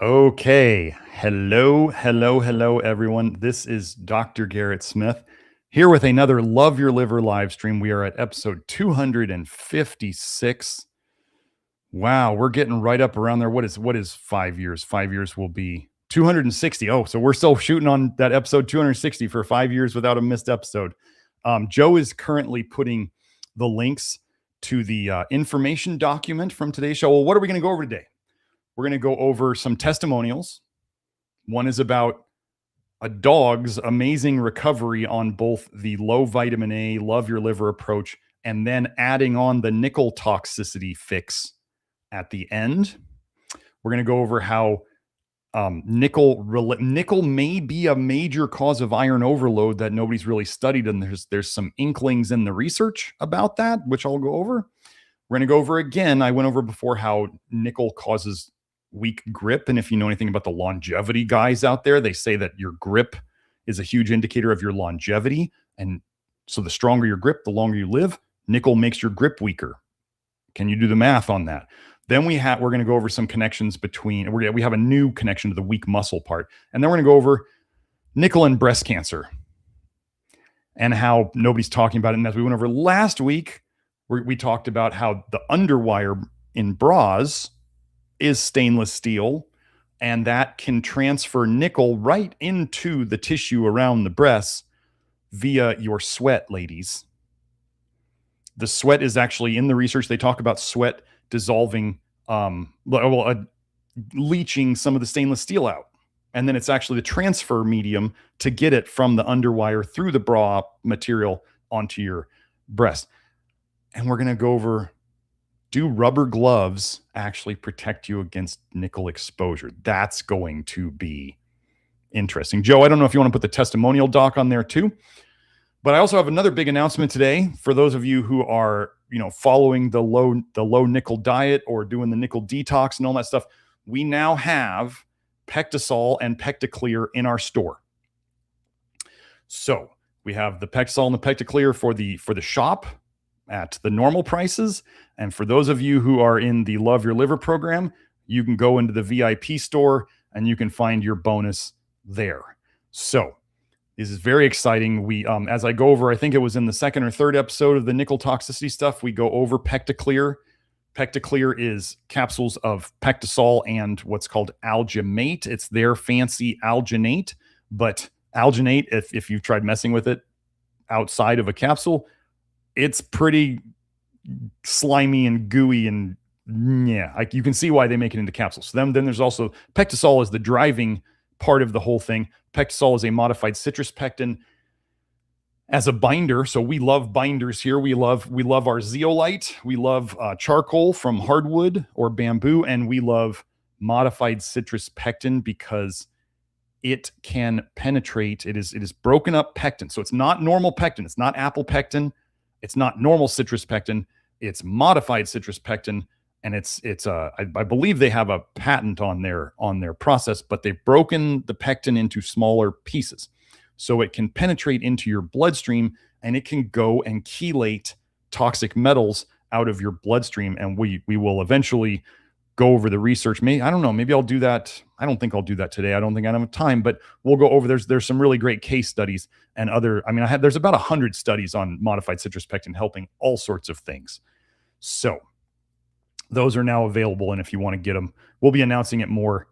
Okay. Hello, everyone. This is Dr. Garrett Smith here with another Love Your Liver live stream. We are at episode 256. Wow, we're getting right up around there. What is 5 years? 5 years will be 260. Oh, so we're still shooting on that episode 260 for 5 years without a missed episode. Joe is currently putting the links to the information document from today's show. Well, what are we going to go over today? We're going to go over some testimonials. One is about a dog's amazing recovery on both the low vitamin A, Love Your Liver approach, and then adding on the nickel toxicity fix at the end. We're going to go over how nickel may be a major cause of iron overload that nobody's really studied, and there's some inklings in the research about that, which I'll go over. We're going to go over again. I went over before how nickel causes weak grip. And if you know anything about the longevity guys out there, they say that your grip is a huge indicator of your longevity. And so the stronger your grip, the longer you live. Nickel makes your grip weaker. Can you do the math on that? Then we're going to go over some connections between, we have a new connection to the weak muscle part. And then we're going to go over nickel and breast cancer and how nobody's talking about it. And as we went over last week, we talked about how the underwire in bras is stainless steel, and that can transfer nickel right into the tissue around the breasts via your sweat, ladies. The sweat is actually, in the research, they talk about sweat dissolving, leaching some of the stainless steel out. And then it's actually the transfer medium to get it from the underwire through the bra material onto your breast. And we're going to go over, do rubber gloves actually protect you against nickel exposure? That's going to be interesting. Joe, I don't know if you want to put the testimonial doc on there too, but I also have another big announcement today for those of you who are, following the low nickel diet or doing the nickel detox and all that stuff. We now have Pectisol and Pecticlear in our store. So we have the Pectisol and the Pecticlear for the shop at the normal prices. And for those of you who are in the Love Your Liver program, you can go into the VIP store and you can find your bonus there. So this is very exciting. We, as I go over, I think it was in the second or third episode of the nickel toxicity stuff, we go over Pecticlear. Pecticlear is capsules of Pectisol and what's called alginate. It's their fancy alginate, but alginate, if you've tried messing with it outside of a capsule, it's pretty slimy and gooey, and you can see why they make it into capsules. Then there's also Pectisol is the driving part of the whole thing. Pectisol is a modified citrus pectin as a binder. So we love binders here. We love our zeolite. We love charcoal from hardwood or bamboo, and we love modified citrus pectin because it can penetrate. It is broken up pectin. So it's not normal pectin. It's not apple pectin. It's not normal citrus pectin. It's modified citrus pectin, and I believe they have a patent on their process, but they've broken the pectin into smaller pieces, so it can penetrate into your bloodstream and it can go and chelate toxic metals out of your bloodstream. And we will eventually go over the research. I don't know. Maybe I'll do that. I don't think I'll do that today. I don't think I have time, but we'll go over. There's some really great case studies and other. There's about 100 studies on modified citrus pectin helping all sorts of things. So those are now available, and if you want to get them, we'll be announcing it more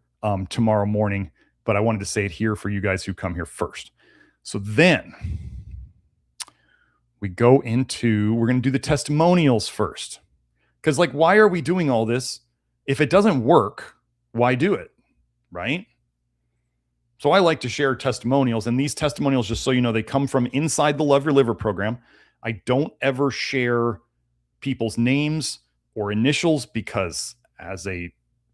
tomorrow morning. But I wanted to say it here for you guys who come here first. So then we're going to do the testimonials first, because why are we doing all this? If it doesn't work, why do it, right? So I like to share testimonials, and these testimonials, just so you know, they come from inside the Love Your Liver program. I don't ever share people's names or initials because as a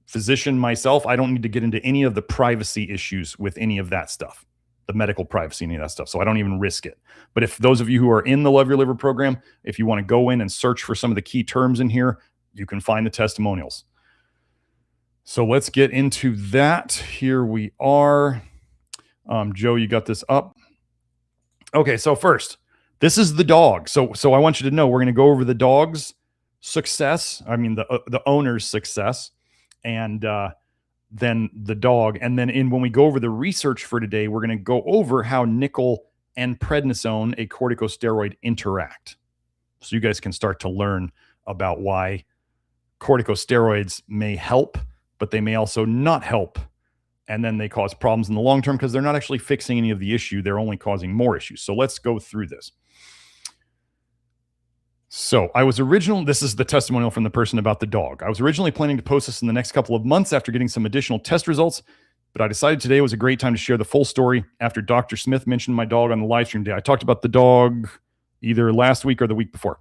physician myself, I don't need to get into any of the privacy issues with any of that stuff, the medical privacy, any of that stuff. So I don't even risk it. But if those of you who are in the Love Your Liver program, if you want to go in and search for some of the key terms in here, you can find the testimonials. So let's get into that. Here we are. Joe, you got this up. Okay, so first, this is the dog. So I want you to know we're going to go over the dog's success. The owner's success, and than the dog. And then when we go over the research for today, we're going to go over how nickel and prednisone, a corticosteroid, interact. So you guys can start to learn about why corticosteroids may help, but they may also not help. And then they cause problems in the long term because they're not actually fixing any of the issue. They're only causing more issues. So let's go through this. So this is the testimonial from the person about the dog. I was originally planning to post this in the next couple of months after getting some additional test results, but I decided today was a great time to share the full story after Dr. Smith mentioned my dog on the live stream day. I talked about the dog either last week or the week before.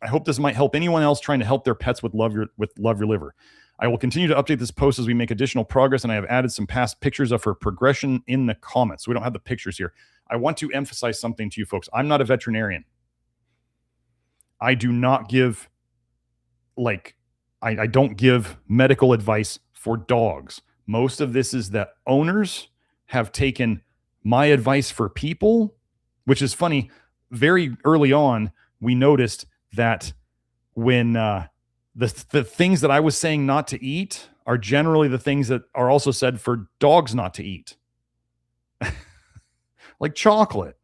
I hope this might help anyone else trying to help their pets with Love Your Liver. I will continue to update this post as we make additional progress, and I have added some past pictures of her progression in the comments. We don't have the pictures here. I want to emphasize something to you folks. I'm not a veterinarian. I do not give, I don't give medical advice for dogs. Most of this is that owners have taken my advice for people, which is funny. Very early on, we noticed that when the things that I was saying not to eat are generally the things that are also said for dogs not to eat. Like chocolate,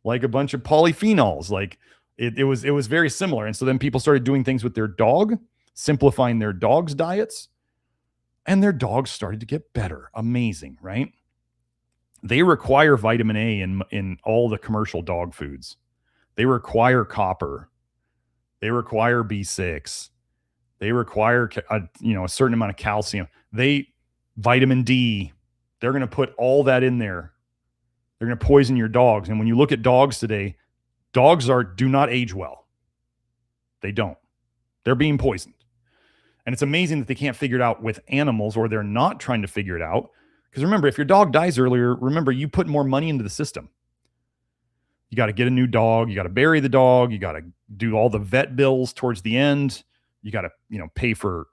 like a bunch of polyphenols, like it was very similar. And so then people started doing things with their dog, simplifying their dog's diets, and their dogs started to get better. Amazing, right? They require vitamin A in all the commercial dog foods. They require copper. They require B6. They require a certain amount of calcium. Vitamin D. They're going to put all that in there. They're going to poison your dogs. And when you look at dogs today, dogs do not age well. They don't. They're being poisoned. And it's amazing that they can't figure it out with animals, or they're not trying to figure it out. Because remember, if your dog dies earlier, you put more money into the system. You got to get a new dog. You got to bury the dog. You got to do all the vet bills towards the end. You got to, pay for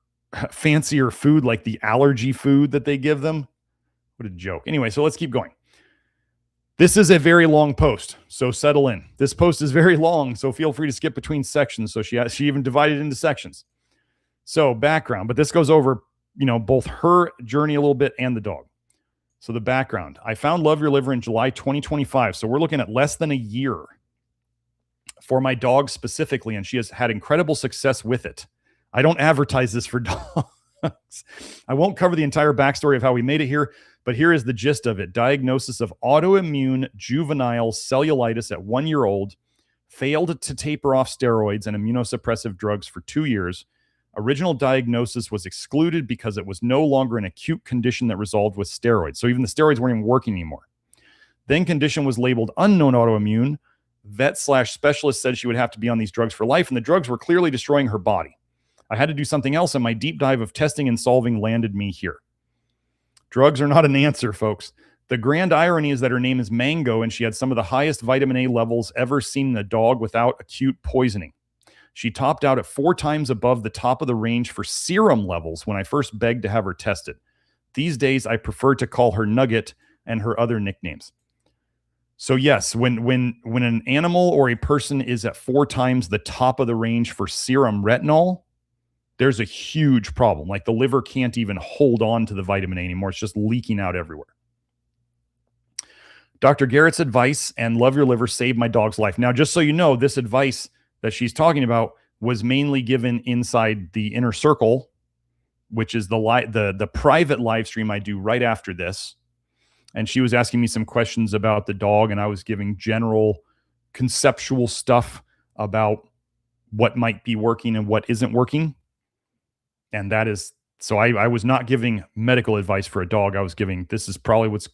fancier food, like the allergy food that they give them. What a joke. Anyway, so let's keep going. This is a very long post, so settle in. This post is very long, so feel free to skip between sections. So she even divided into sections. So background, but this goes over, both her journey a little bit and the dog. So the background, I found Love Your Liver in July 2025. So we're looking at less than a year for my dog specifically, and she has had incredible success with it. I don't advertise this for dogs. I won't cover the entire backstory of how we made it here, but here is the gist of it. Diagnosis of autoimmune juvenile cellulitis at 1 year old, failed to taper off steroids and immunosuppressive drugs for 2 years. Original diagnosis was excluded because it was no longer an acute condition that resolved with steroids. So even the steroids weren't even working anymore. Then condition was labeled unknown autoimmune. Vet/specialist said she would have to be on these drugs for life, and the drugs were clearly destroying her body. I had to do something else, and my deep dive of testing and solving landed me here. Drugs are not an answer, folks. The grand irony is that her name is Mango, and she had some of the highest vitamin A levels ever seen in a dog without acute poisoning. She topped out at 4 times above the top of the range for serum levels when I first begged to have her tested. These days, I prefer to call her Nugget and her other nicknames. So yes, when an animal or a person is at 4 times the top of the range for serum retinol, there's a huge problem. Like the liver can't even hold on to the vitamin A anymore. It's just leaking out everywhere. Dr. Garrett's advice and Love Your Liver saved my dog's life. Now, just so you know, this advice that she's talking about was mainly given inside the Inner Circle, which is the private live stream I do right after this. And she was asking me some questions about the dog, and I was giving general conceptual stuff about what might be working and what isn't working. And that is, so I was not giving medical advice for a dog. I was giving, this is probably what's,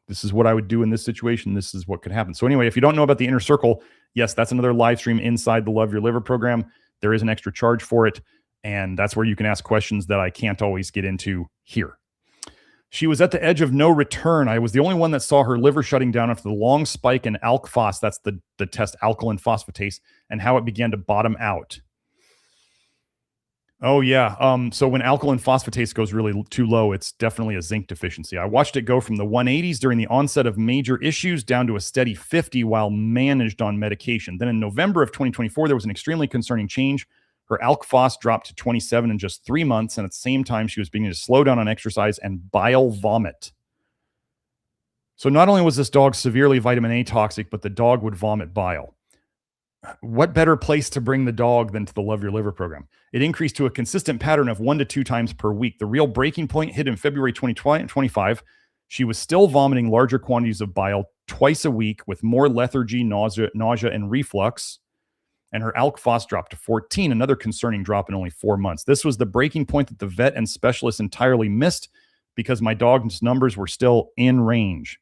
this is what I would do in this situation. This is what could happen. So anyway, if you don't know about the Inner Circle, yes, that's another live stream inside the Love Your Liver program. There is an extra charge for it. And that's where you can ask questions that I can't always get into here. She was at the edge of no return. I was the only one that saw her liver shutting down after the long spike in ALK-phos, that's the test alkaline phosphatase, and how it began to bottom out. Oh, yeah. So when alkaline phosphatase goes really too low, it's definitely a zinc deficiency. I watched it go from the 180s during the onset of major issues down to a steady 50 while managed on medication. Then in November of 2024, there was an extremely concerning change. Her alk phos dropped to 27 in just 3 months, and at the same time, she was beginning to slow down on exercise and bile vomit. So not only was this dog severely vitamin A toxic, but the dog would vomit bile. What better place to bring the dog than to the Love Your Liver program? It increased to a consistent pattern of 1 to 2 times per week. The real breaking point hit in February 2025. She was still vomiting larger quantities of bile twice a week with more lethargy, nausea, and reflux. And her alk phos dropped to 14, another concerning drop in only 4 months. This was the breaking point that the vet and specialists entirely missed because my dog's numbers were still in range.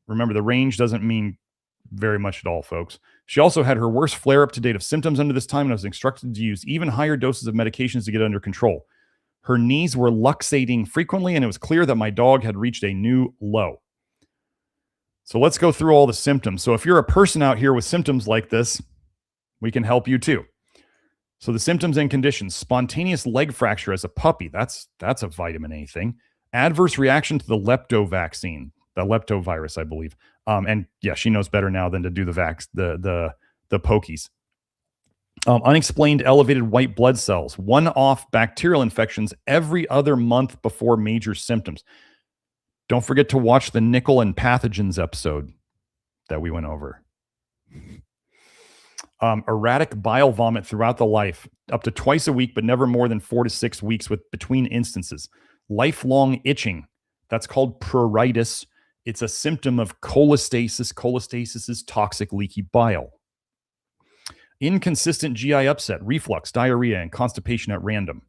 Remember, the range doesn't mean very much at all, folks. She also had her worst flare-up to date of symptoms under this time and was instructed to use even higher doses of medications to get under control. Her knees were luxating frequently, and it was clear that my dog had reached a new low. So let's go through all the symptoms. So if you're a person out here with symptoms like this, we can help you too. So the symptoms and conditions: spontaneous leg fracture as a puppy. That's a vitamin A thing. Adverse reaction to the lepto vaccine, the leptovirus, I believe. And yeah, she knows better now than to do the pokies. Unexplained elevated white blood cells, one-off bacterial infections every other month before major symptoms. Don't forget to watch the nickel and pathogens episode that we went over. Erratic bile vomit throughout the life, up to twice a week, but never more than 4 to 6 weeks with between instances. Lifelong itching. That's called pruritus. It's a symptom of cholestasis. Cholestasis is toxic, leaky bile. Inconsistent GI upset, reflux, diarrhea, and constipation at random.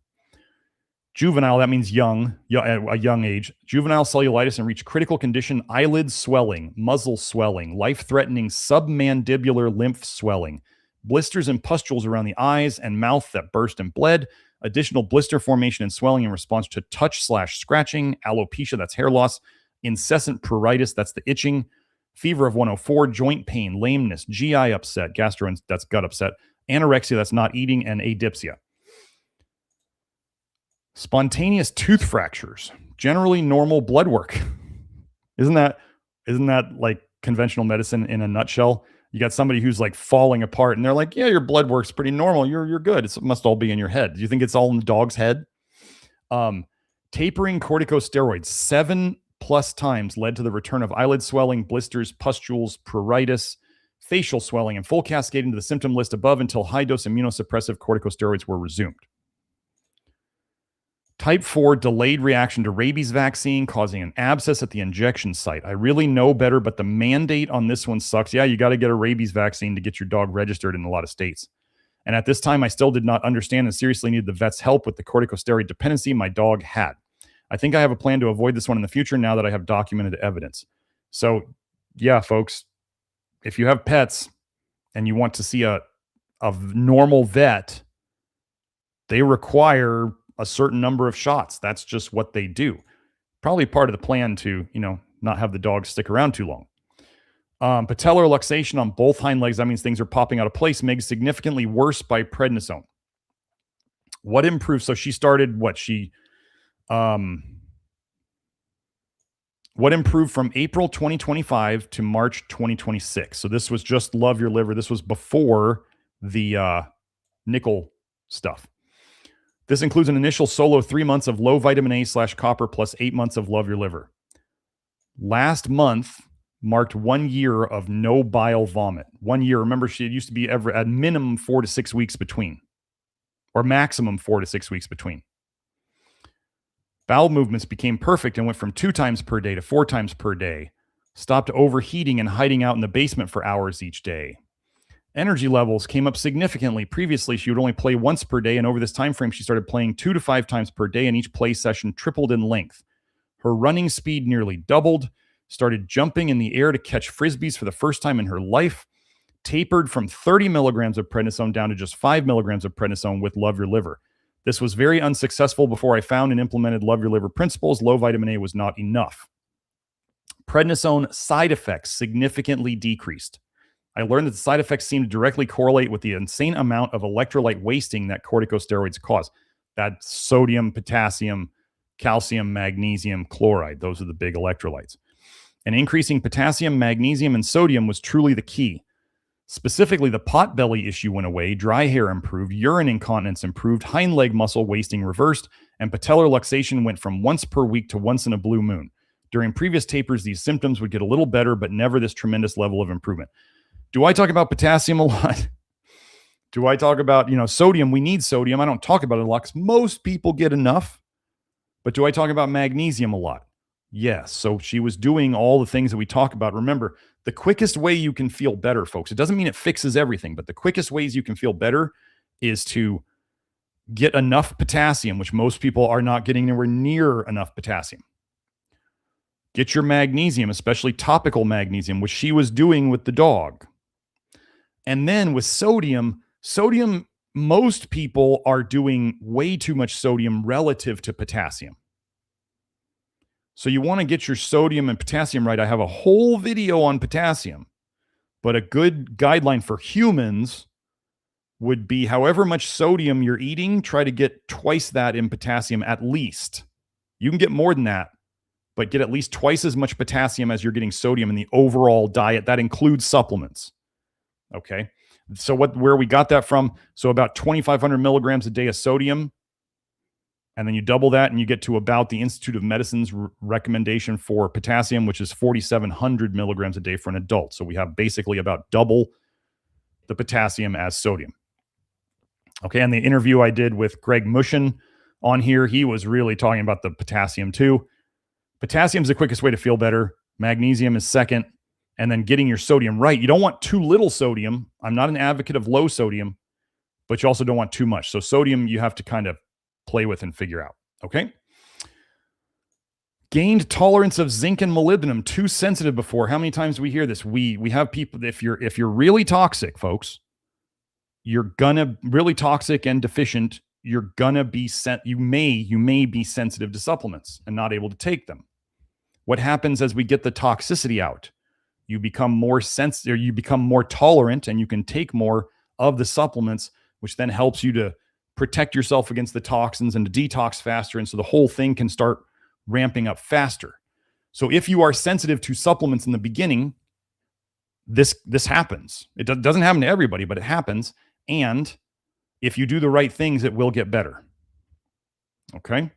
Juvenile, that means young, a young age. Juvenile cellulitis and reached critical condition, eyelid swelling, muzzle swelling, life-threatening submandibular lymph swelling, blisters and pustules around the eyes and mouth that burst and bled, additional blister formation and swelling in response to touch/scratching, alopecia, that's hair loss, incessant pruritus, that's the itching, fever of 104, joint pain, lameness, GI upset, gastro, that's gut upset, anorexia, that's not eating, and adipsia. Spontaneous tooth fractures, generally normal blood work. Isn't that like conventional medicine in a nutshell? You got somebody who's like falling apart and they're like, yeah, your blood work's pretty normal. You're good. It must all be in your head. Do you think it's all in the dog's head? Tapering corticosteroids 7+ times led to the return of eyelid swelling, blisters, pustules, pruritus, facial swelling, and full cascade into the symptom list above until high-dose immunosuppressive corticosteroids were resumed. Type 4 delayed reaction to rabies vaccine causing an abscess at the injection site. I really know better, but the mandate on this one sucks. Yeah, you got to get a rabies vaccine to get your dog registered in a lot of states. And at this time, I still did not understand and seriously needed the vet's help with the corticosteroid dependency my dog had. I think I have a plan to avoid this one in the future now that I have documented evidence. So yeah, folks, if you have pets and you want to see a normal vet, they require a certain number of shots. That's just what they do. Probably part of the plan to, not have the dog stick around too long. Patellar luxation on both hind legs. That means things are popping out of place. Made significantly worse by prednisone. What improved? So she started what improved from April 2025 to March 2026. So this was just Love Your Liver. This was before the nickel stuff. This includes an initial solo 3 months of low vitamin A/copper plus 8 months of Love Your Liver. Last month marked 1 year of no bile vomit. 1 year. Remember, she used to be at minimum 4 to 6 weeks between, or maximum 4 to 6 weeks between. Bowel movements became perfect and went from 2 times per day to 4 times per day. Stopped overheating and hiding out in the basement for hours each day. Energy levels came up significantly. Previously, she would only play once per day, and over this time frame, she started playing 2 to 5 times per day, and each play session tripled in length. Her running speed nearly doubled, started jumping in the air to catch frisbees for the first time in her life, tapered from 30 milligrams of prednisone down to just 5 milligrams of prednisone with Love Your Liver. This was very unsuccessful. Before I found and implemented Love Your Liver principles, low vitamin A was not enough. Prednisone side effects significantly decreased. I learned that the side effects seem to directly correlate with the insane amount of electrolyte wasting that corticosteroids cause. That's sodium, potassium, calcium, magnesium, chloride. Those are the big electrolytes. And increasing potassium, magnesium, and sodium was truly the key. Specifically, the pot belly issue went away, dry hair improved, urine incontinence improved, hind leg muscle wasting reversed, and patellar luxation went from once per week to once in a blue moon. During previous tapers, these symptoms would get a little better, but never this tremendous level of improvement. Do I talk about potassium a lot? Do I talk about, sodium? We need sodium. I don't talk about it a lot because most people get enough. But do I talk about magnesium a lot? Yes. So she was doing all the things that we talk about. Remember, the quickest way you can feel better, folks, it doesn't mean it fixes everything, but the quickest ways you can feel better is to get enough potassium, which most people are not getting anywhere near enough potassium. Get your magnesium, especially topical magnesium, which she was doing with the dog. And then with sodium, most people are doing way too much sodium relative to potassium. So you want to get your sodium and potassium right. I have a whole video on potassium, but a good guideline for humans would be however much sodium you're eating, try to get twice that in potassium at least. You can get more than that, but get at least twice as much potassium as you're getting sodium in the overall diet. That includes supplements. Okay. So where we got that from? So about 2,500 milligrams a day of sodium. And then you double that and you get to about the Institute of Medicine's recommendation for potassium, which is 4,700 milligrams a day for an adult. So we have basically about double the potassium as sodium. Okay, and the interview I did with Greg Mushin on here, he was really talking about the potassium too. Potassium is the quickest way to feel better. Magnesium is second. And then getting your sodium right. You don't want too little sodium. I'm not an advocate of low sodium, but you also don't want too much. So sodium you have to kind of play with and figure out. Okay. Gained tolerance of zinc and molybdenum. Too sensitive before. How many times do we hear this? We have people, if you're really toxic, folks, you're gonna really toxic and deficient, you're gonna be you may be sensitive to supplements and not able to take them. What happens as we get the toxicity out? You become more sensitive, you become more tolerant, and you can take more of the supplements, which then helps you to protect yourself against the toxins and to detox faster. And so the whole thing can start ramping up faster. So if you are sensitive to supplements in the beginning, this happens. It doesn't happen to everybody, but it happens. And if you do the right things, it will get better. Okay.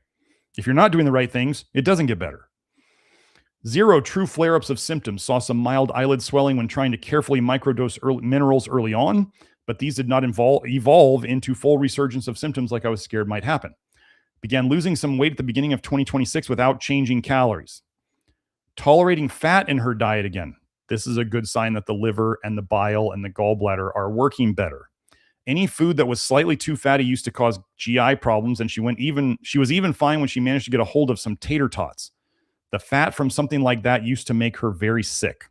If you're not doing the right things, it doesn't get better. 0 true flare-ups of symptoms. Saw some mild eyelid swelling when trying to carefully microdose minerals early on, but these did not evolve into full resurgence of symptoms like I was scared might happen. Began losing some weight at the beginning of 2026 without changing calories. Tolerating fat in her diet again. This is a good sign that the liver and the bile and the gallbladder are working better. Any food that was slightly too fatty used to cause GI problems, and she was even fine when she managed to get a hold of some tater tots. The fat from something like that used to make her very sick.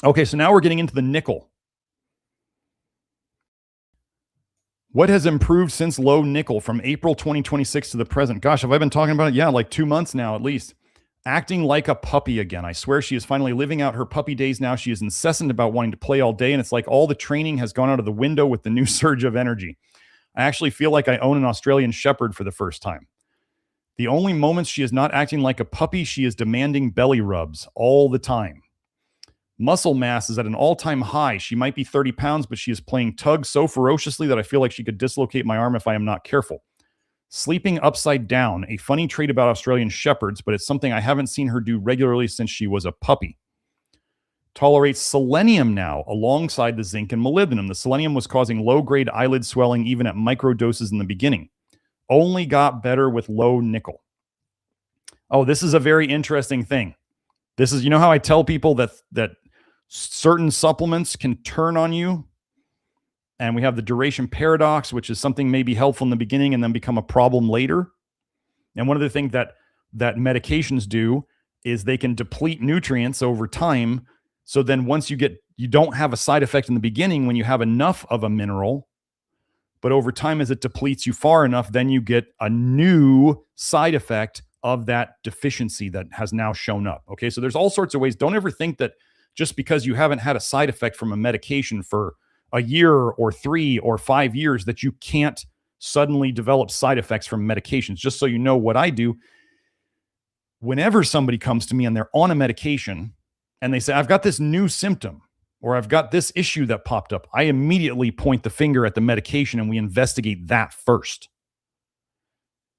Okay, so now we're getting into the nickel. What has improved since low nickel from April 2026 to the present? Gosh, have I been talking about it? Yeah, like 2 months now at least. Acting like a puppy again. I swear she is finally living out her puppy days now. She is incessant about wanting to play all day, and it's like all the training has gone out of the window with the new surge of energy. I actually feel like I own an Australian Shepherd for the first time. The only moments she is not acting like a puppy, she is demanding belly rubs all the time. Muscle mass is at an all-time high. She might be 30 pounds, but she is playing tug so ferociously that I feel like she could dislocate my arm if I am not careful. Sleeping upside down, a funny trait about Australian Shepherds, but it's something I haven't seen her do regularly since she was a puppy. Tolerates selenium now alongside the zinc and molybdenum. The selenium was causing low-grade eyelid swelling even at microdoses in the beginning. Only got better with low nickel. Oh, this is a very interesting thing. This is, how I tell people that certain supplements can turn on you, and we have the duration paradox, which is something may be helpful in the beginning and then become a problem later. And one of the things that medications do is they can deplete nutrients over time. So then once you don't have a side effect in the beginning when you have enough of a mineral, but over time, as it depletes you far enough, then you get a new side effect of that deficiency that has now shown up. Okay, so there's all sorts of ways. Don't ever think that just because you haven't had a side effect from a medication for a year or 3 or 5 years that you can't suddenly develop side effects from medications. Just so you know what I do, whenever somebody comes to me and they're on a medication and they say, I've got this new symptom, or I've got this issue that popped up, I immediately point the finger at the medication and we investigate that first.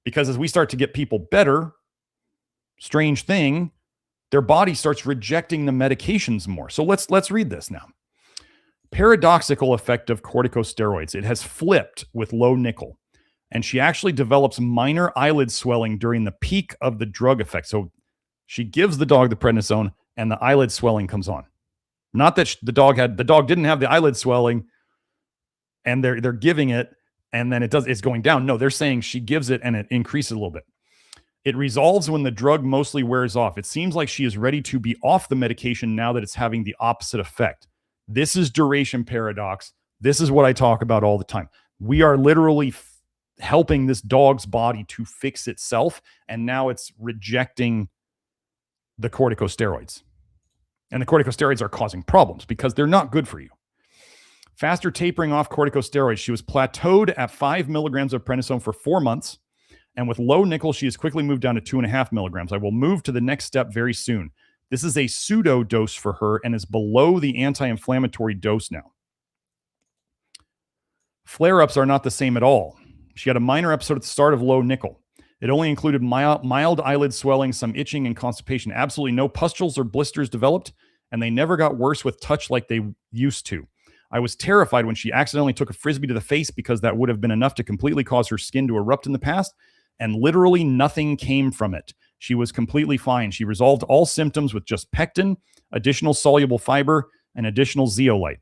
Because as we start to get people better, strange thing, their body starts rejecting the medications more. So let's read this now. Paradoxical effect of corticosteroids. It has flipped with low nickel. And she actually develops minor eyelid swelling during the peak of the drug effect. So she gives the dog the prednisone and the eyelid swelling comes on. Not that the dog didn't have the eyelid swelling and they're giving it and then it's going down. No, they're saying she gives it and it increases a little bit. It resolves when the drug mostly wears off. It seems like she is ready to be off the medication now that it's having the opposite effect. This is duration paradox. This is what I talk about all the time. We are literally helping this dog's body to fix itself, and now it's rejecting the corticosteroids. And the corticosteroids are causing problems because they're not good for you. Faster tapering off corticosteroids. She was plateaued at 5 milligrams of prednisone for 4 months. And with low nickel, she has quickly moved down to 2.5 milligrams. I will move to the next step very soon. This is a pseudo dose for her and is below the anti-inflammatory dose now. Flare-ups are not the same at all. She had a minor episode at the start of low nickel. It only included mild eyelid swelling, some itching, and constipation. Absolutely no pustules or blisters developed, and they never got worse with touch like they used to. I was terrified when she accidentally took a Frisbee to the face because that would have been enough to completely cause her skin to erupt in the past, and literally nothing came from it. She was completely fine. She resolved all symptoms with just pectin, additional soluble fiber, and additional zeolite.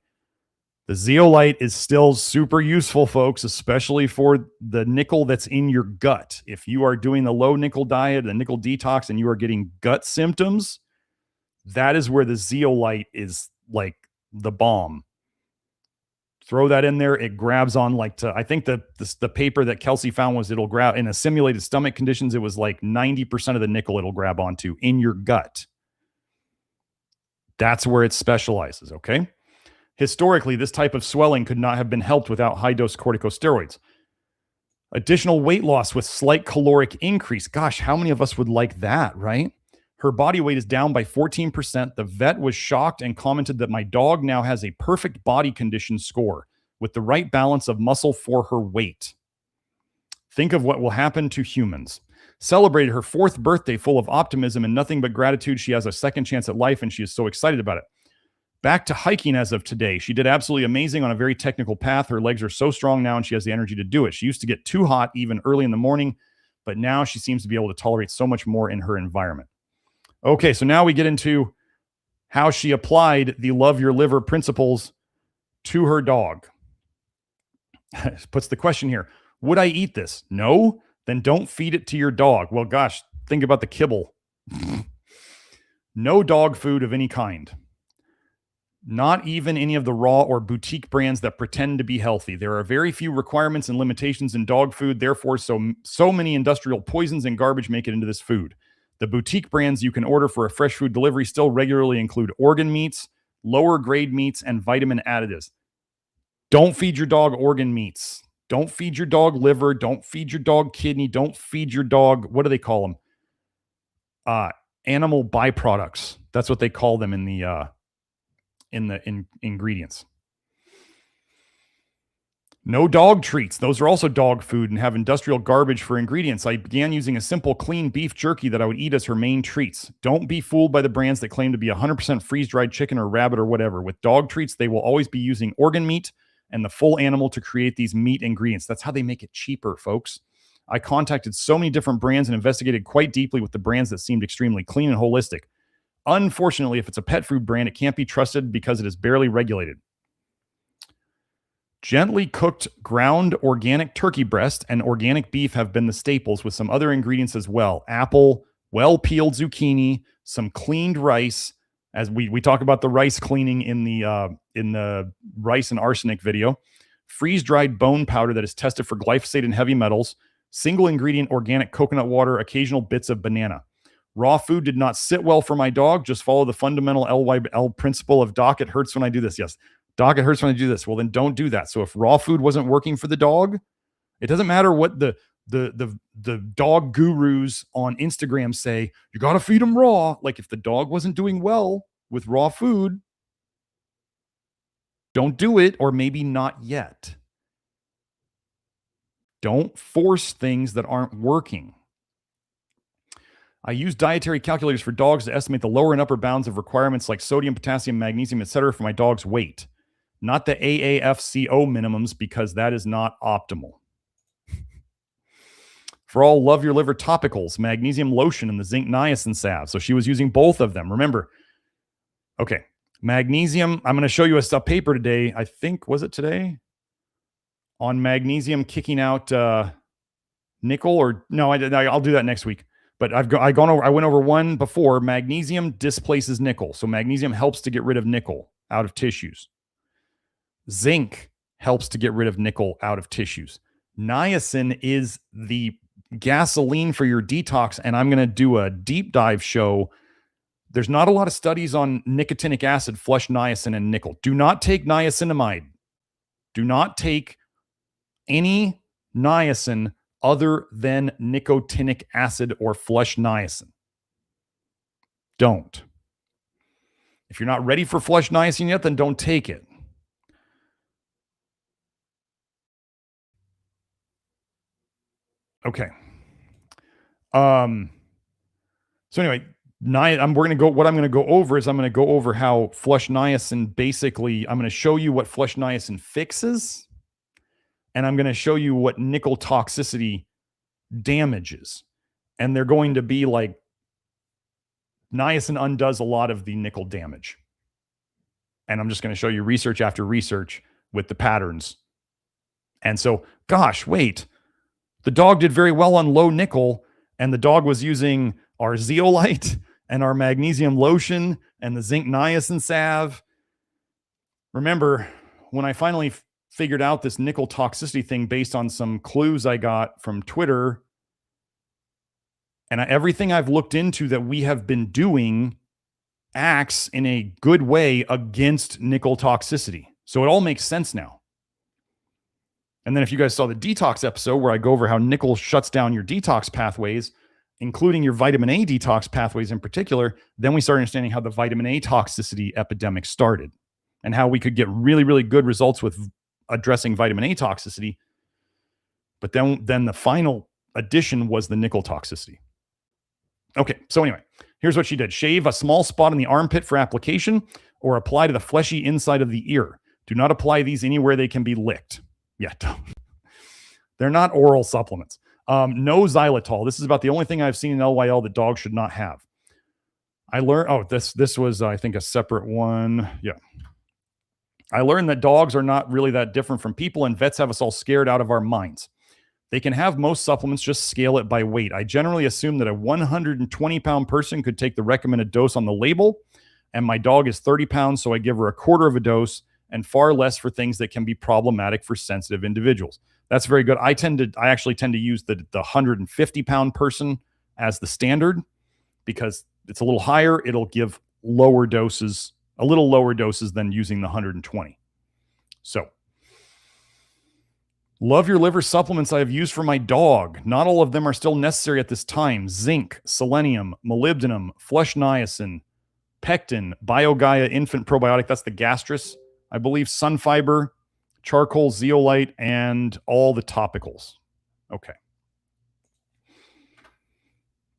The zeolite is still super useful, folks, especially for the nickel that's in your gut. If you are doing the low nickel diet, the nickel detox, and you are getting gut symptoms, that is where the zeolite is like the bomb. Throw that in there. It grabs on I think the paper that Kelsey found was it'll grab in a simulated stomach conditions. It was like 90% of the nickel it'll grab onto in your gut. That's where it specializes. Okay. Historically, this type of swelling could not have been helped without high-dose corticosteroids. Additional weight loss with slight caloric increase. Gosh, how many of us would like that, right? Her body weight is down by 14%. The vet was shocked and commented that my dog now has a perfect body condition score with the right balance of muscle for her weight. Think of what will happen to humans. Celebrated her 4th birthday full of optimism and nothing but gratitude. She has a second chance at life and she is so excited about it. Back to hiking as of today. She did absolutely amazing on a very technical path. Her legs are so strong now and she has the energy to do it. She used to get too hot even early in the morning, but now she seems to be able to tolerate so much more in her environment. Okay, so now we get into how she applied the love your liver principles to her dog. Puts the question here, would I eat this? No? Then don't feed it to your dog. Well, gosh, think about the kibble. No dog food of any kind. Not even any of the raw or boutique brands that pretend to be healthy. There are very few requirements and limitations in dog food. Therefore, so many industrial poisons and garbage make it into this food. The boutique brands you can order for a fresh food delivery still regularly include organ meats, lower grade meats, and vitamin additives. Don't feed your dog organ meats. Don't feed your dog liver. Don't feed your dog kidney. Don't feed your dog, what do they call them? Animal byproducts. That's what they call them in the ingredients. No dog treats. Those are also dog food and have industrial garbage for ingredients. I began using a simple clean beef jerky that I would eat as her main treats. Don't be fooled by the brands that claim to be 100% freeze-dried chicken or rabbit or whatever. With dog treats, they will always be using organ meat and the full animal to create these meat ingredients. That's how they make it cheaper, folks. I contacted so many different brands and investigated quite deeply with the brands that seemed extremely clean and holistic. Unfortunately, if it's a pet food brand, it can't be trusted because it is barely regulated. Gently cooked ground organic turkey breast and organic beef have been the staples with some other ingredients as well. Apple, well-peeled zucchini, some cleaned rice. As we talk about the rice cleaning in the rice and arsenic video. Freeze-dried bone powder that is tested for glyphosate and heavy metals. Single ingredient organic coconut water, occasional bits of banana. Raw food did not sit well for my dog. Just follow the fundamental LYLL principle of Doc, it hurts when I do this. Yes. Doc, it hurts when I do this. Well, then don't do that. So if raw food wasn't working for the dog, it doesn't matter what the dog gurus on Instagram say, you got to feed them raw. Like if the dog wasn't doing well with raw food, Don't do it, or maybe not yet. Don't force things that aren't working. I use dietary calculators for dogs to estimate the lower and upper bounds of requirements like sodium, potassium, magnesium, etc. for my dog's weight. Not the AAFCO minimums, because that is not optimal. For all Love Your Liver topicals, magnesium lotion and the zinc niacin salve. So she was using both of them. Remember, okay, magnesium. I'm going to show you a paper today. I think, was it today? On magnesium kicking out nickel, or no, I'll do that next week. But I went over one before. Magnesium displaces nickel. So magnesium helps to get rid of nickel out of tissues. Zinc helps to get rid of nickel out of tissues. Niacin is the gasoline for your detox, and I'm going to do a deep dive show. There's not a lot of studies on nicotinic acid, flush niacin, and nickel. Do not take niacinamide. Do not take any niacin other than nicotinic acid or flush niacin. Don't. If you're not ready for flush niacin yet, then don't take it. Okay. So anyway, what I'm going to go over is I'm going to go over how flush niacin, basically, I'm going to show you what flush niacin fixes, and I'm going to show you what nickel toxicity damages. And they're going to be like, niacin undoes a lot of the nickel damage. And I'm just going to show you research after research with the patterns. And so, gosh, wait, the dog did very well on low nickel, and the dog was using our zeolite and our magnesium lotion and the zinc niacin salve. Remember, when I finally figured out this nickel toxicity thing based on some clues I got from Twitter, and everything I've looked into that we have been doing acts in a good way against nickel toxicity. So it all makes sense now. And then if you guys saw the detox episode where I go over how nickel shuts down your detox pathways, including your vitamin A detox pathways in particular, then we started understanding how the vitamin A toxicity epidemic started and how we could get really, really good results with addressing vitamin A toxicity. But then the final addition was the nickel toxicity. Okay, so anyway, here's what she did. Shave a small spot in the armpit for application, or apply to the fleshy inside of the ear. Do not apply these anywhere they can be licked. Yeah, don't. They're not oral supplements. No xylitol. This is about the only thing I've seen in LYL that dogs should not have. I learned, this was, I think, a separate one. Yeah. I learned that dogs are not really that different from people, and vets have us all scared out of our minds. They can have most supplements, just scale it by weight. I generally assume that a 120-pound person could take the recommended dose on the label, and my dog is 30 pounds, so I give her a quarter of a dose, and far less for things that can be problematic for sensitive individuals. That's very good. I actually tend to use the 150-pound person as the standard, because it's a little higher. It'll give lower doses, a little lower doses than using the 120. So, Love Your Liver supplements I have used for my dog. Not all of them are still necessary at this time. Zinc, selenium, molybdenum, flush niacin, pectin, BioGaia infant probiotic. That's the gastrus. I believe sunfiber, charcoal, zeolite, and all the topicals. Okay.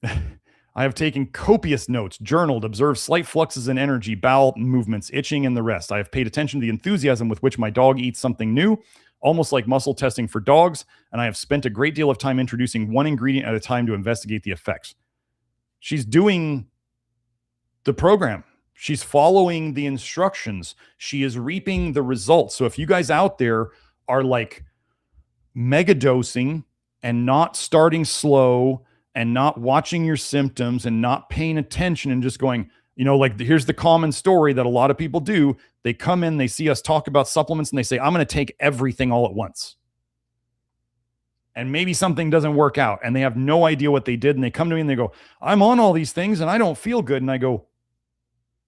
I have taken copious notes, journaled, observed slight fluxes in energy, bowel movements, itching, and the rest. I have paid attention to the enthusiasm with which my dog eats something new, almost like muscle testing for dogs, and I have spent a great deal of time introducing one ingredient at a time to investigate the effects. She's doing the program. She's following the instructions. She is reaping the results. So if you guys out there are like mega dosing and not starting slow and not watching your symptoms and not paying attention and just going, like here's the common story that a lot of people do. They come in, they see us talk about supplements, and they say, I'm going to take everything all at once. And maybe something doesn't work out and they have no idea what they did. And they come to me and they go, I'm on all these things and I don't feel good. And I go,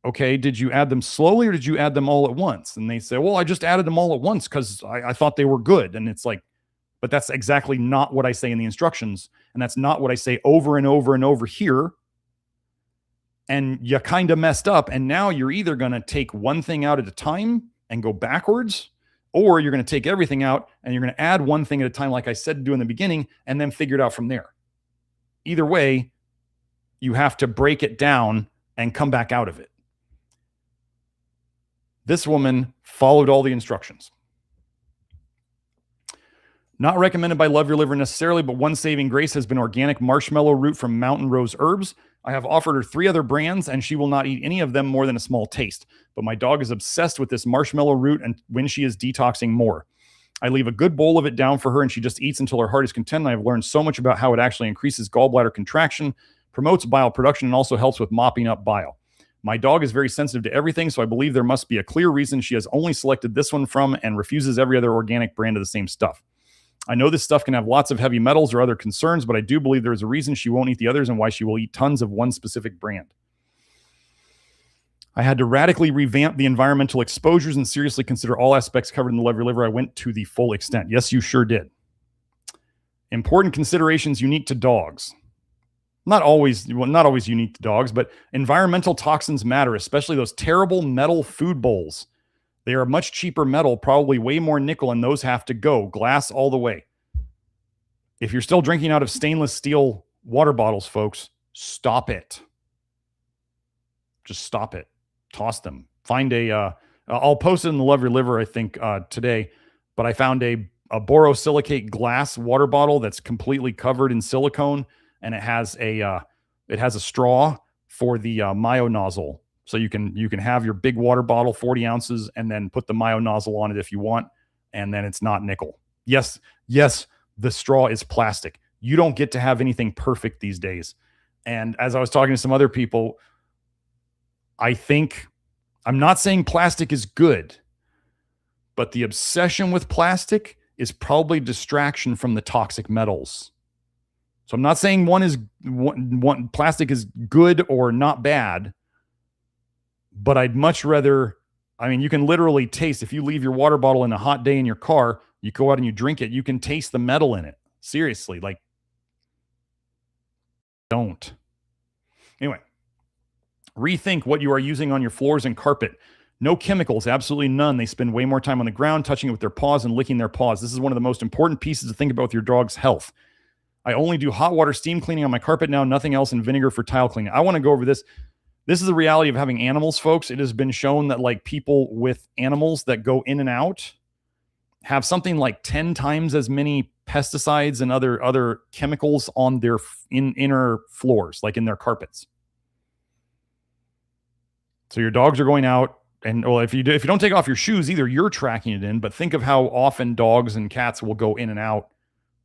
okay, did you add them slowly or did you add them all at once? And they say, well, I just added them all at once because I thought they were good. And it's like, but that's exactly not what I say in the instructions. And that's not what I say over and over and over here. And you kind of messed up. And now you're either going to take one thing out at a time and go backwards, or you're going to take everything out and you're going to add one thing at a time, like I said to do in the beginning, and then figure it out from there. Either way, you have to break it down and come back out of it. This woman followed all the instructions. Not recommended by Love Your Liver necessarily, but one saving grace has been organic marshmallow root from Mountain Rose Herbs. I have offered her 3 other brands, and she will not eat any of them more than a small taste. But my dog is obsessed with this marshmallow root and when she is detoxing more. I leave a good bowl of it down for her, and she just eats until her heart is content. And I've learned so much about how it actually increases gallbladder contraction, promotes bile production, and also helps with mopping up bile. My dog is very sensitive to everything, so I believe there must be a clear reason she has only selected this one from and refuses every other organic brand of the same stuff. I know this stuff can have lots of heavy metals or other concerns, but I do believe there is a reason she won't eat the others and why she will eat tons of one specific brand. I had to radically revamp the environmental exposures and seriously consider all aspects covered in the Love Your Liver. I went to the full extent. Yes, you sure did. Important considerations unique to dogs. Not always unique to dogs, but environmental toxins matter, especially those terrible metal food bowls. They are much cheaper metal, probably way more nickel, and those have to go. Glass all the way. If you're still drinking out of stainless steel water bottles, folks, stop it. Just stop it. Toss them. Find I'll post it in the Love Your Liver, I think, today, but I found a borosilicate glass water bottle that's completely covered in silicone, and it has a straw for the Myo nozzle. So you can have your big water bottle, 40 ounces, and then put the Myo nozzle on it if you want, and then it's not nickel. Yes, the straw is plastic. You don't get to have anything perfect these days. And as I was talking to some other people, I'm not saying plastic is good, but the obsession with plastic is probably distraction from the toxic metals. So I'm not saying one plastic is good or not bad, but I'd much rather, you can literally taste, if you leave your water bottle in a hot day in your car, you go out and you drink it, you can taste the metal in it. Seriously, don't. Anyway, rethink what you are using on your floors and carpet. No chemicals, absolutely none. They spend way more time on the ground, touching it with their paws and licking their paws. This is one of the most important pieces to think about with your dog's health. I only do hot water steam cleaning on my carpet now, nothing else, and vinegar for tile cleaning. I want to go over this. This is the reality of having animals, folks. It has been shown that people with animals that go in and out have something like 10 times as many pesticides and other chemicals on their inner floors, like in their carpets. So your dogs are going out, and if you don't take off your shoes either, you're tracking it in. But think of how often dogs and cats will go in and out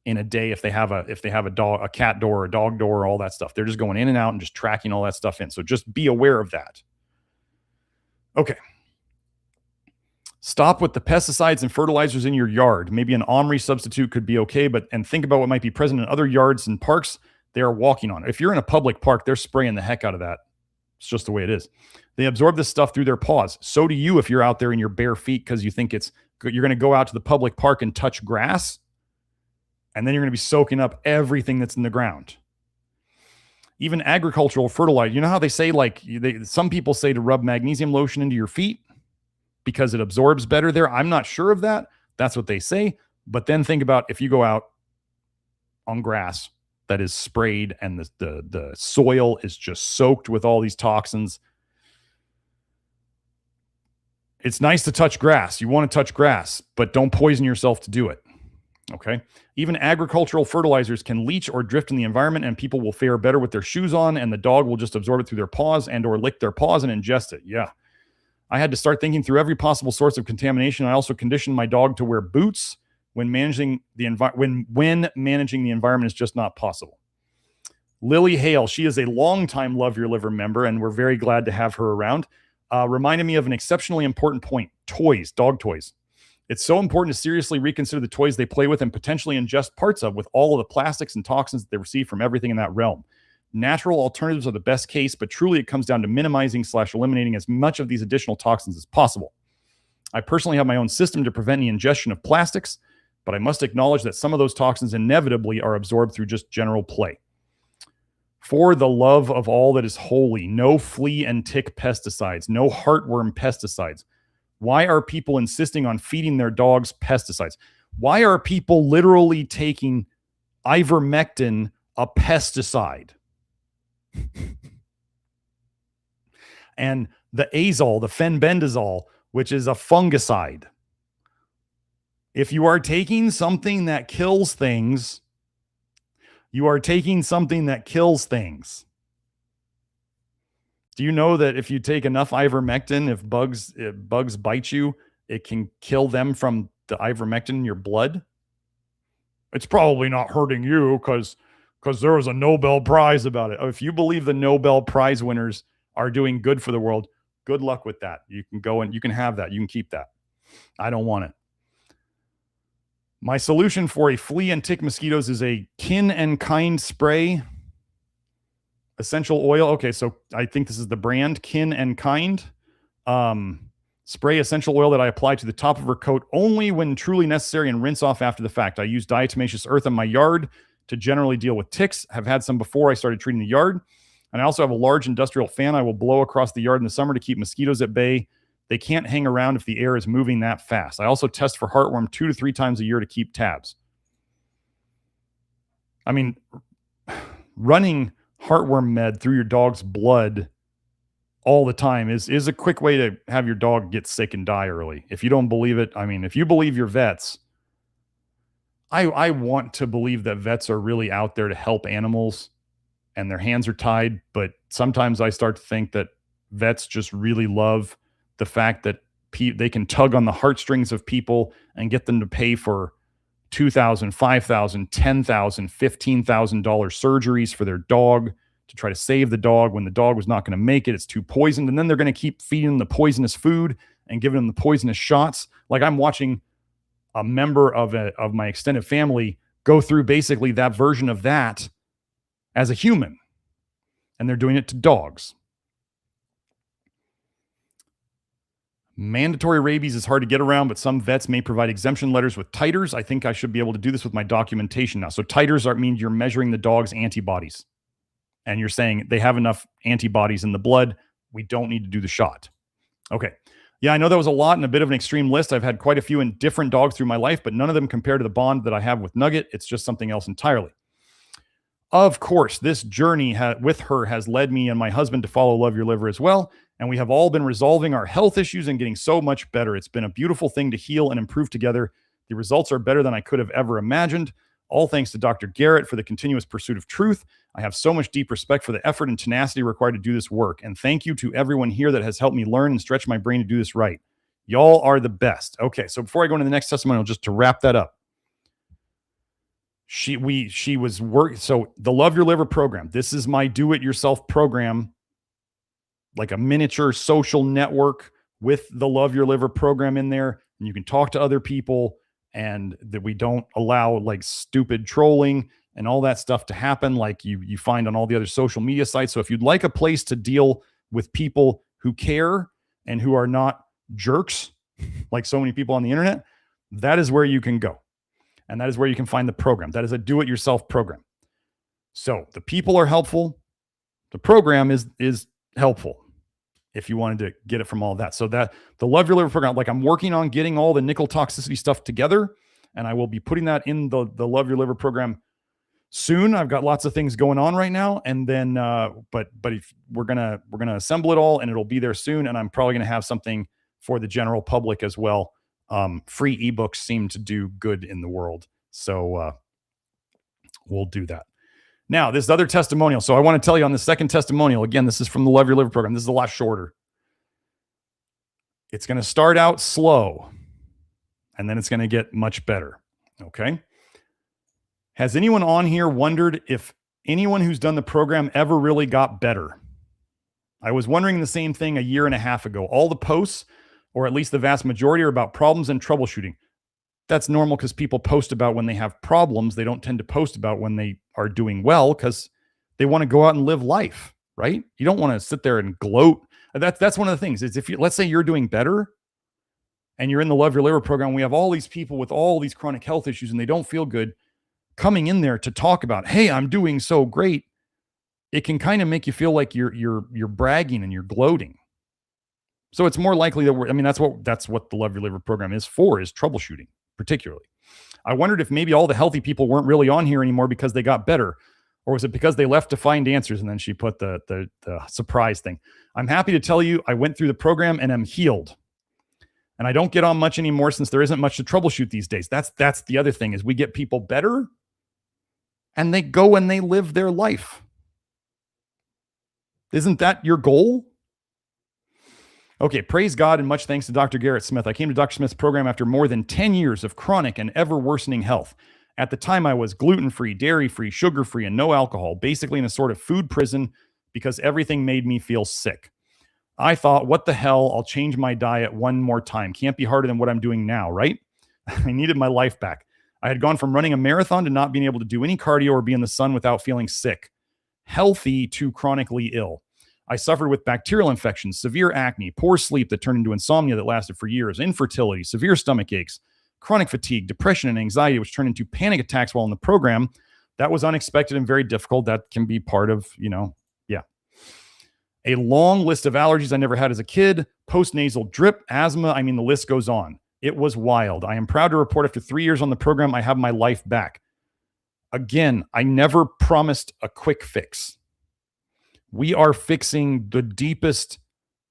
in a day if they have a cat door, a dog door, all that stuff. They're just going in and out and just tracking all that stuff in. So just be aware of that. Okay. Stop with the pesticides and fertilizers in your yard. Maybe an Omri substitute could be okay, and think about what might be present in other yards and parks they are walking on. If you're in a public park, they're spraying the heck out of that. It's just the way it is. They absorb this stuff through their paws. So do you if you're out there in your bare feet because you think you're going to go out to the public park and touch grass, and then you're going to be soaking up everything that's in the ground. Even agricultural fertilizer. You know how they say, some people say to rub magnesium lotion into your feet because it absorbs better there? I'm not sure of that. That's what they say. But then think about if you go out on grass that is sprayed and the soil is just soaked with all these toxins. It's nice to touch grass. You want to touch grass, but don't poison yourself to do it. Okay. Even agricultural fertilizers can leach or drift in the environment, and people will fare better with their shoes on, and the dog will just absorb it through their paws and or lick their paws and ingest it. Yeah. I had to start thinking through every possible source of contamination. I also conditioned my dog to wear boots when managing the environment is just not possible. Lily Hale, she is a longtime Love Your Liver member, and we're very glad to have her around. Reminded me of an exceptionally important point. Toys, dog toys. It's so important to seriously reconsider the toys they play with and potentially ingest parts of, with all of the plastics and toxins that they receive from everything in that realm. Natural alternatives are the best case, but truly it comes down to minimizing/eliminating as much of these additional toxins as possible. I personally have my own system to prevent the ingestion of plastics, but I must acknowledge that some of those toxins inevitably are absorbed through just general play. For the love of all that is holy, no flea and tick pesticides, no heartworm pesticides. Why are people insisting on feeding their dogs pesticides? Why are people literally taking ivermectin, a pesticide, and the azole, the fenbendazole, which is a fungicide? If you are taking something that kills things, you are taking something that kills things. Do you know that if you take enough ivermectin, if bugs bite you, it can kill them from the ivermectin in your blood? It's probably not hurting you because there was a Nobel Prize about it. If you believe the Nobel Prize winners are doing good for the world, good luck with that. You can go and you can have that. You can keep that. I don't want it. My solution for a flea and tick mosquitoes is a Kin and Kind spray. Essential oil. Okay, so I think this is the brand Kin and Kind. Spray essential oil that I apply to the top of her coat only when truly necessary and rinse off after the fact. I use diatomaceous earth in my yard to generally deal with ticks. Have had some before I started treating the yard. And I also have a large industrial fan I will blow across the yard in the summer to keep mosquitoes at bay. They can't hang around if the air is moving that fast. I also test for heartworm 2 to 3 times a year to keep tabs. I mean, running heartworm med through your dog's blood all the time is a quick way to have your dog get sick and die early. If you don't believe it, I mean, if you believe your vets, I want to believe that vets are really out there to help animals and their hands are tied. But sometimes I start to think that vets just really love the fact that they can tug on the heartstrings of people and get them to pay for $2,000, $5,000, $10,000, $15,000 surgeries for their dog to try to save the dog when the dog was not going to make it. It's too poisoned. And then they're going to keep feeding them the poisonous food and giving them the poisonous shots. Like I'm watching a member of my extended family go through basically that version of that as a human. And they're doing it to dogs. Mandatory rabies is hard to get around, but some vets may provide exemption letters with titers. I think I should be able to do this with my documentation now. So titers mean you're measuring the dog's antibodies. And you're saying they have enough antibodies in the blood. We don't need to do the shot. Okay. Yeah, I know that was a lot and a bit of an extreme list. I've had quite a few in different dogs through my life, but none of them compare to the bond that I have with Nugget. It's just something else entirely. Of course, this journey with her has led me and my husband to follow Love Your Liver as well. And we have all been resolving our health issues and getting so much better. It's been a beautiful thing to heal and improve together. The results are better than I could have ever imagined. All thanks to Dr. Garrett for the continuous pursuit of truth. I have so much deep respect for the effort and tenacity required to do this work. And thank you to everyone here that has helped me learn and stretch my brain to do this right. Y'all are the best. Okay, so before I go into the next testimonial, just to wrap that up. She was working. So the Love Your Liver program, this is my do-it-yourself program, like a miniature social network with the Love Your Liver program in there. And you can talk to other people and that we don't allow like stupid trolling and all that stuff to happen like you find on all the other social media sites. So if you'd like a place to deal with people who care and who are not jerks, like so many people on the internet, that is where you can go. And that is where you can find the program. That is a do-it-yourself program. So the people are helpful. The program is helpful if you wanted to get it from all of that. So that the Love Your Liver program, like I'm working on getting all the nickel toxicity stuff together, and I will be putting that in the Love Your Liver program soon. I've got lots of things going on right now. And then, but if we're going to assemble it all and it'll be there soon. And I'm probably going to have something for the general public as well. Free ebooks seem to do good in the world. So, we'll do that. Now, this other testimonial. So I want to tell you on the second testimonial, again, this is from the Love Your Liver program. This is a lot shorter. It's going to start out slow and then it's going to get much better. Okay. Has anyone on here wondered if anyone who's done the program ever really got better? I was wondering the same thing a year and a half ago. All the posts, or at least the vast majority, are about problems and troubleshooting. That's normal because people post about when they have problems. They don't tend to post about when they are doing well because they want to go out and live life, right? You don't want to sit there and gloat. That's one of the things is if you, let's say you're doing better and you're in the Love Your Liver program, we have all these people with all these chronic health issues and they don't feel good coming in there to talk about, hey, I'm doing so great. It can kind of make you feel like you're bragging and you're gloating. So it's more likely that that's what the Love Your Liver program is for, is troubleshooting, particularly. I wondered if maybe all the healthy people weren't really on here anymore because they got better, or was it because they left to find answers? And then she put the surprise thing. I'm happy to tell you I went through the program and am healed. And I don't get on much anymore since there isn't much to troubleshoot these days. That's the other thing, is we get people better and they go and they live their life. Isn't that your goal? Okay, praise God and much thanks to Dr. Garrett Smith. I came to Dr. Smith's program after more than 10 years of chronic and ever worsening health. At the time, I was gluten-free, dairy-free, sugar-free, and no alcohol, basically in a sort of food prison because everything made me feel sick. I thought, what the hell? I'll change my diet one more time. Can't be harder than what I'm doing now, right? I needed my life back. I had gone from running a marathon to not being able to do any cardio or be in the sun without feeling sick. Healthy to chronically ill. I suffered with bacterial infections, severe acne, poor sleep that turned into insomnia that lasted for years, infertility, severe stomach aches, chronic fatigue, depression, and anxiety, which turned into panic attacks while in the program. That was unexpected and very difficult. That can be part of, a long list of allergies I never had as a kid, post-nasal drip, asthma. The list goes on. It was wild. I am proud to report after 3 years on the program, I have my life back. Again, I never promised a quick fix. We are fixing the deepest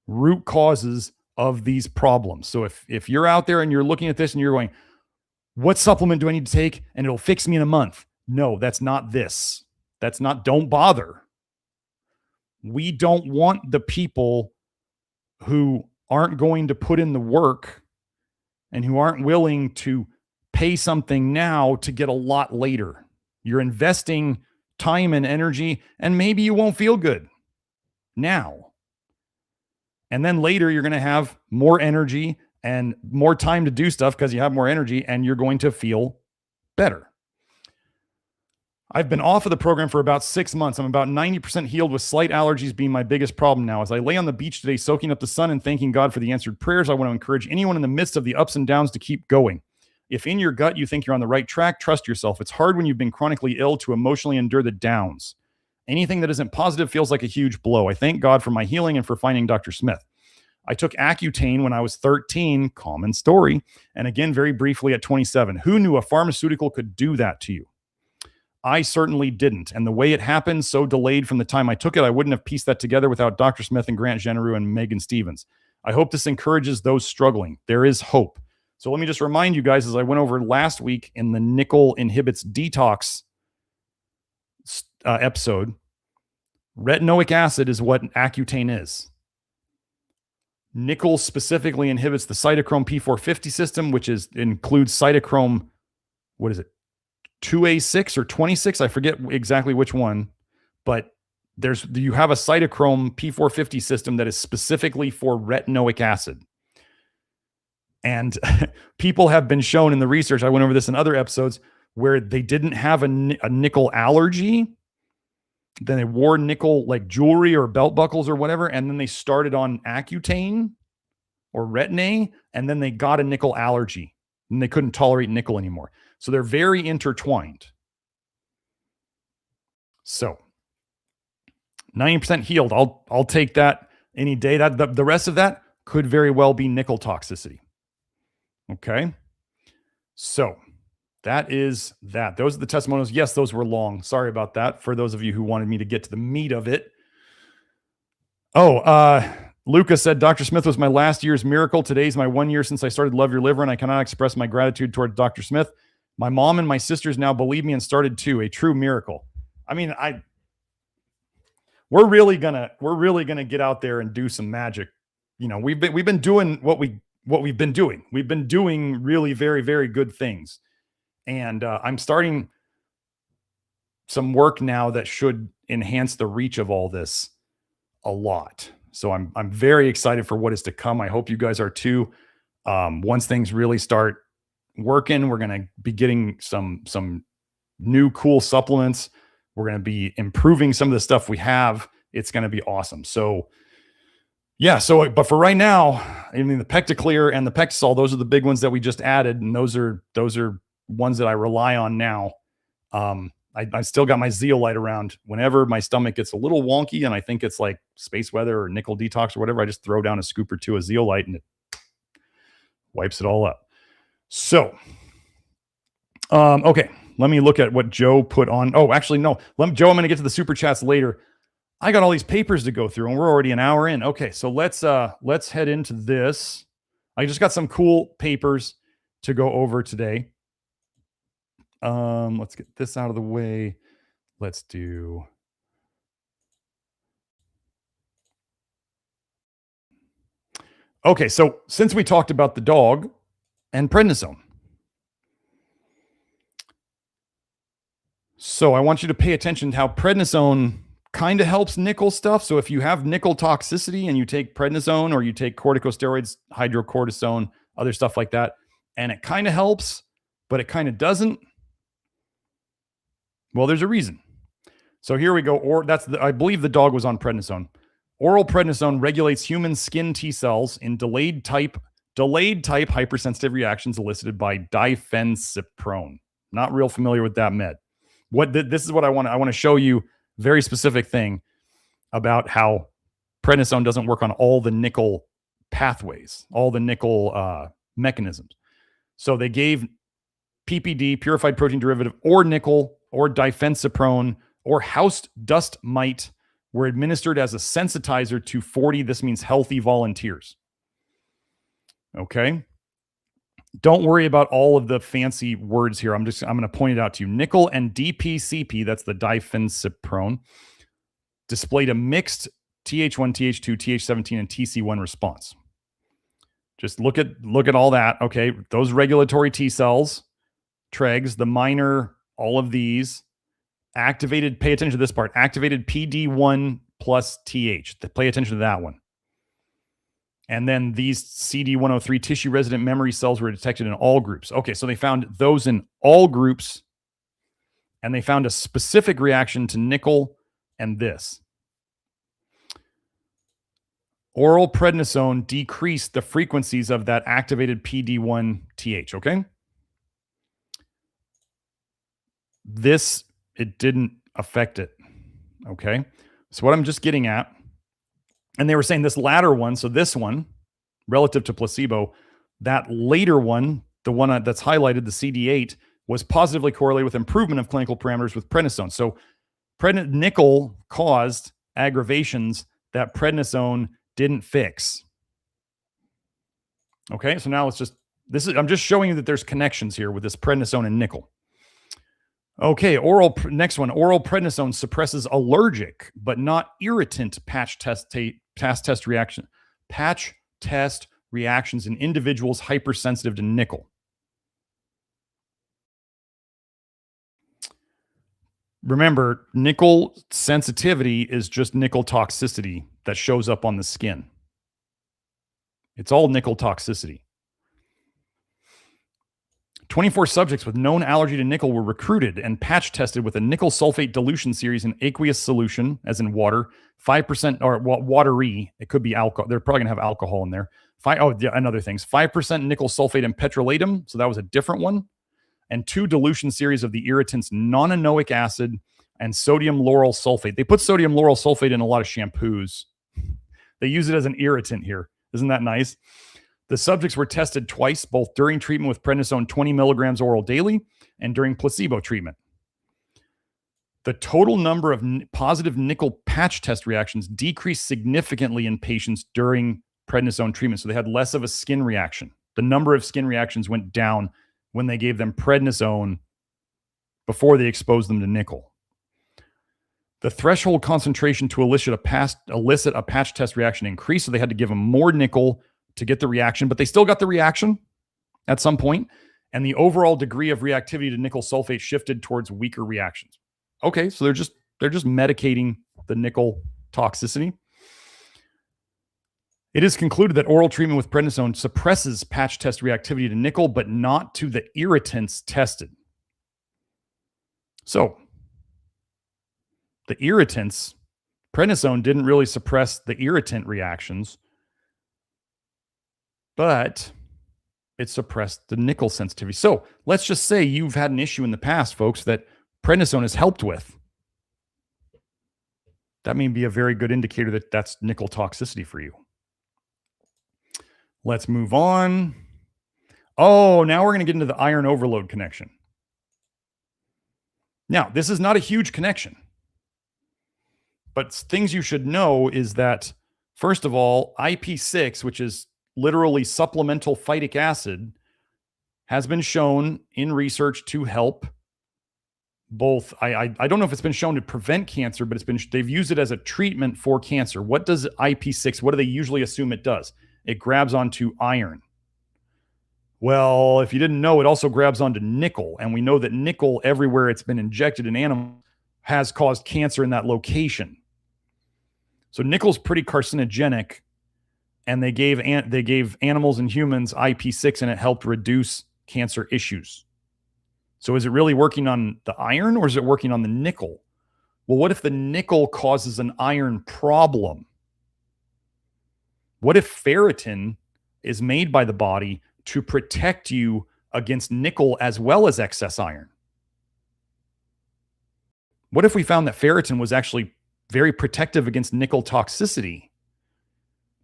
root causes of these problems. So if you're out there and you're looking at this and you're going, what supplement do I need to take and it'll fix me in a month? No, that's not this. Don't bother. We don't want the people who aren't going to put in the work and who aren't willing to pay something now to get a lot later. You're investing time and energy, and maybe you won't feel good now. And then later you're going to have more energy and more time to do stuff because you have more energy and you're going to feel better. I've been off of the program for about 6 months. I'm about 90% healed, with slight allergies being my biggest problem now. As I lay on the beach today, soaking up the sun and thanking God for the answered prayers, I want to encourage anyone in the midst of the ups and downs to keep going. If in your gut you think you're on the right track, trust yourself. It's hard when you've been chronically ill to emotionally endure the downs. Anything that isn't positive feels like a huge blow. I thank God for my healing and for finding Dr. Smith. I took Accutane when I was 13, common story, and again very briefly at 27. Who knew a pharmaceutical could do that to you? I certainly didn't. And the way it happened, so delayed from the time I took it, I wouldn't have pieced that together without Dr. Smith and Grant Genereux and Megan Stevens. I hope this encourages those struggling. There is hope. So let me just remind you guys, as I went over last week in the nickel inhibits detox episode, retinoic acid is what Accutane is. Nickel specifically inhibits the cytochrome P450 system, which includes cytochrome, 2A6 or 26, I forget exactly which one, but you have a cytochrome P450 system that is specifically for retinoic acid. And people have been shown in the research, I went over this in other episodes, where they didn't have a nickel allergy, then they wore nickel like jewelry or belt buckles or whatever, and then they started on Accutane or Retin-A, and then they got a nickel allergy and they couldn't tolerate nickel anymore. So they're very intertwined. So 90% healed. I'll take that any day. That the rest of that could very well be nickel toxicity. Okay. So that is that. Those are the testimonials. Yes, those were long. Sorry about that. For those of you who wanted me to get to the meat of it. Luca said, Dr. Smith was my last year's miracle. Today's my 1 year since I started Love Your Liver, and I cannot express my gratitude toward Dr. Smith. My mom and my sisters now believe me and started too. A true miracle. We're really gonna get out there and do some magic. We've been doing what we've been doing. We've been doing really very, very good things. And I'm starting some work now that should enhance the reach of all this a lot. So I'm very excited for what is to come. I hope you guys are too. Once things really start working, we're going to be getting some new cool supplements. We're going to be improving some of the stuff we have. It's going to be awesome. So yeah. But for right now, the Pectaclear and the Pectisol, those are the big ones that we just added. And those are ones that I rely on now. I still got my zeolite around. Whenever my stomach gets a little wonky and I think it's like space weather or nickel detox or whatever, I just throw down a scoop or two of zeolite and it wipes it all up. So, okay, let me look at what Joe put on. Oh, actually, no. Joe, I'm going to get to the super chats later. I got all these papers to go through and we're already an hour in. Okay, so let's head into this. I just got some cool papers to go over today. Let's get this out of the way. Let's do. Okay, so since we talked about the dog and prednisone, so I want you to pay attention to how prednisone kind of helps nickel stuff. So if you have nickel toxicity and you take prednisone or you take corticosteroids, hydrocortisone, other stuff like that, and it kind of helps, but it kind of doesn't, well, there's a reason. So here we go. Or I believe the dog was on prednisone. Oral prednisone regulates human skin T cells in delayed type hypersensitive reactions elicited by diphencyprone. Not real familiar with that med. This is what I want to show you. Very specific thing about how prednisone doesn't work on all the nickel pathways, all the nickel mechanisms. So they gave PPD, purified protein derivative, or nickel, or diphencyprone, or house dust mite were administered as a sensitizer to 40. This means healthy volunteers. Okay. Don't worry about all of the fancy words here. I'm going to point it out to you. Nickel and DPCP, that's the diphencyprone, displayed a mixed TH1, TH2, TH17, and TC1 response. Just look at all that. Okay, those regulatory T cells, TREGs, the minor, all of these activated. Pay attention to this part. Activated PD1 plus TH. Pay attention to that one. And then these CD103 tissue resident memory cells were detected in all groups. Okay, so they found those in all groups, and they found a specific reaction to nickel and this. Oral prednisone decreased the frequencies of that activated PD1 TH, okay? This, it didn't affect it, okay? So what I'm just getting at, and they were saying this latter one, so this one, relative to placebo, that later one, the one that's highlighted, the CD8, was positively correlated with improvement of clinical parameters with prednisone. So nickel caused aggravations that prednisone didn't fix. Okay, so now I'm just showing you that there's connections here with this prednisone and nickel. Okay, next one. Oral prednisone suppresses allergic but not irritant patch test reactions in individuals hypersensitive to nickel. Remember, nickel sensitivity is just nickel toxicity that shows up on the skin. It's all nickel toxicity. 24 subjects with known allergy to nickel were recruited and patch tested with a nickel sulfate dilution series in aqueous solution, as in water, 5% or watery. It could be alcohol. They're probably going to have alcohol in there. And other things. 5% nickel sulfate and petrolatum. So that was a different one. And 2 dilution series of the irritants nonanoic acid and sodium lauryl sulfate. They put sodium lauryl sulfate in a lot of shampoos. They use it as an irritant here. Isn't that nice? The subjects were tested twice, both during treatment with prednisone 20 milligrams oral daily and during placebo treatment. The total number of positive nickel patch test reactions decreased significantly in patients during prednisone treatment. So they had less of a skin reaction. The number of skin reactions went down when they gave them prednisone before they exposed them to nickel. The threshold concentration to elicit a patch test reaction increased, so they had to give them more nickel to get the reaction, but they still got the reaction at some point, and the overall degree of reactivity to nickel sulfate shifted towards weaker reactions. Okay, so they're just medicating the nickel toxicity. It is concluded that oral treatment with prednisone suppresses patch test reactivity to nickel, but not to the irritants tested. So, the irritants, prednisone didn't really suppress the irritant reactions, but it suppressed the nickel sensitivity. So let's just say you've had an issue in the past, folks, that prednisone has helped with, that may be a very good indicator that that's nickel toxicity for you. Let's move on. Oh, now we're going to get into the iron overload connection. Now, this is not a huge connection, but things you should know is that, first of all, IP6, which is literally supplemental phytic acid, has been shown in research to help both. I don't know if it's been shown to prevent cancer, but they've used it as a treatment for cancer. What does IP6, what do they usually assume it does? It grabs onto iron. Well, if you didn't know, it also grabs onto nickel. And we know that nickel, everywhere it's been injected in animals, has caused cancer in that location. So nickel's pretty carcinogenic. And they gave animals and humans IP6, and it helped reduce cancer issues. So is it really working on the iron, or is it working on the nickel? Well, what if the nickel causes an iron problem? What if ferritin is made by the body to protect you against nickel as well as excess iron? What if we found that ferritin was actually very protective against nickel toxicity?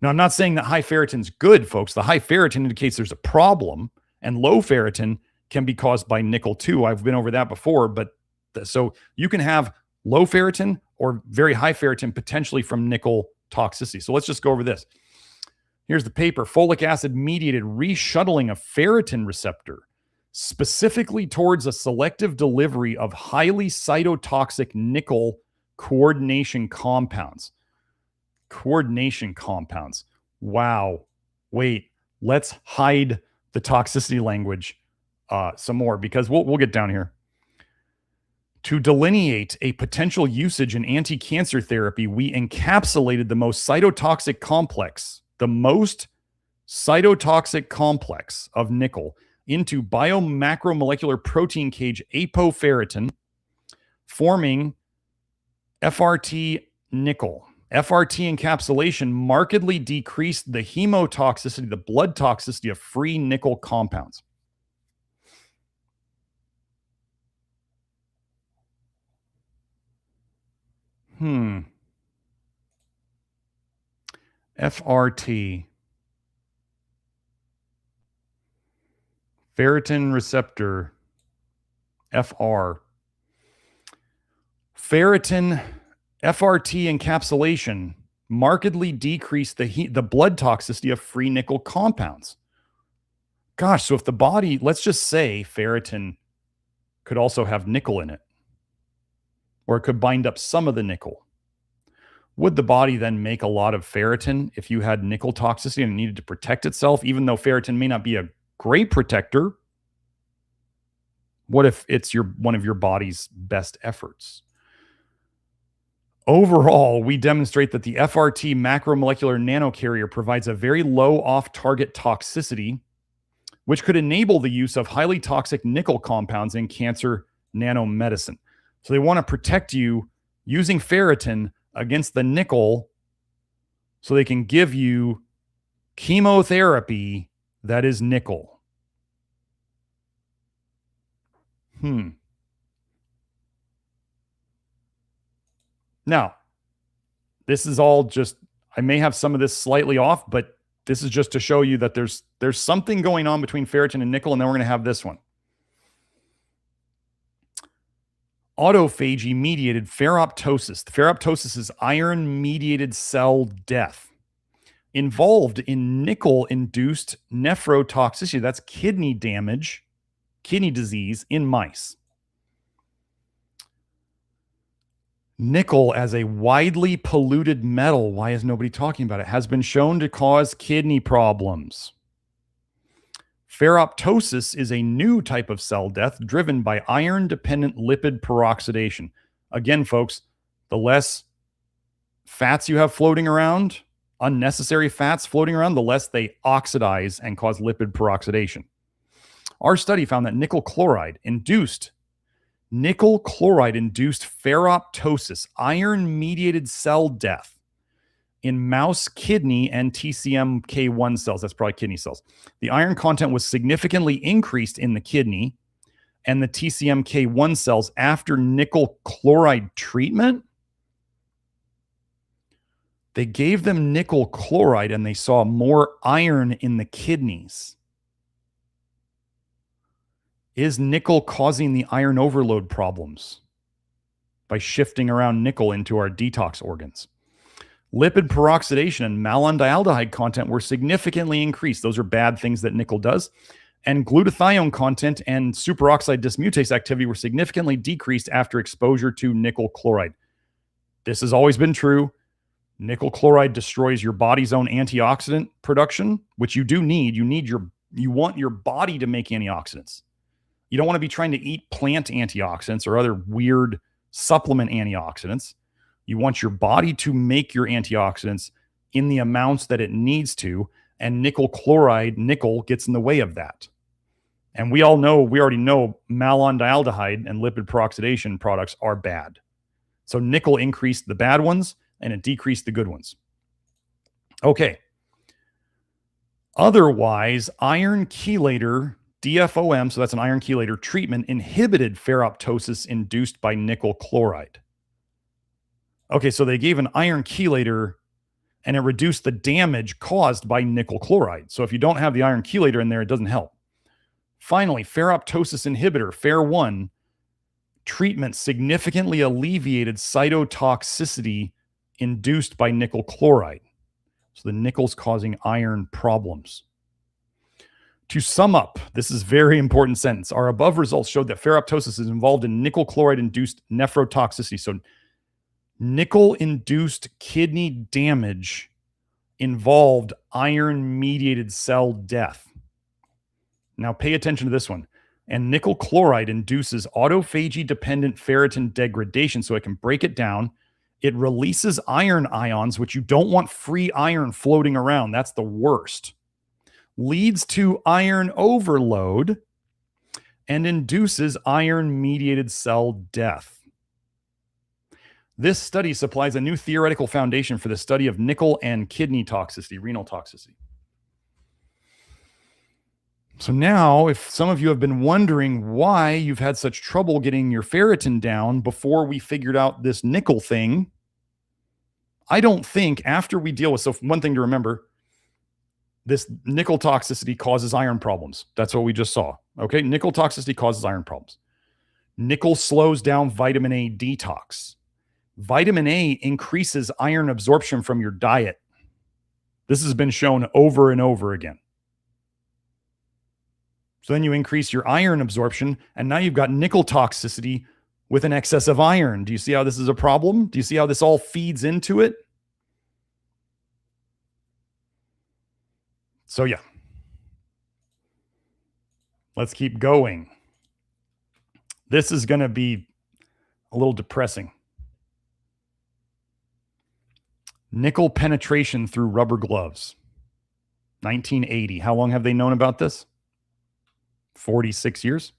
Now, I'm not saying that high ferritin's good, folks. The high ferritin indicates there's a problem, and low ferritin can be caused by nickel too. I've been over that before, but so you can have low ferritin or very high ferritin potentially from nickel toxicity. So let's just go over this. Here's the paper: folic acid mediated reshuttling of ferritin receptor, specifically towards a selective delivery of highly cytotoxic nickel coordination compounds. Coordination compounds. Wow. Wait, let's hide the toxicity language some more, because we'll get down here. To delineate a potential usage in anti-cancer therapy, we encapsulated the most cytotoxic complex of nickel into biomacromolecular protein cage apoferritin, forming FRT nickel. FRT encapsulation markedly decreased the hemotoxicity, the blood toxicity of free nickel compounds. FRT. Ferritin receptor. FR. FRT encapsulation markedly decreased the blood toxicity of free nickel compounds. Gosh, so if the body, let's just say ferritin could also have nickel in it, or it could bind up some of the nickel. Would the body then make a lot of ferritin if you had nickel toxicity and it needed to protect itself, even though ferritin may not be a great protector? What if it's one of your body's best efforts? Overall, we demonstrate that the FRT macromolecular nanocarrier provides a very low off-target toxicity, which could enable the use of highly toxic nickel compounds in cancer nanomedicine. So they want to protect you using ferritin against the nickel so they can give you chemotherapy that is nickel. Now, this is all just, I may have some of this slightly off, but this is just to show you that there's something going on between ferritin and nickel, and then we're going to have this one. Autophagy-mediated ferroptosis. Ferroptosis is iron-mediated cell death involved in nickel-induced nephrotoxicity. That's kidney damage, kidney disease in mice. Nickel as a widely polluted metal, why is nobody talking about it, has been shown to cause kidney problems. Ferroptosis is a new type of cell death driven by iron-dependent lipid peroxidation. Again, folks, the less fats you have floating around, unnecessary fats floating around, the less they oxidize and cause lipid peroxidation. Our study found that nickel chloride-induced ferroptosis, iron-mediated cell death, in mouse kidney and TCMK1 cells. That's probably kidney cells. The iron content was significantly increased in the kidney, and the TCMK1 cells after nickel chloride treatment. They gave them nickel chloride and they saw more iron in the kidneys. Is nickel causing the iron overload problems by shifting around nickel into our detox organs? Lipid peroxidation and malondialdehyde content were significantly increased. Those are bad things that nickel does. And glutathione content and superoxide dismutase activity were significantly decreased after exposure to nickel chloride. This has always been true. Nickel chloride destroys your body's own antioxidant production, which you do need. You want your body to make antioxidants. You don't want to be trying to eat plant antioxidants or other weird supplement antioxidants. You want your body to make your antioxidants in the amounts that it needs to, and nickel gets in the way of that. And we already know malondialdehyde and lipid peroxidation products are bad. So nickel increased the bad ones and it decreased the good ones. Okay. Otherwise, iron chelator, DFOM, so that's an iron chelator treatment, inhibited ferroptosis induced by nickel chloride. Okay, so they gave an iron chelator and it reduced the damage caused by nickel chloride. So if you don't have the iron chelator in there, it doesn't help. Finally, ferroptosis inhibitor, FER1, treatment significantly alleviated cytotoxicity induced by nickel chloride. So the nickel's causing iron problems. To sum up, this is a very important sentence. Our above results showed that ferroptosis is involved in nickel chloride-induced nephrotoxicity. So nickel-induced kidney damage involved iron-mediated cell death. Now pay attention to this one. And nickel chloride induces autophagy-dependent ferritin degradation, so it can break it down. It releases iron ions, which you don't want free iron floating around. That's the worst. Leads to iron overload and induces iron-mediated cell death. This study supplies a new theoretical foundation for the study of nickel and kidney toxicity, renal toxicity. So now, if some of you have been wondering why you've had such trouble getting your ferritin down before we figured out this nickel thing, I don't think after we deal with, so one thing to remember, this nickel toxicity causes iron problems. That's what we just saw. Okay, nickel toxicity causes iron problems. Nickel slows down vitamin A detox. Vitamin A increases iron absorption from your diet. This has been shown over and over again. So then you increase your iron absorption, and now you've got nickel toxicity with an excess of iron. Do you see how this is a problem? Do you see how this all feeds into it? So yeah. Let's keep going. This is going to be a little depressing. Nickel penetration through rubber gloves. 1980. How long have they known about this? 46 years.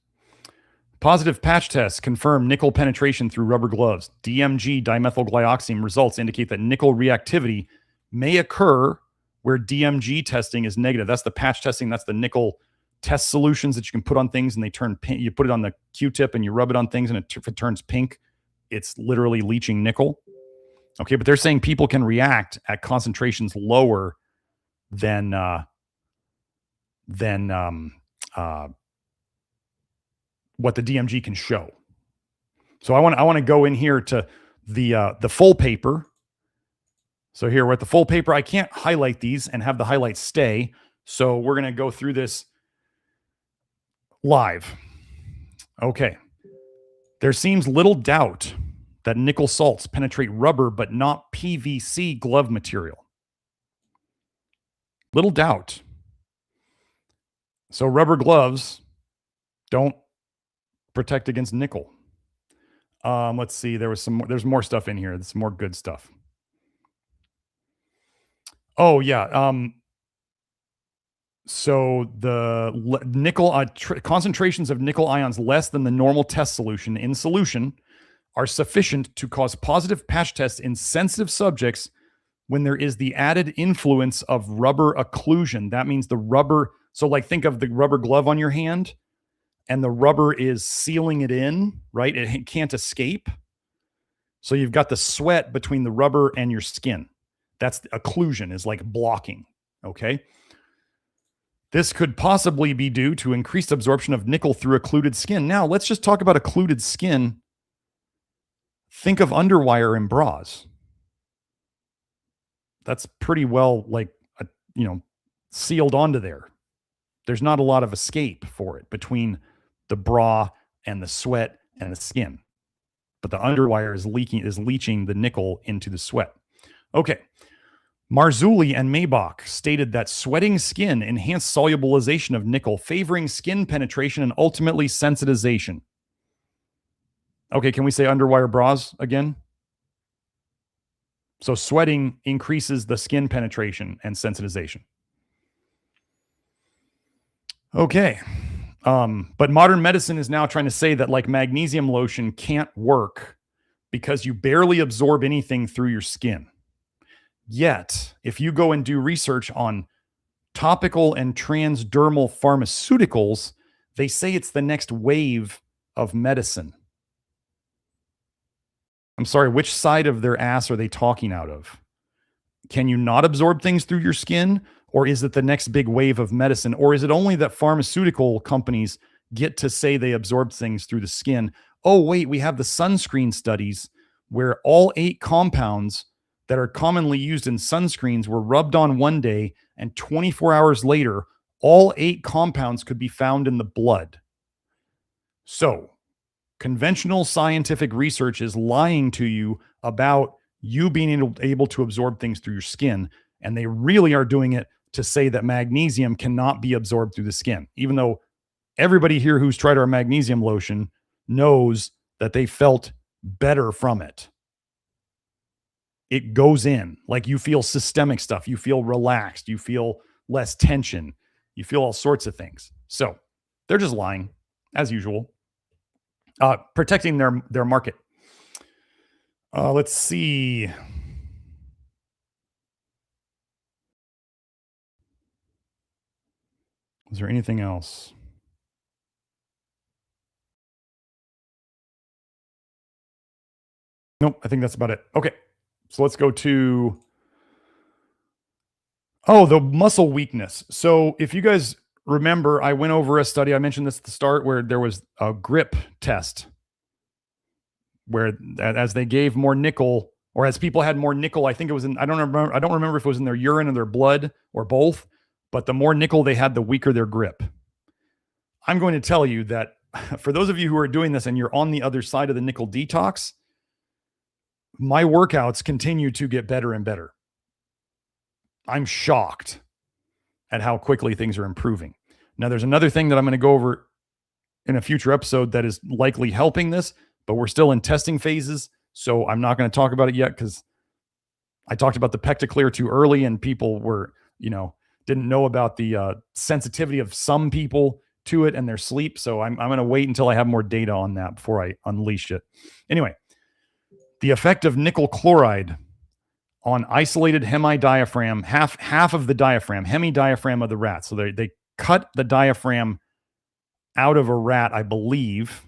Positive patch tests confirm nickel penetration through rubber gloves. DMG dimethylglyoxime results indicate that nickel reactivity may occur where DMG testing is negative. That's the patch testing. That's the nickel test solutions that you can put on things and they turn pink. You put it on the Q-tip and you rub it on things, and if it turns pink, it's literally leaching nickel. Okay, but they're saying people can react at concentrations lower than what the DMG can show. So I want to go in here to the full paper. So here we're at the full paper. I can't highlight these and have the highlights stay. So we're going to go through this live. Okay. There seems little doubt that nickel salts penetrate rubber, but not PVC glove material. Little doubt. So rubber gloves don't protect against nickel. Let's see. There's more stuff in here. There's some more good stuff. Oh yeah. So the nickel concentrations of nickel ions less than the normal test solution in solution are sufficient to cause positive patch tests in sensitive subjects when there is the added influence of rubber occlusion. That means the rubber. So like think of the rubber glove on your hand. and the rubber is sealing it in, right? It can't escape. So you've got the sweat between the rubber and your skin. That's the occlusion, is like blocking. Okay. This could possibly be due to increased absorption of nickel through occluded skin. Now, let's just talk about occluded skin. Think of underwire in bras. That's pretty well sealed onto there. There's not a lot of escape for it between the bra and the sweat and the skin. But the underwire is leaching the nickel into the sweat. Okay. Marzulli and Maybach stated that sweating skin enhanced solubilization of nickel, favoring skin penetration and ultimately sensitization. Okay, can we say underwire bras again? So sweating increases the skin penetration and sensitization. Okay. But modern medicine is now trying to say that like magnesium lotion can't work because you barely absorb anything through your skin. Yet, if you go and do research on topical and transdermal pharmaceuticals, they say it's the next wave of medicine. I'm sorry, which side of their ass are they talking out of? Can you not absorb things through your skin? Or is it the next big wave of medicine? Or is it only that pharmaceutical companies get to say they absorb things through the skin? Oh, wait, we have the sunscreen studies where all 8 compounds that are commonly used in sunscreens were rubbed on one day, and 24 hours later, all 8 compounds could be found in the blood. So, conventional scientific research is lying to you about you being able to absorb things through your skin, and they really are doing it to say that magnesium cannot be absorbed through the skin, even though everybody here who's tried our magnesium lotion knows that they felt better from it. It goes in, like you feel systemic stuff. You feel relaxed. You feel less tension. You feel all sorts of things. So they're just lying, as usual, protecting their market. Let's see. Is there anything else? Nope, I think that's about it. Okay. So let's go to, the muscle weakness. So if you guys remember, I went over a study, I mentioned this at the start, where there was a grip test where as they gave more nickel, or as people had more nickel, I think it was I don't remember if it was in their urine or their blood or both, but the more nickel they had, the weaker their grip. I'm going to tell you that for those of you who are doing this and you're on the other side of the nickel detox, my workouts continue to get better and better. I'm shocked at how quickly things are improving. Now, there's another thing that I'm going to go over in a future episode that is likely helping this, but we're still in testing phases. So I'm not going to talk about it yet because I talked about the Pectaclear too early and people were, didn't know about the sensitivity of some people to it and their sleep. So I'm going to wait until I have more data on that before I unleash it. Anyway, the effect of nickel chloride on isolated hemidiaphragm, half of the diaphragm, hemidiaphragm of the rat. So they cut the diaphragm out of a rat, I believe,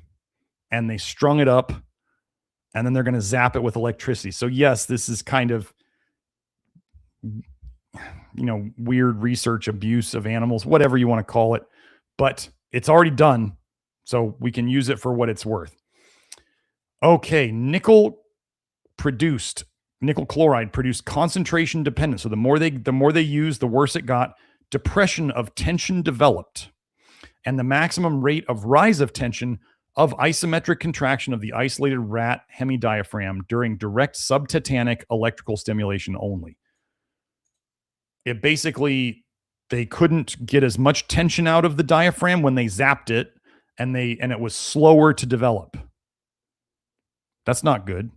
and they strung it up, and then they're going to zap it with electricity. So yes, this is kind of, weird research abuse of animals, whatever you want to call it, but it's already done. So we can use it for what it's worth. Okay. Nickel chloride produced concentration dependent. So the more they use, the worse it got. Depression of tension developed, and the maximum rate of rise of tension of isometric contraction of the isolated rat hemidiaphragm during direct subtetanic electrical stimulation only. It basically, they couldn't get as much tension out of the diaphragm when they zapped it, and it was slower to develop. That's not good.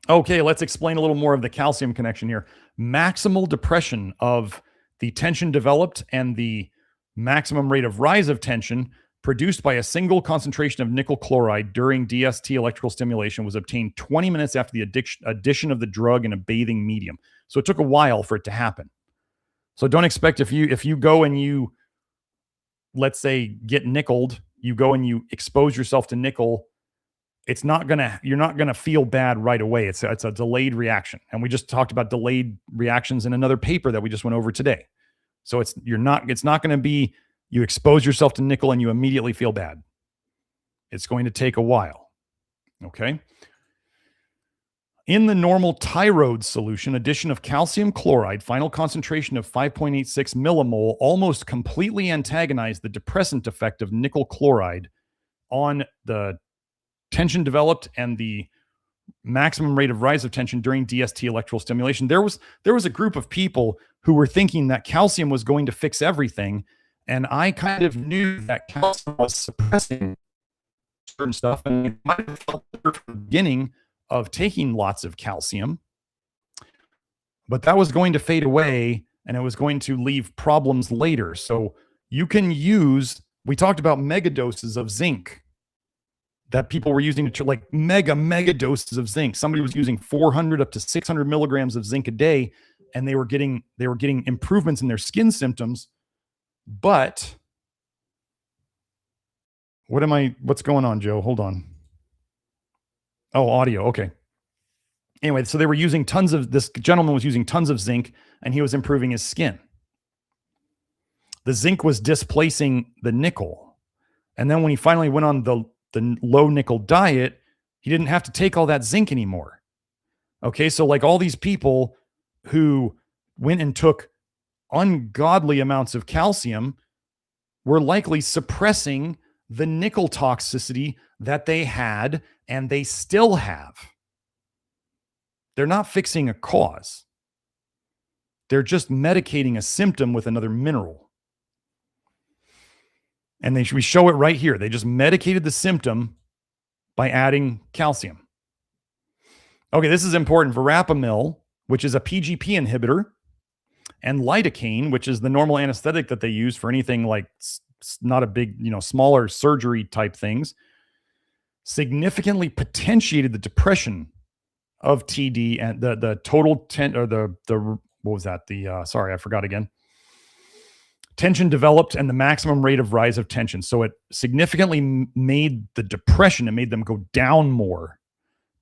Okay, let's explain a little more of the calcium connection here. Maximal depression of the tension developed and the maximum rate of rise of tension produced by a single concentration of nickel chloride during DST electrical stimulation was obtained 20 minutes after the addition of the drug in a bathing medium. So it took a while for it to happen. So don't expect if you go and you let's say, get nickeled, you go and you expose yourself to nickel, you're not gonna feel bad right away. It's a delayed reaction. And we just talked about delayed reactions in another paper that we just went over today. So it's not gonna be you expose yourself to nickel and you immediately feel bad. It's going to take a while. Okay. In the normal Tyrode solution, addition of calcium chloride, final concentration of 5.86 millimole, almost completely antagonized the depressant effect of nickel chloride on the tension developed and the maximum rate of rise of tension during DST electrical stimulation. There was a group of people who were thinking that calcium was going to fix everything, and I kind of knew that calcium was suppressing certain stuff, and it might have felt better from the beginning of taking lots of calcium, but that was going to fade away and it was going to leave problems later. So you can use, we talked about mega doses of zinc that people were using to like mega doses of zinc. Somebody was using 400 up to 600 milligrams of zinc a day, and they were getting improvements in their skin symptoms. But what's going on, Joe? Hold on. Oh, audio. Okay. Anyway, so this gentleman was using tons of zinc and he was improving his skin. The zinc was displacing the nickel. And then when he finally went on the low nickel diet, he didn't have to take all that zinc anymore. Okay. So like all these people who went and took ungodly amounts of calcium were likely suppressing the nickel toxicity that they had and they still have. They're not fixing a cause. They're just medicating a symptom with another mineral. And we show it right here. They just medicated the symptom by adding calcium. Okay, this is important. Verapamil, which is a PGP inhibitor, and lidocaine, which is the normal anesthetic that they use for anything like not a big, smaller surgery type things, significantly potentiated the depression of TD and the total what was that? Sorry, I forgot again. Tension developed and the maximum rate of rise of tension. So it significantly made the depression and made them go down more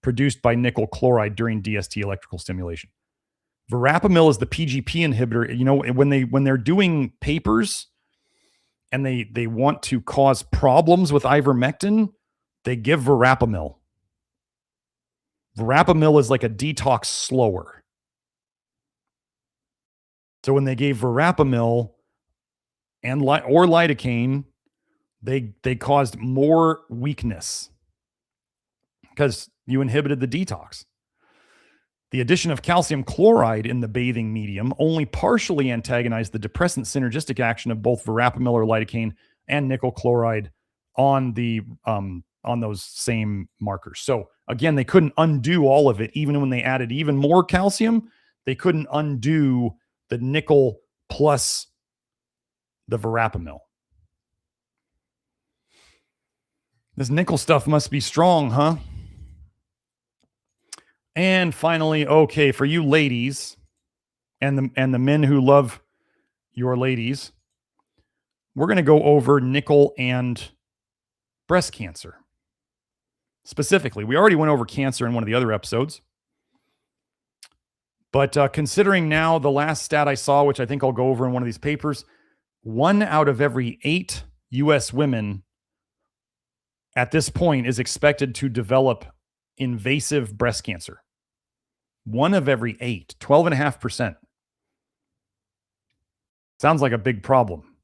produced by nickel chloride during DST electrical stimulation. Verapamil is the PGP inhibitor. When they're doing papers and they want to cause problems with ivermectin, they give verapamil. Verapamil is like a detox slower. So when they gave verapamil or lidocaine, they caused more weakness because you inhibited the detox. The addition of calcium chloride in the bathing medium only partially antagonized the depressant synergistic action of both verapamil or lidocaine and nickel chloride on those same markers. So again, they couldn't undo all of it. Even when they added even more calcium, they couldn't undo the nickel plus the verapamil. This nickel stuff must be strong, huh? And finally, okay, for you ladies and the men who love your ladies, we're going to go over nickel and breast cancer. Specifically, we already went over cancer in one of the other episodes. But considering now the last stat I saw, which I think I'll go over in one of these papers, 1 out of every 8 U.S. women at this point is expected to develop invasive breast cancer. 1 of every 8, 12.5%. Sounds like a big problem.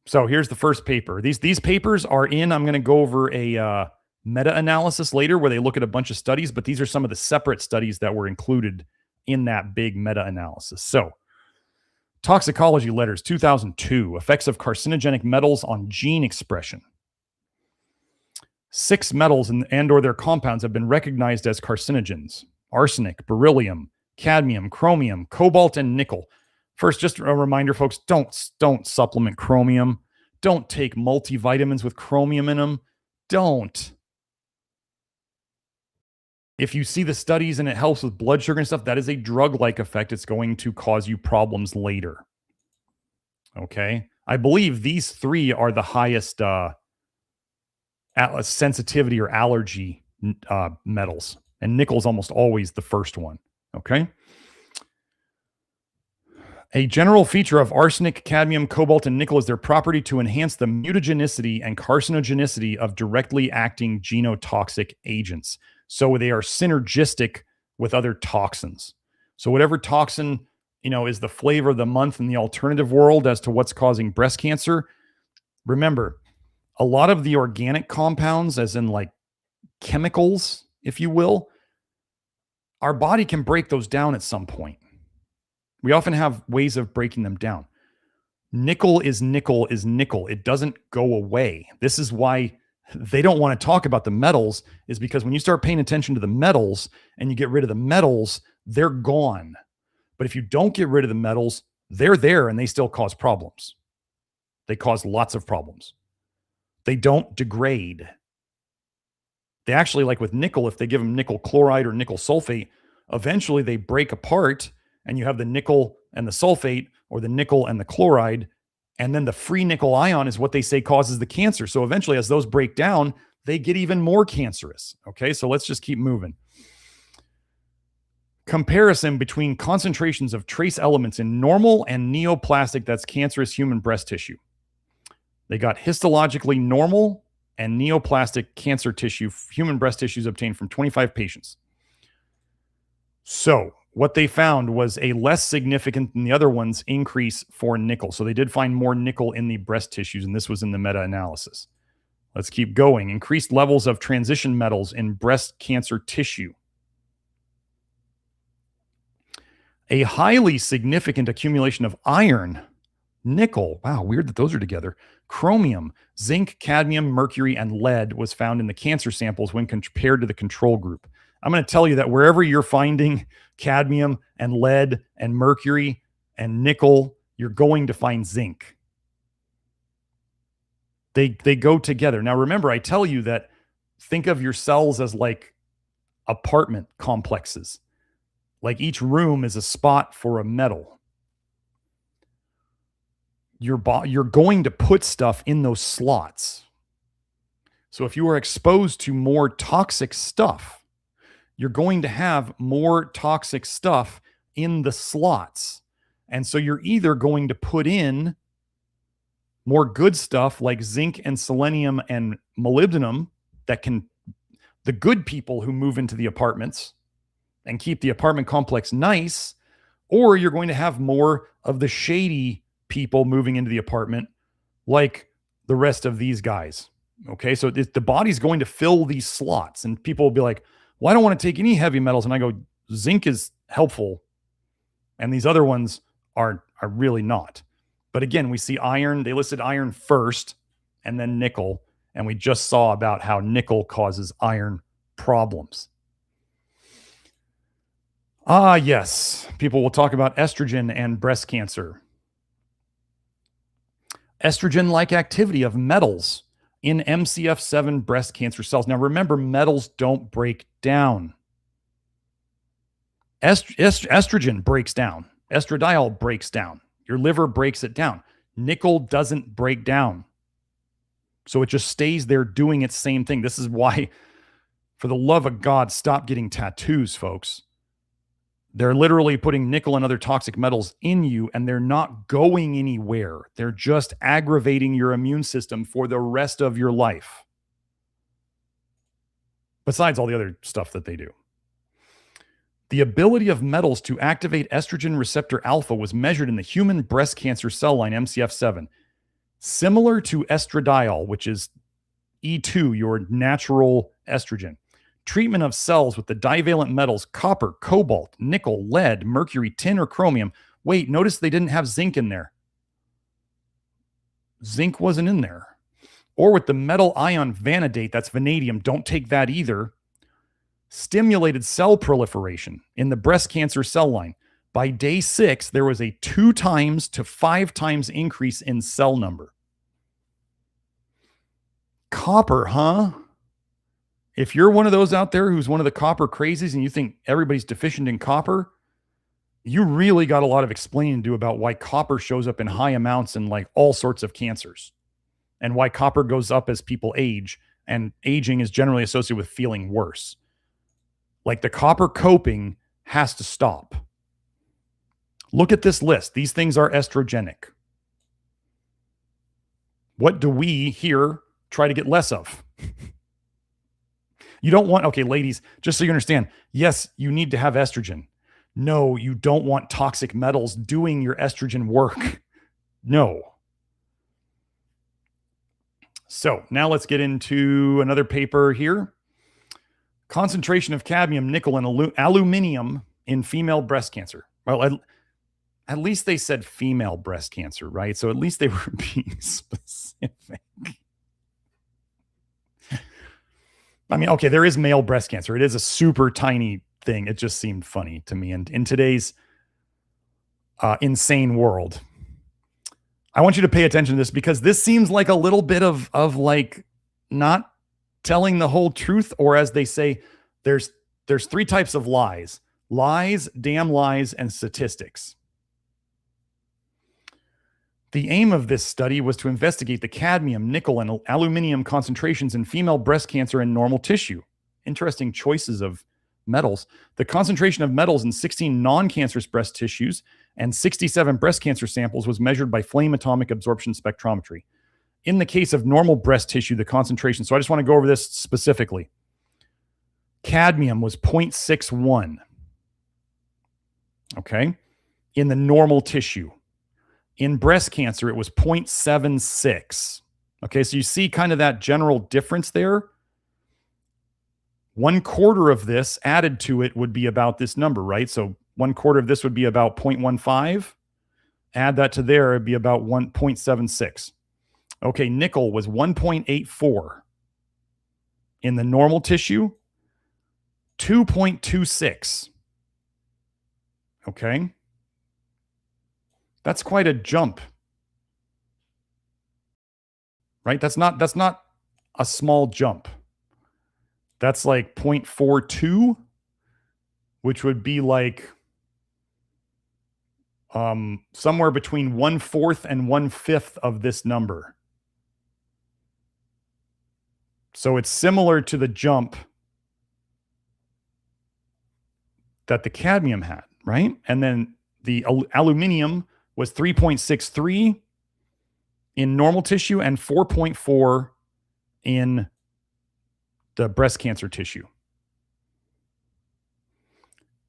So here's the first paper. These papers are in, I'm going to go over a meta-analysis later where they look at a bunch of studies, but these are some of the separate studies that were included in that big meta-analysis. So Toxicology Letters, 2002, effects of carcinogenic metals on gene expression. 6 metals and or their compounds have been recognized as carcinogens: arsenic, beryllium, cadmium, chromium, cobalt, and nickel. First, just a reminder, folks, don't supplement chromium. Don't take multivitamins with chromium in them. Don't. If you see the studies and it helps with blood sugar and stuff, that is a drug-like effect. It's going to cause you problems later. Okay? I believe these three are the highest sensitivity or allergy metals, and nickel is almost always the first one. Okay. A general feature of arsenic, cadmium, cobalt, and nickel is their property to enhance the mutagenicity and carcinogenicity of directly acting genotoxic agents. So they are synergistic with other toxins. So whatever toxin, is the flavor of the month in the alternative world as to what's causing breast cancer, remember, a lot of the organic compounds, as in like chemicals, if you will, our body can break those down at some point. We often have ways of breaking them down. Nickel is nickel is nickel. It doesn't go away. This is why they don't want to talk about the metals, is because when you start paying attention to the metals and you get rid of the metals, they're gone. But if you don't get rid of the metals, they're there and they still cause problems. They cause lots of problems. They don't degrade. They actually, like with nickel, if they give them nickel chloride or nickel sulfate, eventually they break apart and you have the nickel and the sulfate, or the nickel and the chloride, and then the free nickel ion is what they say causes the cancer. So eventually, as those break down, they get even more cancerous. Okay, so let's just keep moving. Comparison between concentrations of trace elements in normal and neoplastic, that's cancerous human breast tissue. They got histologically normal and neoplastic cancer tissue, human breast tissues obtained from 25 patients. So what they found was a less significant than the other ones increase for nickel. So they did find more nickel in the breast tissues, and this was in the meta-analysis. Let's keep going. Increased levels of transition metals in breast cancer tissue. A highly significant accumulation of iron, nickel, wow, weird that those are together, chromium, zinc, cadmium, mercury, and lead was found in the cancer samples when compared to the control group. I'm going to tell you that wherever you're finding cadmium and lead and mercury and nickel, you're going to find zinc. They go together. Now, remember, I tell you that think of your cells as like apartment complexes. Like each room is a spot for a metal. You're going to put stuff in those slots. So if you are exposed to more toxic stuff, you're going to have more toxic stuff in the slots. And so you're either going to put in more good stuff like zinc and selenium and molybdenum that can, the good people who move into the apartments and keep the apartment complex nice, or you're going to have more of the shady people moving into the apartment like the rest of these guys. Okay, so the body's going to fill these slots, and people will be like, well, I don't want to take any heavy metals. And I go, zinc is helpful, and these other ones are really not. But again, we see iron. They listed iron first and then nickel. And we just saw about how nickel causes iron problems. Ah, yes. People will talk about estrogen and breast cancer. Estrogen-like activity of metals in MCF7 breast cancer cells. Now, remember, metals don't break down. Estrogen breaks down. Estradiol breaks down. Your liver breaks it down. Nickel doesn't break down. So it just stays there doing its same thing. This is why, for the love of God, stop getting tattoos, folks. They're literally putting nickel and other toxic metals in you, and they're not going anywhere. They're just aggravating your immune system for the rest of your life. Besides all the other stuff that they do. The ability of metals to activate estrogen receptor alpha was measured in the human breast cancer cell line MCF7. Similar to estradiol, which is E2, your natural estrogen. Treatment of cells with the divalent metals copper, cobalt, nickel, lead, mercury, tin, or chromium. Wait, notice they didn't have zinc in there. Zinc wasn't in there. Or with the metal ion vanadate, that's vanadium. Don't take that either. Stimulated cell proliferation in the breast cancer cell line. By day 6, there was a 2 times to 5 times increase in cell number. Copper, huh? If you're one of those out there who's one of the copper crazies and you think everybody's deficient in copper, you really got a lot of explaining to do about why copper shows up in high amounts in like all sorts of cancers, and why copper goes up as people age, and aging is generally associated with feeling worse. Like the copper coping has to stop. Look at this list. These things are estrogenic. What do we here try to get less of? You don't want, okay, ladies, just so you understand, yes, you need to have estrogen. No, you don't want toxic metals doing your estrogen work. No. So now let's get into another paper here. Concentration of cadmium, nickel, and aluminum in female breast cancer. Well, at least they said female breast cancer, right? So at least they were being specific. I mean, okay, there is male breast cancer. It is a super tiny thing. It just seemed funny to me. And in today's insane world, I want you to pay attention to this, because this seems like a little bit of like not telling the whole truth, or as they say, there's three types of lies: lies, damn lies, and statistics. The aim of this study was to investigate the cadmium, nickel, and aluminum concentrations in female breast cancer in normal tissue. Interesting choices of metals. The concentration of metals in 16 non-cancerous breast tissues and 67 breast cancer samples was measured by flame atomic absorption spectrometry. In the case of normal breast tissue, the concentration, so I just want to go over this specifically. Cadmium was 0.61. Okay. In the normal tissue. In breast cancer, it was 0.76. Okay, so you see kind of that general difference there. 1/4 of this added to it would be about this number, right? So 1/4 of this would be about 0.15. Add that to there, it'd be about 1.76. Okay, nickel was 1.84. In the normal tissue, 2.26. Okay. That's quite a jump, right? That's not a small jump. That's like 0.42, which would be like somewhere between 1/4 and 1/5 of this number. So it's similar to the jump that the cadmium had, right? And then the aluminum was 3.63 in normal tissue and 4.4 in the breast cancer tissue.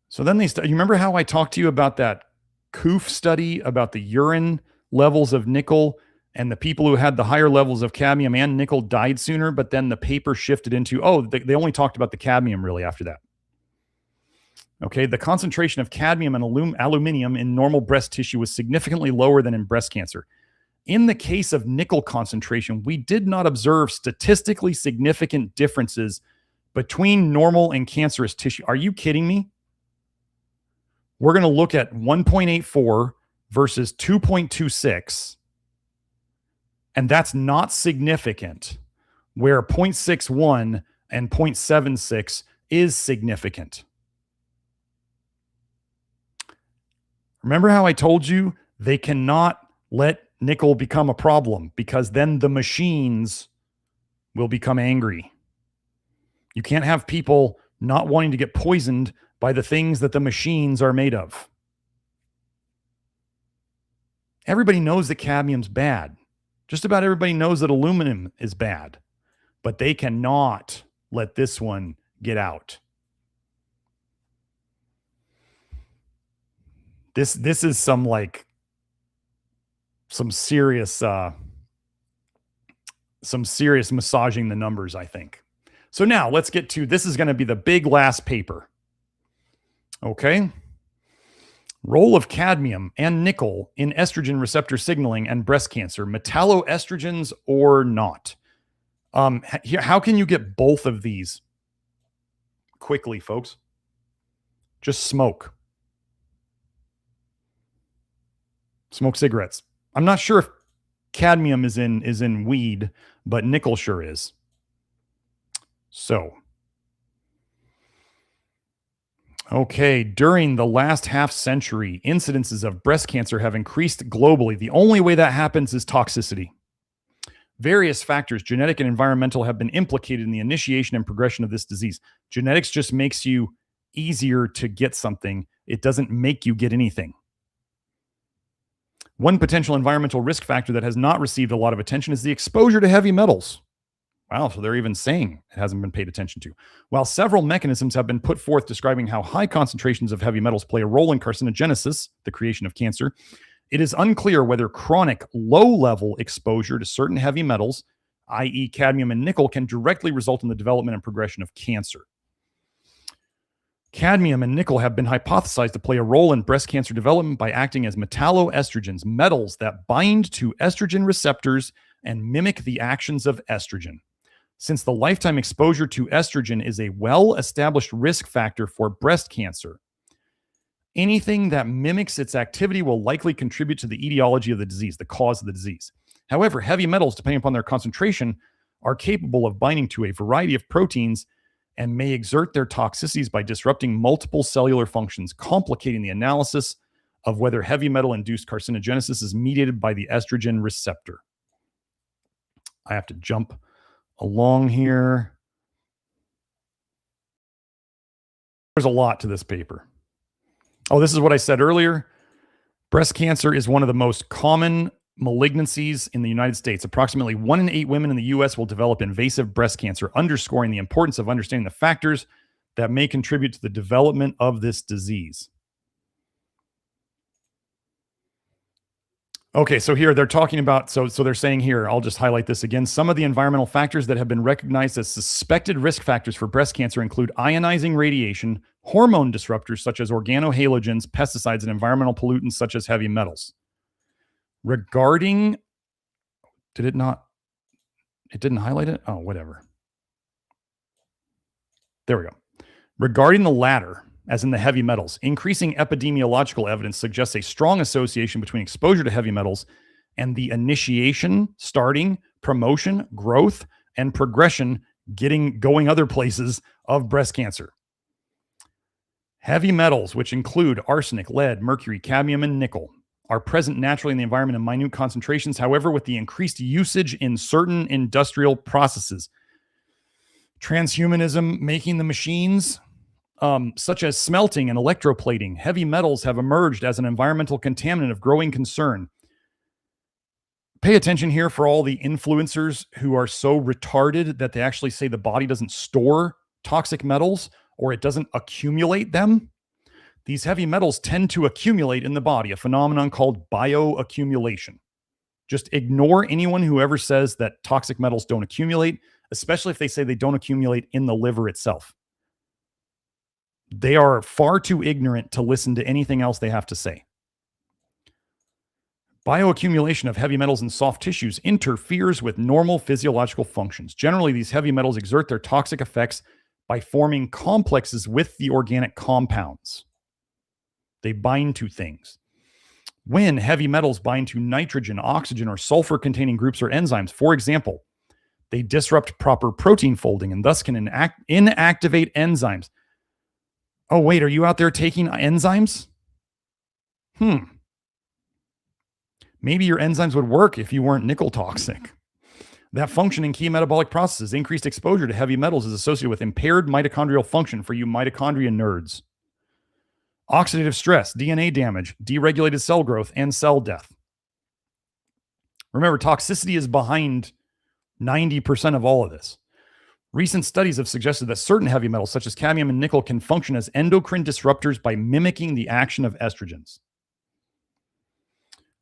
So then you remember how I talked to you about that COOF study about the urine levels of nickel, and the people who had the higher levels of cadmium and nickel died sooner, but then the paper shifted into, they only talked about the cadmium really after that. Okay, the concentration of cadmium and aluminum in normal breast tissue was significantly lower than in breast cancer. In the case of nickel concentration, we did not observe statistically significant differences between normal and cancerous tissue. Are you kidding me? We're going to look at 1.84 versus 2.26, and that's not significant, where 0.61 and 0.76 is significant. Remember how I told you they cannot let nickel become a problem, because then the machines will become angry. You can't have people not wanting to get poisoned by the things that the machines are made of. Everybody knows that cadmium's bad. Just about everybody knows that aluminum is bad, but they cannot let this one get out. This is some serious massaging the numbers, I think. So now let's get to, this is going to be the big last paper. Okay. Role of cadmium and nickel in estrogen receptor signaling and breast cancer, metalloestrogens or not. How can you get both of these quickly, folks? Just smoke. Smoke cigarettes. I'm not sure if cadmium is in weed, but nickel sure is. So, Okay, during the last half century, incidences of breast cancer have increased globally. The only way that happens is toxicity. Various factors, genetic and environmental, have been implicated in the initiation and progression of this disease. Genetics just makes you easier to get something, it doesn't make you get anything. One potential environmental risk factor that has not received a lot of attention is the exposure to heavy metals. Wow, so they're even saying it hasn't been paid attention to. While several mechanisms have been put forth describing how high concentrations of heavy metals play a role in carcinogenesis, the creation of cancer, it is unclear whether chronic low-level exposure to certain heavy metals, i.e. cadmium and nickel, can directly result in the development and progression of cancer. Cadmium and nickel have been hypothesized to play a role in breast cancer development by acting as metalloestrogens, metals that bind to estrogen receptors and mimic the actions of estrogen. Since the lifetime exposure to estrogen is a well-established risk factor for breast cancer, anything that mimics its activity will likely contribute to the etiology of the disease, the cause of the disease. However, heavy metals, depending upon their concentration, are capable of binding to a variety of proteins and may exert their toxicities by disrupting multiple cellular functions, complicating the analysis of whether heavy metal-induced carcinogenesis is mediated by the estrogen receptor. I have to jump along here. There's a lot to this paper. Oh, this is what I said earlier. Breast cancer is one of the most common malignancies in the United States. Approximately 1 in 8 women in the U.S. will develop invasive breast cancer, underscoring the importance of understanding the factors that may contribute to the development of this disease. Okay, so here they're talking about, so they're saying here, I'll just highlight this again. Some of the environmental factors that have been recognized as suspected risk factors for breast cancer include ionizing radiation, hormone disruptors such as organohalogens, pesticides, and environmental pollutants such as heavy metals. Regarding, it didn't highlight it? Oh, whatever. There we go. Regarding the latter, as in the heavy metals, increasing epidemiological evidence suggests a strong association between exposure to heavy metals and the initiation, starting, promotion, growth, and progression, going other places of breast cancer. Heavy metals, which include arsenic, lead, mercury, cadmium, and nickel, are present naturally in the environment in minute concentrations. However, with the increased usage in certain industrial processes, transhumanism, making the machines, such as smelting and electroplating, heavy metals have emerged as an environmental contaminant of growing concern. Pay attention here for all the influencers who are so retarded that they actually say the body doesn't store toxic metals or it doesn't accumulate them. These heavy metals tend to accumulate in the body, a phenomenon called bioaccumulation. Just ignore anyone who ever says that toxic metals don't accumulate, especially if they say they don't accumulate in the liver itself. They are far too ignorant to listen to anything else they have to say. Bioaccumulation of heavy metals in soft tissues interferes with normal physiological functions. Generally, these heavy metals exert their toxic effects by forming complexes with the organic compounds. They bind to things. When heavy metals bind to nitrogen, oxygen, or sulfur-containing groups or enzymes, for example, they disrupt proper protein folding and thus can inactivate enzymes. Oh, wait, are you out there taking enzymes? Maybe your enzymes would work if you weren't nickel toxic. That function in key metabolic processes, increased exposure to heavy metals, is associated with impaired mitochondrial function for you mitochondria nerds. Oxidative stress, DNA damage, deregulated cell growth, and cell death. Remember, toxicity is behind 90% of all of this. Recent studies have suggested that certain heavy metals, such as cadmium and nickel, can function as endocrine disruptors by mimicking the action of estrogens.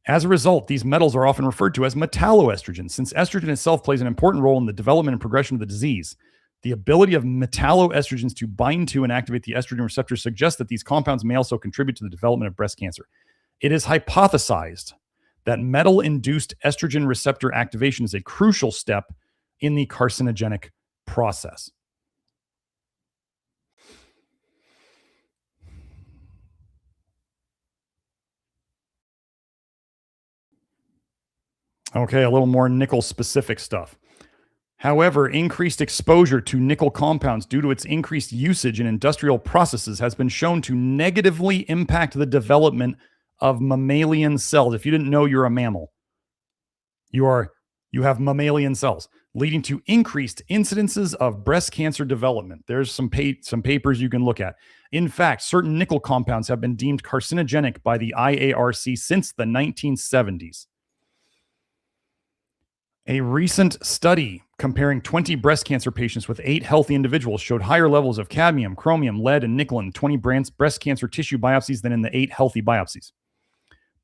As a result, these metals are often referred to as metalloestrogens. Since estrogen itself plays an important role in the development and progression of the disease, the ability of metalloestrogens to bind to and activate the estrogen receptor suggests that these compounds may also contribute to the development of breast cancer. It is hypothesized that metal-induced estrogen receptor activation is a crucial step in the carcinogenic process. Okay, a little more nickel specific stuff. However, increased exposure to nickel compounds due to its increased usage in industrial processes has been shown to negatively impact the development of mammalian cells. If you didn't know you're a mammal, you have mammalian cells, leading to increased incidences of breast cancer development. There's some papers you can look at. In fact, certain nickel compounds have been deemed carcinogenic by the IARC since the 1970s. A recent study comparing 20 breast cancer patients with 8 healthy individuals showed higher levels of cadmium, chromium, lead, and nickel in 20 breast cancer tissue biopsies than in the 8 healthy biopsies.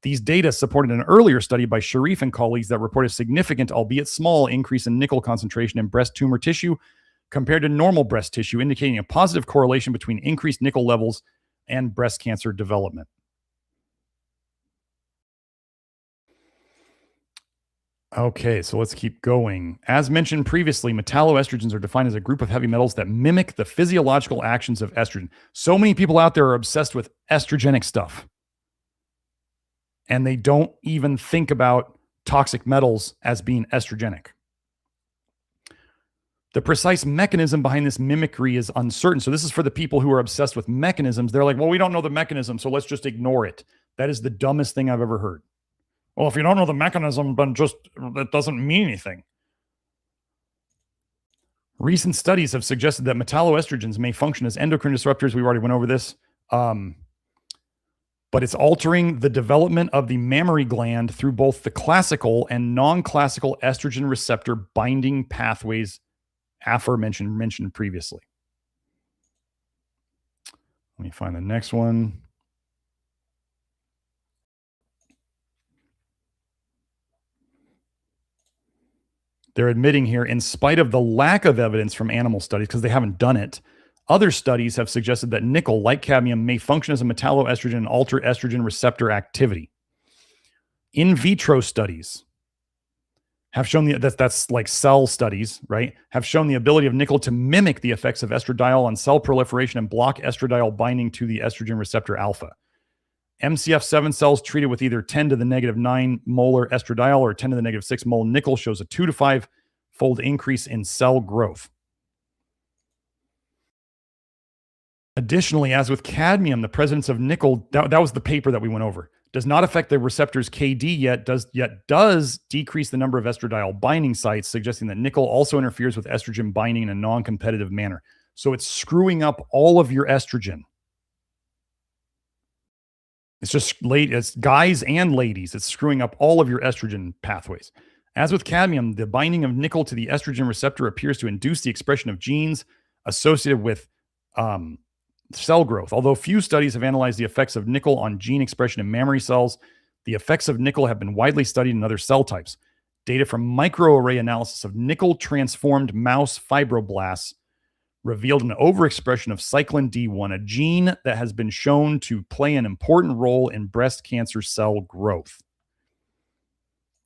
These data supported an earlier study by Sharif and colleagues that reported a significant, albeit small, increase in nickel concentration in breast tumor tissue compared to normal breast tissue, indicating a positive correlation between increased nickel levels and breast cancer development. Okay, so let's keep going. As mentioned previously, metalloestrogens are defined as a group of heavy metals that mimic the physiological actions of estrogen. So many people out there are obsessed with estrogenic stuff, and they don't even think about toxic metals as being estrogenic. The precise mechanism behind this mimicry is uncertain. So this is for the people who are obsessed with mechanisms. They're like, well, we don't know the mechanism, so let's just ignore it. That is the dumbest thing I've ever heard. Well, if you don't know the mechanism, then that doesn't mean anything. Recent studies have suggested that metalloestrogens may function as endocrine disruptors. We already went over this. But it's altering the development of the mammary gland through both the classical and non-classical estrogen receptor binding pathways mentioned previously. Let me find the next one. They're admitting here, in spite of the lack of evidence from animal studies, because they haven't done it, other studies have suggested that nickel, like cadmium, may function as a metalloestrogen and alter estrogen receptor activity. In vitro studies have shown that's like cell studies, right? Have shown the ability of nickel to mimic the effects of estradiol on cell proliferation and block estradiol binding to the estrogen receptor alpha. MCF7 cells treated with either 10 to the negative 9 molar estradiol or 10 to the negative 6 mole nickel shows a 2 to 5 fold increase in cell growth. Additionally, as with cadmium, the presence of nickel, that was the paper that we went over, does not affect the receptor's KD yet does decrease the number of estradiol binding sites, suggesting that nickel also interferes with estrogen binding in a non-competitive manner. So it's screwing up all of your estrogen. It's guys and ladies. It's screwing up all of your estrogen pathways. As with cadmium, the binding of nickel to the estrogen receptor appears to induce the expression of genes associated with cell growth. Although few studies have analyzed the effects of nickel on gene expression in mammary cells, the effects of nickel have been widely studied in other cell types. Data from microarray analysis of nickel-transformed mouse fibroblasts revealed an overexpression of cyclin D1, a gene that has been shown to play an important role in breast cancer cell growth.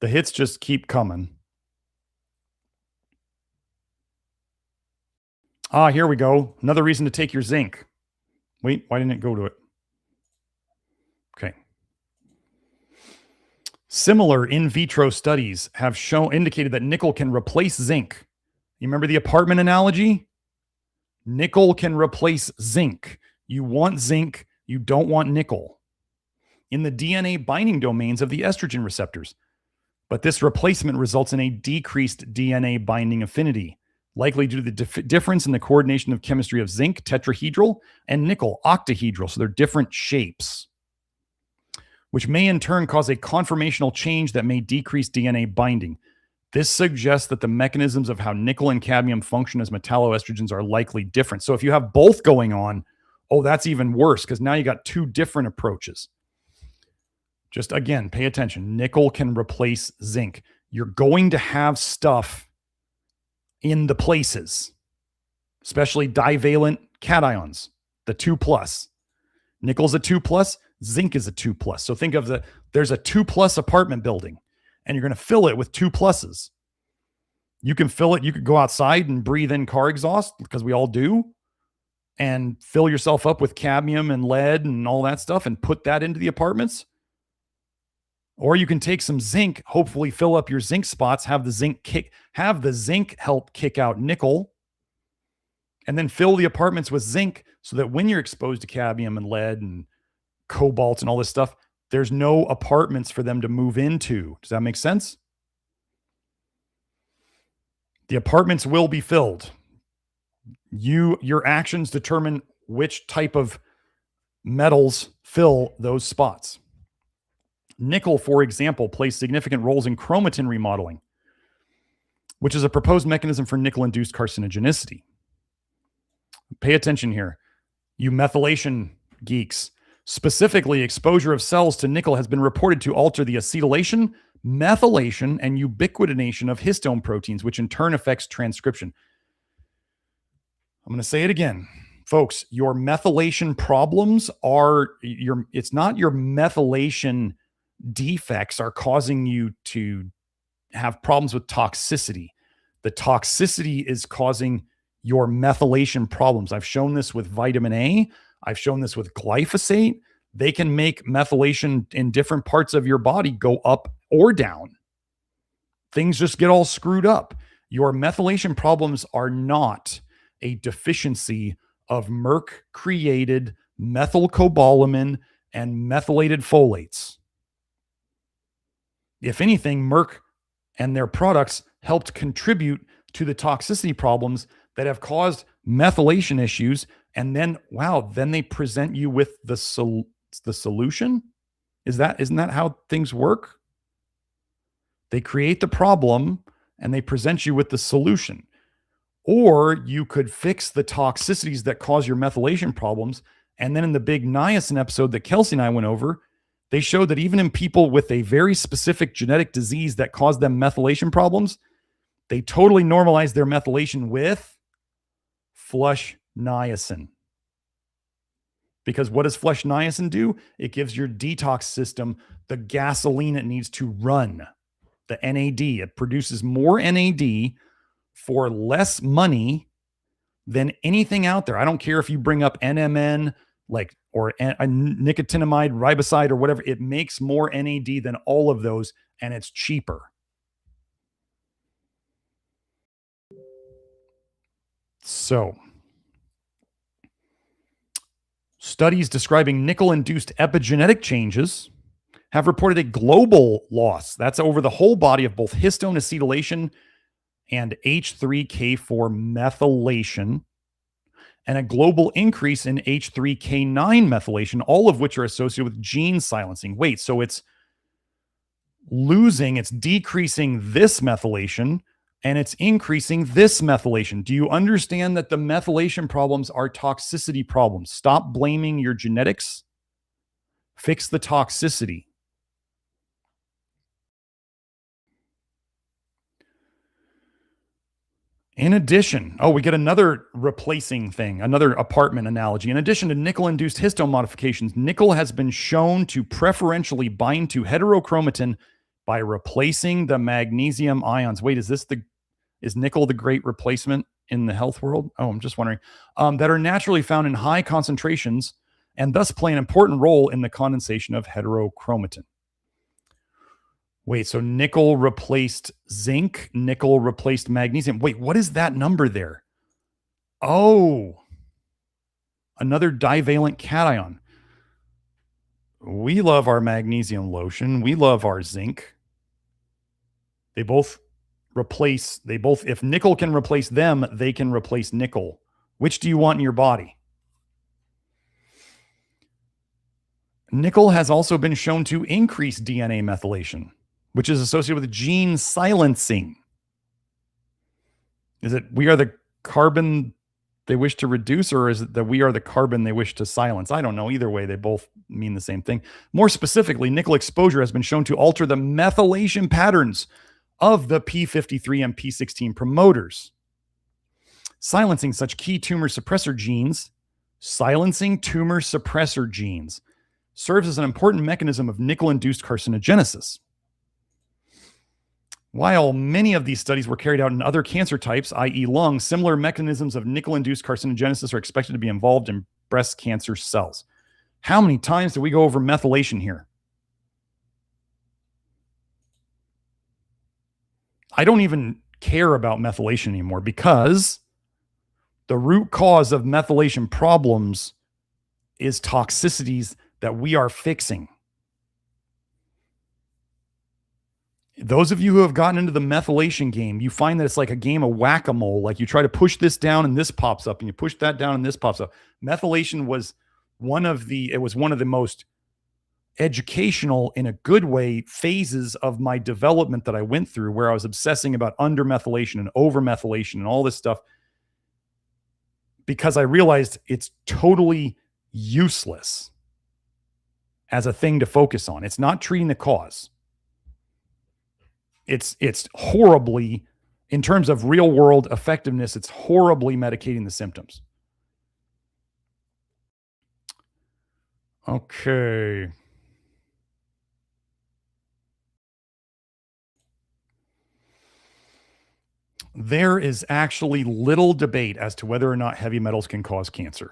The hits just keep coming. Here we go. Another reason to take your zinc. Wait, why didn't it go to it? Okay. Similar in vitro studies have indicated that nickel can replace zinc. You remember the apartment analogy? Nickel can replace zinc. You want zinc, you don't want nickel in the DNA binding domains of the estrogen receptors. But this replacement results in a decreased DNA binding affinity, likely due to the difference in the coordination of chemistry of zinc, tetrahedral, and nickel, octahedral. So they're different shapes, which may in turn cause a conformational change that may decrease DNA binding. This suggests that the mechanisms of how nickel and cadmium function as metalloestrogens are likely different. So if you have both going on, that's even worse, because now you got two different approaches. Just again, pay attention. Nickel can replace zinc. You're going to have stuff in the places, especially divalent cations, the 2+. Nickel's a 2+, zinc is a 2+. So think of there's a 2+ apartment building, and you're going to fill it with 2+. You can fill it. You could go outside and breathe in car exhaust, because we all do, and fill yourself up with cadmium and lead and all that stuff and put that into the apartments. Or you can take some zinc, hopefully fill up your zinc spots, have the zinc help kick out nickel, and then fill the apartments with zinc so that when you're exposed to cadmium and lead and cobalt and all this stuff, there's no apartments for them to move into. Does that make sense? The apartments will be filled. Your actions determine which type of metals fill those spots. Nickel, for example, plays significant roles in chromatin remodeling, which is a proposed mechanism for nickel-induced carcinogenicity. Pay attention here, you methylation geeks. Specifically, exposure of cells to nickel has been reported to alter the acetylation, methylation, and ubiquitination of histone proteins, which in turn affects transcription. I'm going to say it again. Folks, your methylation problems it's not your methylation defects are causing you to have problems with toxicity. The toxicity is causing your methylation problems. I've shown this with vitamin A. I've shown this with glyphosate. They can make methylation in different parts of your body go up or down. Things just get all screwed up. Your methylation problems are not a deficiency of Merck-created methylcobalamin and methylated folates. If anything, Merck and their products helped contribute to the toxicity problems that have caused methylation issues. And then, wow, then they present you with the solution? Isn't that how things work? They create the problem and they present you with the solution. Or you could fix the toxicities that cause your methylation problems. And then in the big niacin episode that Kelsey and I went over, they showed that even in people with a very specific genetic disease that caused them methylation problems, they totally normalized their methylation with flush niacin. Because what does flush niacin do? It gives your detox system the gasoline it needs to run, the NAD. It produces more NAD for less money than anything out there. I don't care if you bring up NMN, or a nicotinamide riboside or whatever. It makes more NAD than all of those, and it's cheaper. So, studies describing nickel-induced epigenetic changes have reported a global loss. That's over the whole body of both histone acetylation and H3K4 methylation, and a global increase in H3K9 methylation, all of which are associated with gene silencing. Wait, so it's decreasing this methylation, and it's increasing this methylation. Do you understand that the methylation problems are toxicity problems? Stop blaming your genetics. Fix the toxicity. In addition, we get another replacing thing, another apartment analogy. In addition to nickel-induced histone modifications, nickel has been shown to preferentially bind to heterochromatin by replacing the magnesium ions. Wait, is nickel the great replacement in the health world? Oh, I'm just wondering. That are naturally found in high concentrations and thus play an important role in the condensation of heterochromatin. Wait, so nickel replaced zinc, nickel replaced magnesium. Wait, what is that number there? Oh, another divalent cation. We love our magnesium lotion. We love our zinc. If nickel can replace them, they can replace nickel. Which do you want in your body? Nickel has also been shown to increase DNA methylation, which is associated with gene silencing. Is it we are the carbon they wish to reduce, or is it that we are the carbon they wish to silence? I don't know. Either way, they both mean the same thing. More specifically, nickel exposure has been shown to alter the methylation patterns of the P53 and P16 promoters. Silencing tumor suppressor genes serves as an important mechanism of nickel-induced carcinogenesis. While many of these studies were carried out in other cancer types, i.e. lung, similar mechanisms of nickel-induced carcinogenesis are expected to be involved in breast cancer cells. How many times do we go over methylation here? I don't even care about methylation anymore because the root cause of methylation problems is toxicities that we are fixing. Those of you who have gotten into the methylation game, you find that it's like a game of whack-a-mole. Like you try to push this down and this pops up, and you push that down and this pops up. Methylation was one of the most educational, in a good way, phases of my development that I went through, where I was obsessing about undermethylation and overmethylation and all this stuff, because I realized it's totally useless as a thing to focus on. It's not treating the cause. It's horribly, in terms of real world effectiveness, it's horribly medicating the symptoms. Okay. There is actually little debate as to whether or not heavy metals can cause cancer.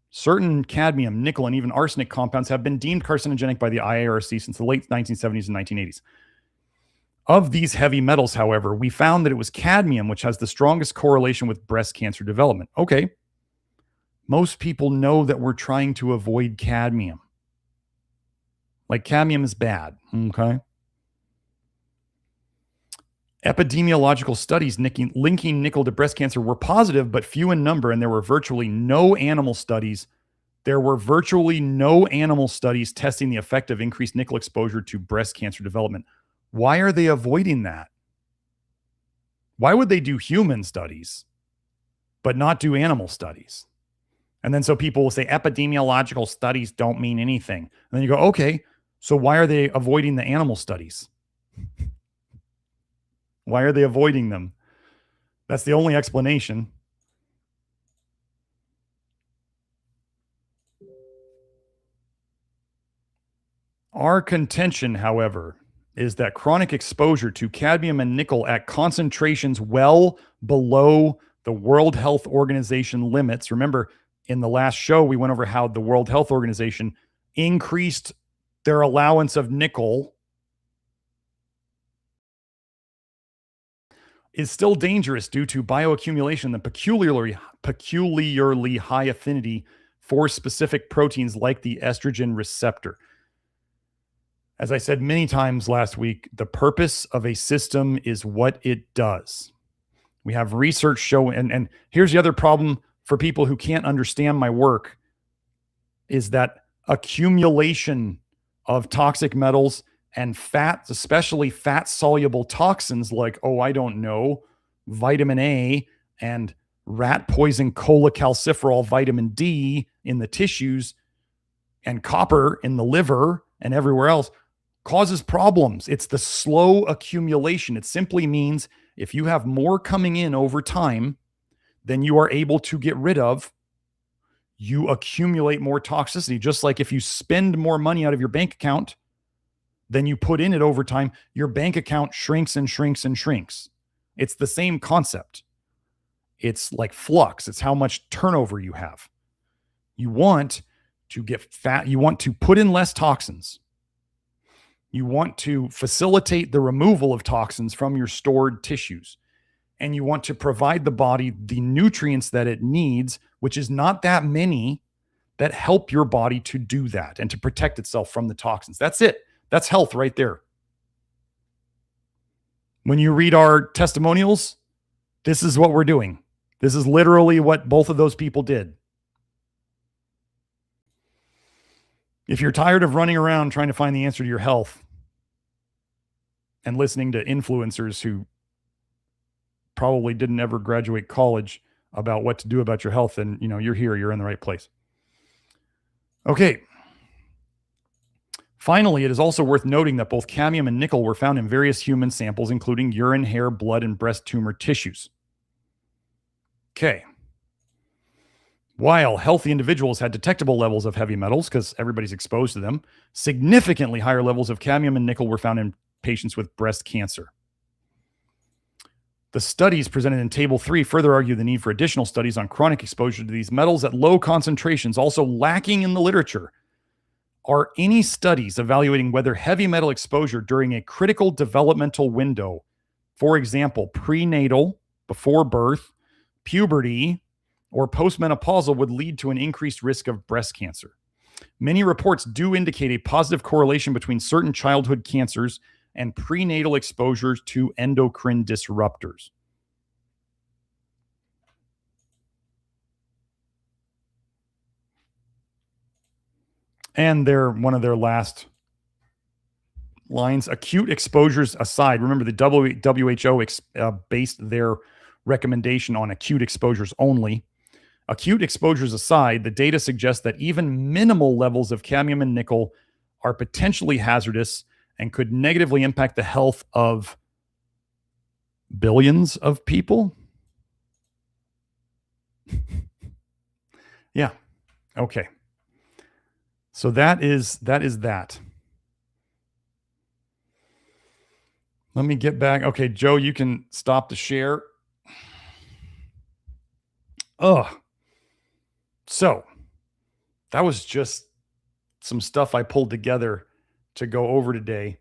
Certain cadmium, nickel, and even arsenic compounds have been deemed carcinogenic by the IARC since the late 1970s and 1980s. Of these heavy metals, however, we found that it was cadmium which has the strongest correlation with breast cancer development. Okay. Most people know that we're trying to avoid cadmium. Like cadmium is bad. Okay. Epidemiological studies linking nickel to breast cancer were positive, but few in number, and there were virtually no animal studies. There were virtually no animal studies testing the effect of increased nickel exposure to breast cancer development. Why are they avoiding that? Why would they do human studies, but not do animal studies? And then so people will say epidemiological studies don't mean anything. And then you go, okay, so why are they avoiding the animal studies? Why are they avoiding them? That's the only explanation. Our contention, however, is that chronic exposure to cadmium and nickel at concentrations well below the World Health Organization limits. Remember, in the last show, we went over how the World Health Organization increased their allowance of nickel is still dangerous due to bioaccumulation and peculiarly high affinity for specific proteins like the estrogen receptor. As I said many times last week, the purpose of a system is what it does. We have research showing, and here's the other problem for people who can't understand my work, is that accumulation of toxic metals and fats, especially fat-soluble toxins like, vitamin A and rat poison cholecalciferol vitamin D in the tissues and copper in the liver and everywhere else, causes problems. It's the slow accumulation. It simply means if you have more coming in over time than you are able to get rid of, you accumulate more toxicity. Just like if you spend more money out of your bank account than you put in it over time, your bank account shrinks and shrinks and shrinks. It's the same concept. It's like flux. It's how much turnover you have. You want to get fat. You want to put in less toxins. You want to facilitate the removal of toxins from your stored tissues. And you want to provide the body the nutrients that it needs, which is not that many, that help your body to do that and to protect itself from the toxins. That's it. That's health right there. When you read our testimonials, this is what we're doing. This is literally what both of those people did. If you're tired of running around trying to find the answer to your health and listening to influencers who probably didn't ever graduate college about what to do about your health, then you're here, you're in the right place. Okay. Finally, it is also worth noting that both cadmium and nickel were found in various human samples, including urine, hair, blood, and breast tumor tissues. Okay. While healthy individuals had detectable levels of heavy metals, because everybody's exposed to them, significantly higher levels of cadmium and nickel were found in patients with breast cancer. The studies presented in Table 3 further argue the need for additional studies on chronic exposure to these metals at low concentrations. Also lacking in the literature are any studies evaluating whether heavy metal exposure during a critical developmental window For example, prenatal, before birth, puberty, or postmenopausal would lead to an increased risk of breast cancer. Many reports do indicate a positive correlation between certain childhood cancers and prenatal exposures to endocrine disruptors. And one of their last lines, acute exposures aside, remember the WHO based their recommendation on acute exposures only. Acute exposures aside, the data suggests that even minimal levels of cadmium and nickel are potentially hazardous and could negatively impact the health of billions of people. Yeah. Okay. So that is that. Let me get back. Okay, Joe, you can stop the share. So that was just some stuff I pulled together to go over today.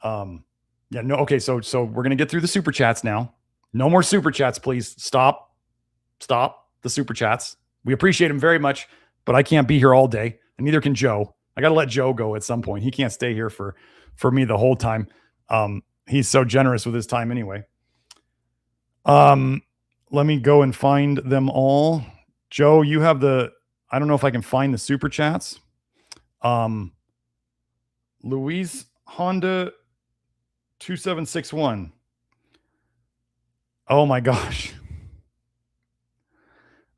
Okay. So we're gonna get through the super chats now. No more super chats, please. Stop the super chats. We appreciate them very much, but I can't be here all day, and neither can Joe. I got to let Joe go at some point. He can't stay here for me the whole time. He's so generous with his time anyway. Let me go and find them all. Joe, you have I don't know if I can find the super chats. Louise Honda 2761. Oh my gosh.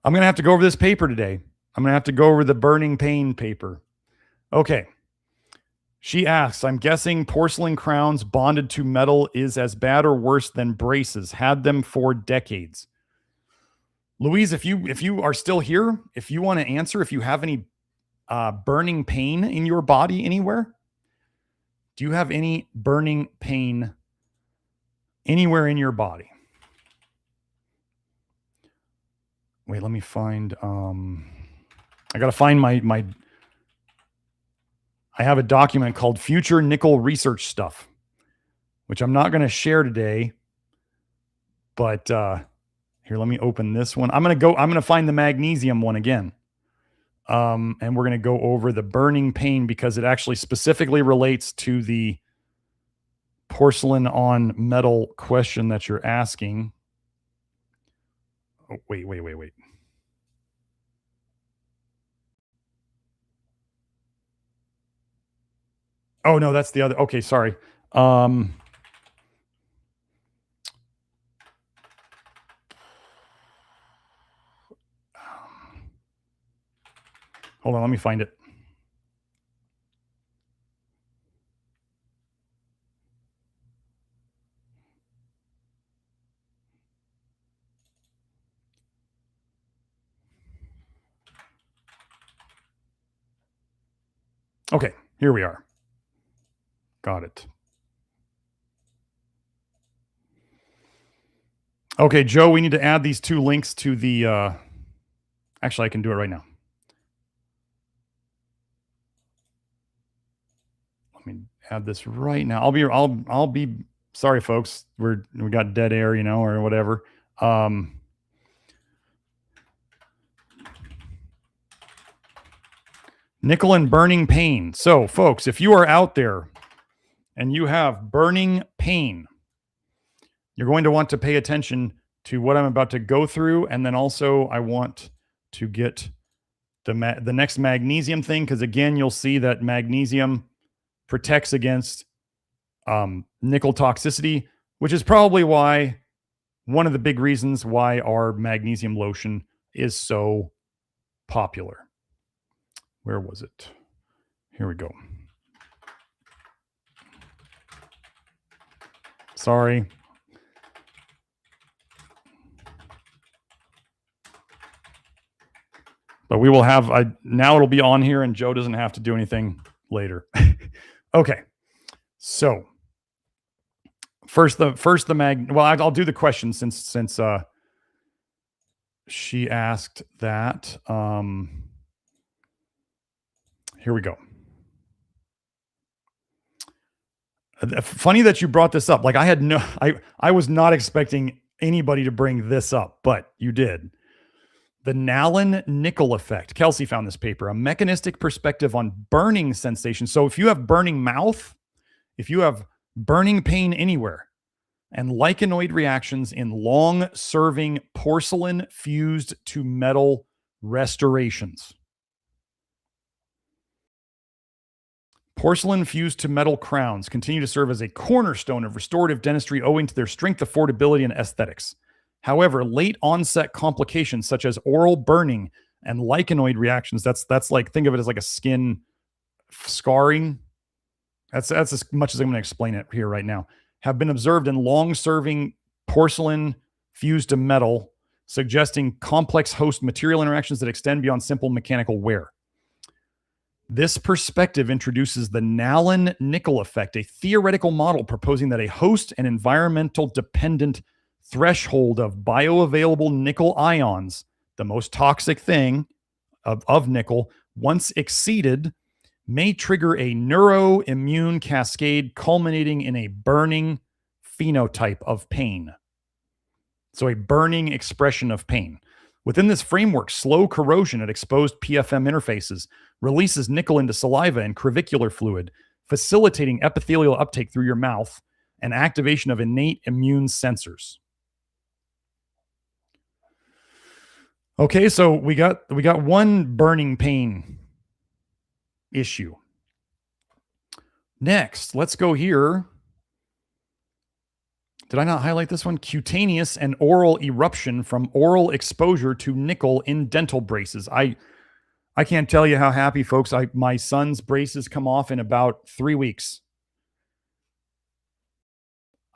I'm going to have to go over this paper today. I'm going to have to go over the burning pain paper. Okay. She asks, I'm guessing porcelain crowns bonded to metal is as bad or worse than braces. Had them for decades. Louise, if you are still here, if you want to answer, if you have any burning pain in your body anywhere, do you have any burning pain anywhere in your body? Wait, let me find, I got to find my, I have a document called Future Nickel Research Stuff, which I'm not going to share today, but here, let me open this one. I'm going to find the magnesium one again. And we're going to go over the burning pain because it actually specifically relates to the porcelain on metal question that you're asking. Oh, wait. Oh, no, that's the other. Okay, sorry. Hold on, let me find it. Okay, here we are. Got it. Okay, Joe, we need to add these two links to the, actually, I can do it right now. Let me add this right now. I'll be sorry, folks. We got dead air, or whatever. Nickel and burning pain. So, folks, if you are out there and you have burning pain, you're going to want to pay attention to what I'm about to go through. And then also I want to get the next magnesium thing, because again, you'll see that magnesium protects against nickel toxicity, which is probably why one of the big reasons why our magnesium lotion is so popular. Where was it? Here we go. Sorry. But we will have, now it'll be on here and Joe doesn't have to do anything later. Okay. So first the well, I'll do the question since she asked that. Here we go. Funny that you brought this up. Like I was not expecting anybody to bring this up, but you did. The Nallen nickel effect. Kelsey found this paper, a mechanistic perspective on burning sensation. So if you have burning mouth, if you have burning pain anywhere, and lichenoid reactions in long-serving porcelain fused to metal restorations. Porcelain fused to metal crowns continue to serve as a cornerstone of restorative dentistry owing to their strength, affordability, and aesthetics. However, late onset complications such as oral burning and lichenoid reactions, that's like, think of it as like a skin scarring. That's as much as I'm going to explain it here right now, have been observed in long-serving porcelain fused to metal, suggesting complex host material interactions that extend beyond simple mechanical wear. This perspective introduces the Nallen nickel effect, a theoretical model proposing that a host and environmental dependent threshold of bioavailable nickel ions, the most toxic thing of nickel, once exceeded, may trigger a neuroimmune cascade culminating in a burning phenotype of pain. So a burning expression of pain. Within this framework, slow corrosion at exposed PFM interfaces releases nickel into saliva and crevicular fluid, facilitating epithelial uptake through your mouth and activation of innate immune sensors. Okay, so we got one burning pain issue. Next, let's go here. Did I not highlight this one? Cutaneous and oral eruption from oral exposure to nickel in dental braces. I can't tell you how happy, folks. My son's braces come off in about 3 weeks.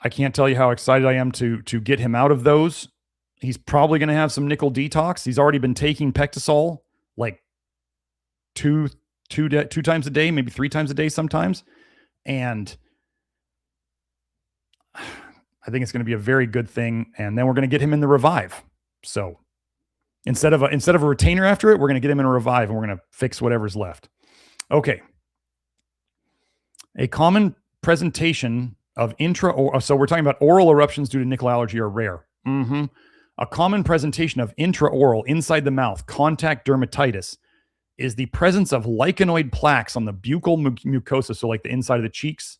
I can't tell you how excited I am to get him out of those. He's probably going to have some nickel detox. He's already been taking Pectisol like two times a day, maybe 3 times a day sometimes. And I think it's going to be a very good thing. And then we're going to get him in the Revive. So instead of a retainer after it, we're going to get him in a Revive and we're going to fix whatever's left. Okay. A common presentation of so we're talking about oral eruptions due to nickel allergy are rare. A common presentation of intraoral, inside the mouth, contact dermatitis is the presence of lichenoid plaques on the buccal mucosa, so like the inside of the cheeks,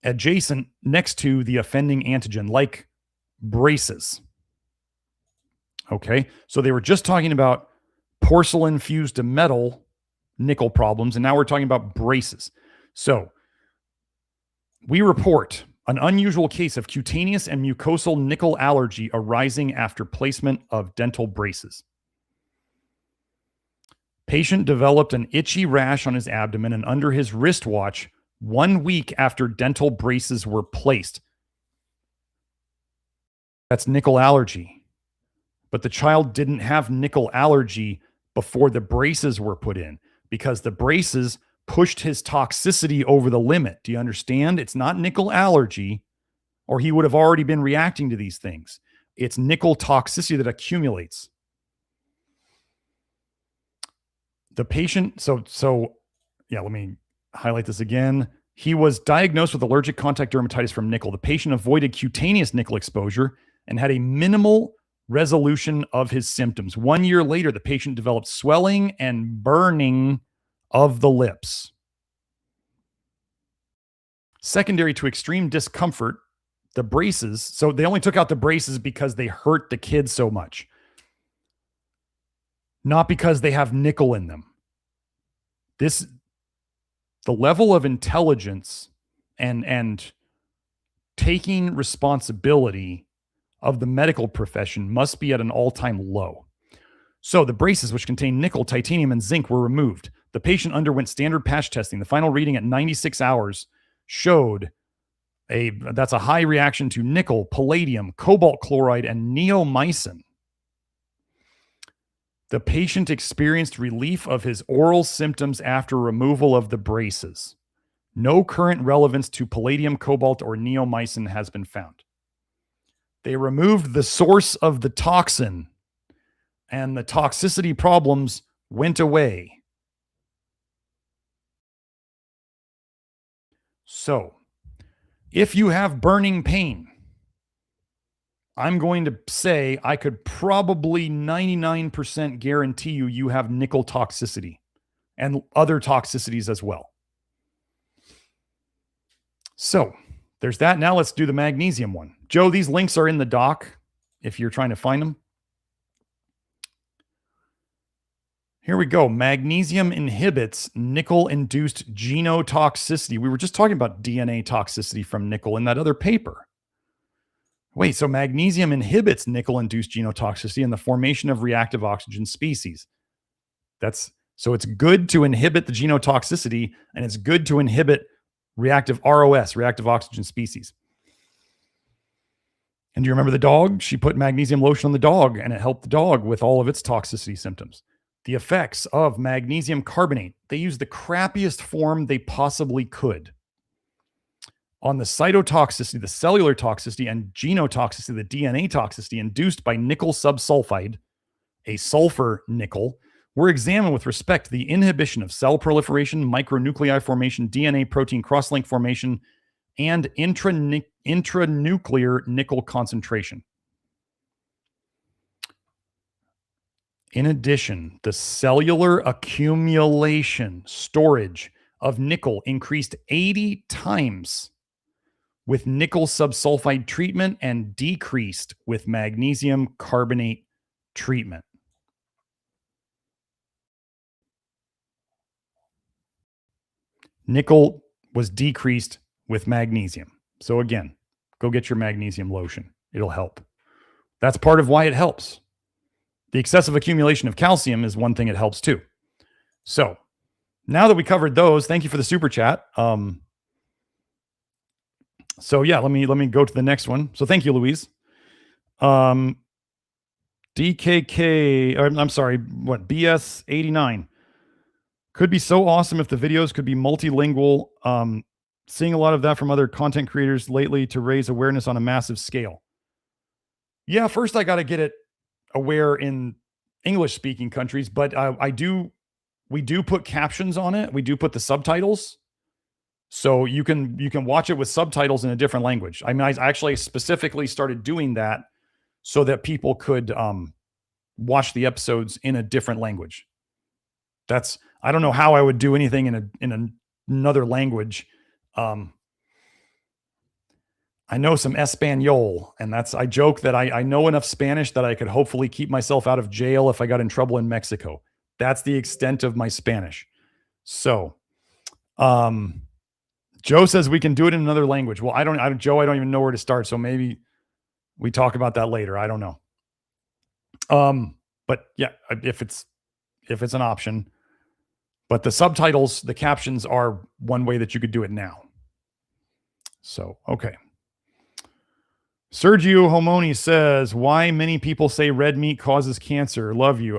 adjacent next to the offending antigen, like braces. Okay, so they were just talking about porcelain fused to metal nickel problems, and now we're talking about braces. So we report an unusual case of cutaneous and mucosal nickel allergy arising after placement of dental braces. Patient developed an itchy rash on his abdomen and under his wristwatch 1 week after dental braces were placed. That's nickel allergy. But the child didn't have nickel allergy before the braces were put in because the braces pushed his toxicity over the limit. Do you understand? It's not nickel allergy, or he would have already been reacting to these things. It's nickel toxicity that accumulates. The patient, so yeah, let me highlight this again. He was diagnosed with allergic contact dermatitis from nickel. The patient avoided cutaneous nickel exposure and had a minimal resolution of his symptoms. 1 year later, the patient developed swelling and burning of the lips. Secondary to extreme discomfort, the braces, so they only took out the braces because they hurt the kid so much, not because they have nickel in them. The level of intelligence and taking responsibility of the medical profession must be at an all-time low. So the braces, which contain nickel, titanium, and zinc, were removed. The patient underwent standard patch testing. The final reading at 96 hours showed that's a high reaction to nickel, palladium, cobalt chloride, and neomycin. The patient experienced relief of his oral symptoms after removal of the braces. No current relevance to palladium, cobalt, or neomycin has been found. They removed the source of the toxin, and the toxicity problems went away. So if you have burning pain, I'm going to say I could probably 99% guarantee you have nickel toxicity and other toxicities as well. So there's that. Now let's do the magnesium one. Joe, these links are in the doc if you're trying to find them. Here we go. Magnesium inhibits nickel-induced genotoxicity. We were just talking about DNA toxicity from nickel in that other paper. Wait, so magnesium inhibits nickel-induced genotoxicity and the formation of reactive oxygen species. So it's good to inhibit the genotoxicity, and it's good to inhibit reactive ROS, reactive oxygen species. And do you remember the dog? She put magnesium lotion on the dog, and it helped the dog with all of its toxicity symptoms. The effects of magnesium carbonate, they used the crappiest form they possibly could on the cytotoxicity, the cellular toxicity, and genotoxicity, the DNA toxicity induced by nickel subsulfide, a sulfur nickel, were examined with respect to the inhibition of cell proliferation, micronuclei formation, DNA protein cross-link formation, and intranuclear nickel concentration. In addition, the cellular accumulation, storage of nickel increased 80 times with nickel subsulfide treatment and decreased with magnesium carbonate treatment. Nickel was decreased with magnesium. So again, go get your magnesium lotion. It'll help. That's part of why it helps. The excessive accumulation of calcium is one thing it helps too. So now that we covered those, thank you for the super chat. So yeah, let me go to the next one. So thank you, Louise. DKK, I'm sorry, what, BS89. Could be so awesome if the videos could be multilingual. Seeing a lot of that from other content creators lately to raise awareness on a massive scale. Yeah, first I got to get it aware in English speaking countries, but we do put captions on it. We do put the subtitles. So you can watch it with subtitles in a different language. I mean, I actually specifically started doing that so that people could watch the episodes in a different language. I don't know how I would do anything in another language. I know some Espanol, and I joke that I know enough Spanish that I could hopefully keep myself out of jail if I got in trouble in Mexico. That's the extent of my Spanish. So, Joe says we can do it in another language. Well, Joe, I don't even know where to start. So maybe we talk about that later. I don't know. But yeah, if it's an option, but the subtitles, the captions are one way that you could do it now. So, okay. Sergio Homoni says, why many people say red meat causes cancer? Love you.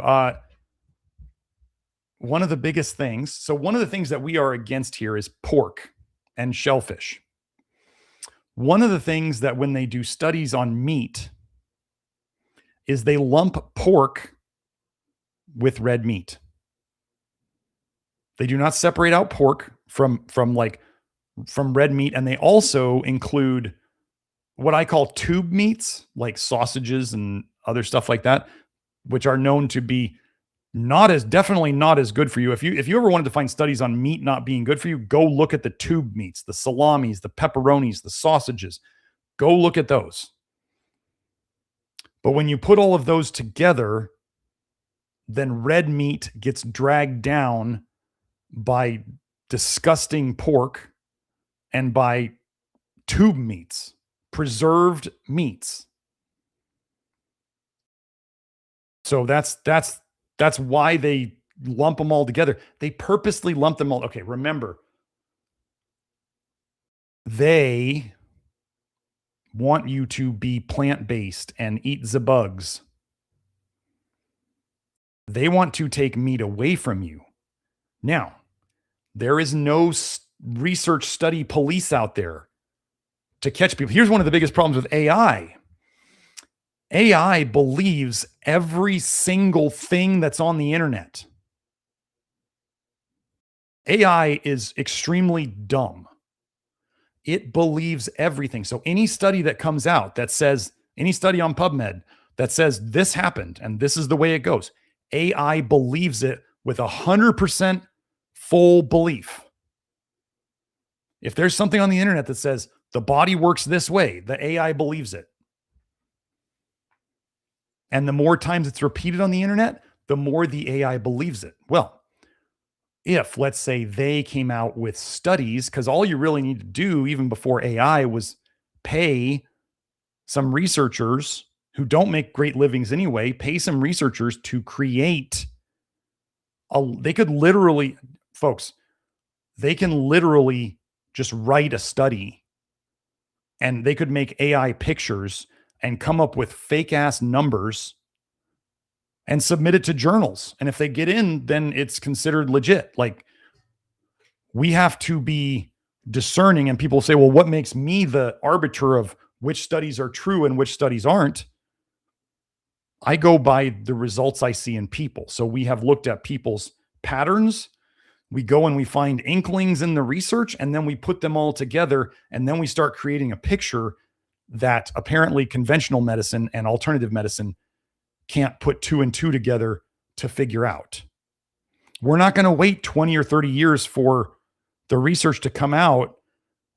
One of the biggest things. So one of the things that we are against here is pork and shellfish. One of the things that when they do studies on meat is they lump pork with red meat. They do not separate out pork from red meat, and they also include what I call tube meats, like sausages and other stuff like that, which are known to be definitely not as good for you. If you ever wanted to find studies on meat not being good for you, go look at the tube meats, the salamis, the pepperonis, the sausages. Go look at those. But when you put all of those together, then red meat gets dragged down by disgusting pork and by tube meats, preserved meats. So that's why they lump them all together. They purposely lump them all. Okay, remember, they want you to be plant-based and eat the bugs. They want to take meat away from you. Now, there is no research study police out there to catch people. Here's one of the biggest problems with AI. AI believes every single thing that's on the internet. AI is extremely dumb. It believes everything. So any study that comes out that says, any study on PubMed that says this happened and this is the way it goes, AI believes it with 100% full belief. If there's something on the internet that says the body works this way, the AI believes it. And the more times it's repeated on the internet, the more the AI believes it. Well, if, let's say, they came out with studies, because all you really need to do, even before AI, was pay some researchers who don't make great livings anyway, pay some researchers to create they could literally, folks, they can literally just write a study and they could make AI pictures and come up with fake ass numbers and submit it to journals. And if they get in, then it's considered legit. Like, we have to be discerning. And people say, well, what makes me the arbiter of which studies are true and which studies aren't? I go by the results I see in people. So we have looked at people's patterns. We go and we find inklings in the research, and then we put them all together. And then we start creating a picture that apparently conventional medicine and alternative medicine can't put 2 and 2 together to figure out. We're not going to wait 20 or 30 years for the research to come out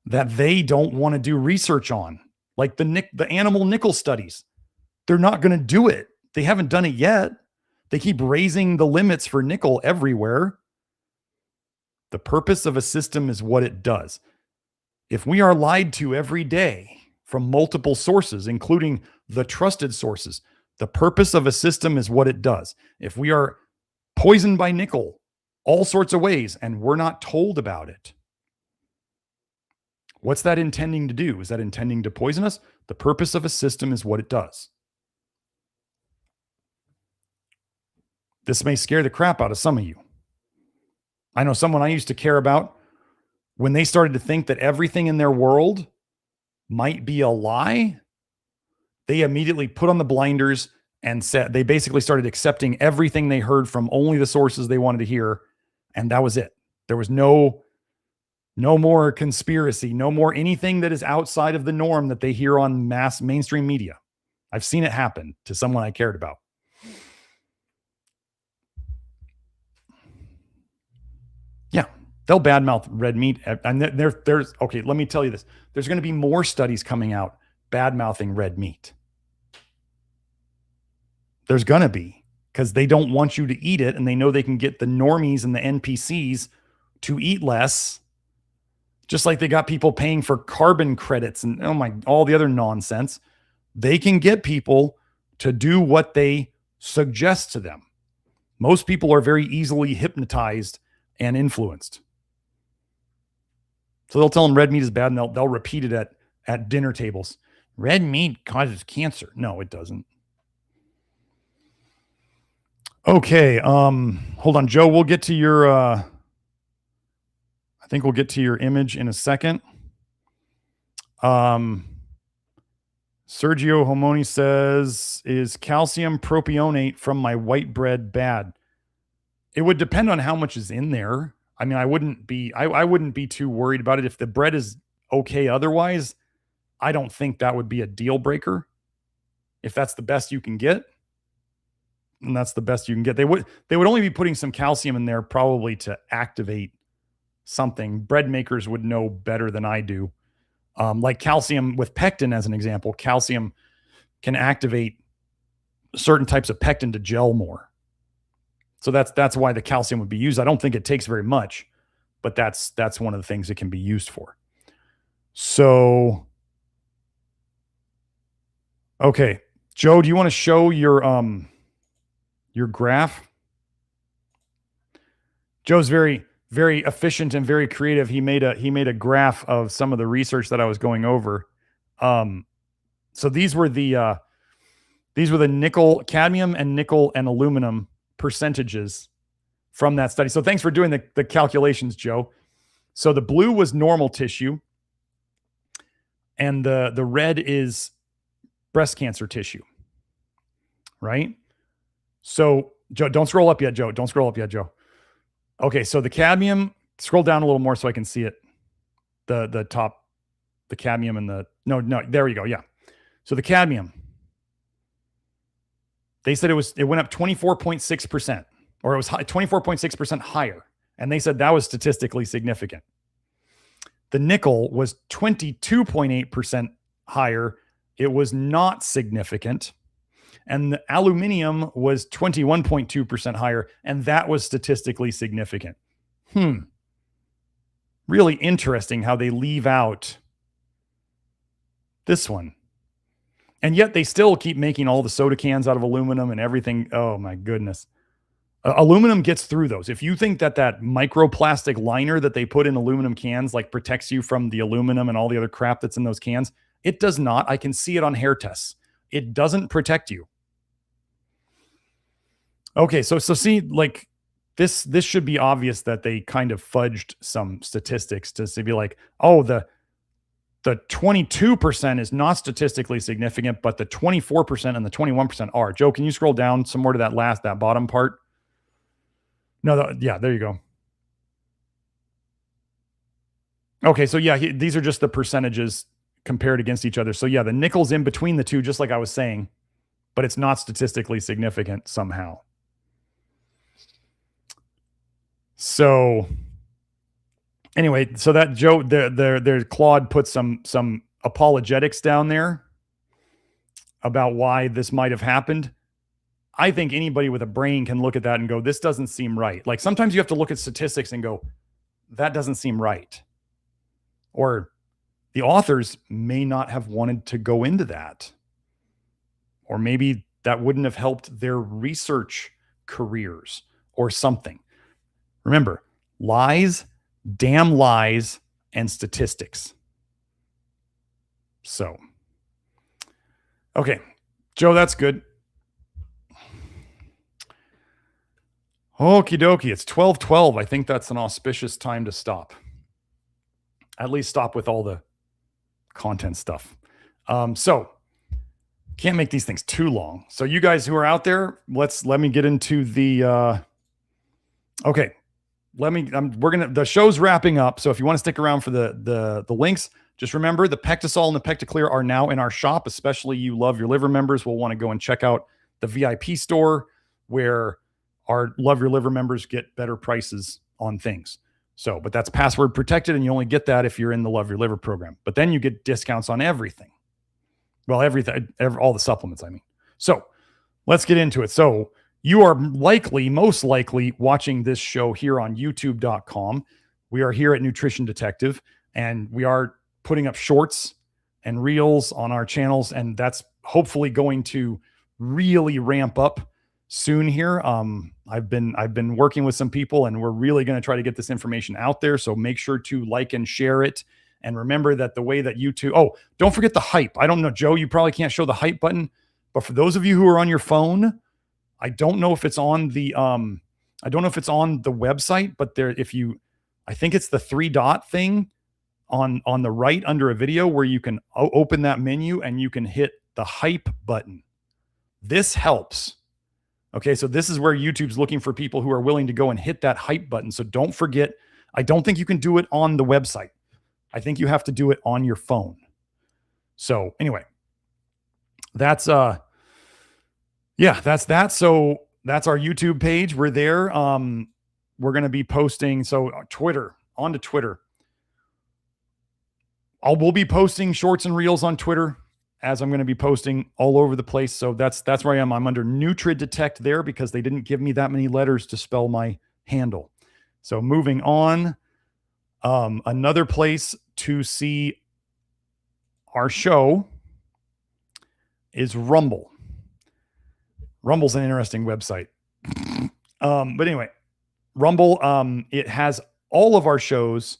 that they don't want to do research on, like the animal nickel studies. They're not going to do it. They haven't done it yet. They keep raising the limits for nickel everywhere. The purpose of a system is what it does. If we are lied to every day from multiple sources, including the trusted sources, the purpose of a system is what it does. If we are poisoned by nickel all sorts of ways and we're not told about it, what's that intending to do? Is that intending to poison us? The purpose of a system is what it does. This may scare the crap out of some of you. I know someone I used to care about, when they started to think that everything in their world might be a lie, they immediately put on the blinders and said, they basically started accepting everything they heard from only the sources they wanted to hear. And that was it. There was no more conspiracy, no more anything that is outside of the norm that they hear on mainstream media. I've seen it happen to someone I cared about. Yeah, they'll badmouth red meat. And there's okay, let me tell you this. There's going to be more studies coming out badmouthing red meat. There's going to be, because they don't want you to eat it, and they know they can get the normies and the NPCs to eat less, just like they got people paying for carbon credits and all the other nonsense. They can get people to do what they suggest to them. Most people are very easily hypnotized and influenced. So they'll tell them red meat is bad, and they'll repeat it at dinner tables. Red meat causes cancer. No, it doesn't. Okay, hold on, Joe. We'll get to your I think we'll get to your image in a second. Sergio Homoni says, is calcium propionate from my white bread bad? It would depend on how much is in there. I mean, I wouldn't be too worried about it. If the bread is okay otherwise, I don't think that would be a deal breaker. If that's the best you can get, and that's the best you can get. They would only be putting some calcium in there probably to activate something. Bread makers would know better than I do. Like calcium with pectin, as an example, calcium can activate certain types of pectin to gel more. So that's why the calcium would be used. I don't think it takes very much, but that's one of the things it can be used for. So, okay, Joe, do you want to show your graph? Joe's very, very efficient and very creative. He made a graph of some of the research that I was going over. So these were the nickel, cadmium, and nickel and aluminum percentages from that study. So thanks for doing the calculations, Joe. So the blue was normal tissue, and the red is breast cancer tissue, right? So Joe, don't scroll up yet, Joe. Don't scroll up yet, Joe. Okay, so the cadmium, scroll down a little more so I can see it. The top the cadmium and the, no, there you go. Yeah. So the cadmium, they said it went up 24.6%, or it was 24.6% higher. And they said that was statistically significant. The nickel was 22.8% higher. It was not significant. And the aluminium was 21.2% higher, and that was statistically significant. Really interesting how they leave out this one. And yet they still keep making all the soda cans out of aluminum and everything. Oh my goodness. Aluminum gets through those. If you think that microplastic liner that they put in aluminum cans like protects you from the aluminum and all the other crap that's in those cans, it does not. I can see it on hair tests. It doesn't protect you. Okay, so see, like this should be obvious that they kind of fudged some statistics to be like, oh, the 22% is not statistically significant, but the 24% and the 21% are. Joe, can you scroll down some more to that bottom part? No, yeah, there you go. Okay, so yeah, these are just the percentages compared against each other. So yeah, the nickel's in between the two, just like I was saying, but it's not statistically significant somehow. So anyway, so that Joe, their Claude put some apologetics down there about why this might have happened. I think anybody with a brain can look at that and go, this doesn't seem right. Like sometimes you have to look at statistics and go, that doesn't seem right. Or the authors may not have wanted to go into that. Or maybe that wouldn't have helped their research careers or something. Remember, lies, damn lies, and statistics. So, okay, Joe, that's good. Okie dokie, it's 12:12. I think that's an auspicious time to stop. At least stop with all the content stuff. So, can't make these things too long. So you guys who are out there, let me get into the, okay. The show's wrapping up. So if you want to stick around for the links, just remember the Pectisol and the Pecticlear are now in our shop, especially you Love Your Liver members will want to go and check out the VIP store where our Love Your Liver members get better prices on things. So, but that's password protected and you only get that if you're in the Love Your Liver program, but then you get discounts on everything. Well, all the supplements, I mean. So let's get into it. So you are most likely watching this show here on youtube.com. We are here at Nutrition Detective, and we are putting up shorts and reels on our channels, and that's hopefully going to really ramp up soon here. I've been working with some people, and we're really going to try to get this information out there. So make sure to like and share it. And remember that the way that YouTube, don't forget the hype. I don't know, Joe, you probably can't show the hype button, but for those of you who are on your phone, I don't know if it's on the website, but I think it's the 3-dot thing on the right under a video where you can open that menu and you can hit the hype button. This helps. Okay. So this is where YouTube's looking for people who are willing to go and hit that hype button. So don't forget, I don't think you can do it on the website. I think you have to do it on your phone. So anyway, that's that. So that's our YouTube page. We're there. We're going to be posting. So onto Twitter. We'll be posting shorts and reels on Twitter as I'm going to be posting all over the place. So that's where I am. I'm under NutriDetect there because they didn't give me that many letters to spell my handle. So moving on, another place to see our show is Rumble. Rumble's an interesting website. But anyway, Rumble, it has all of our shows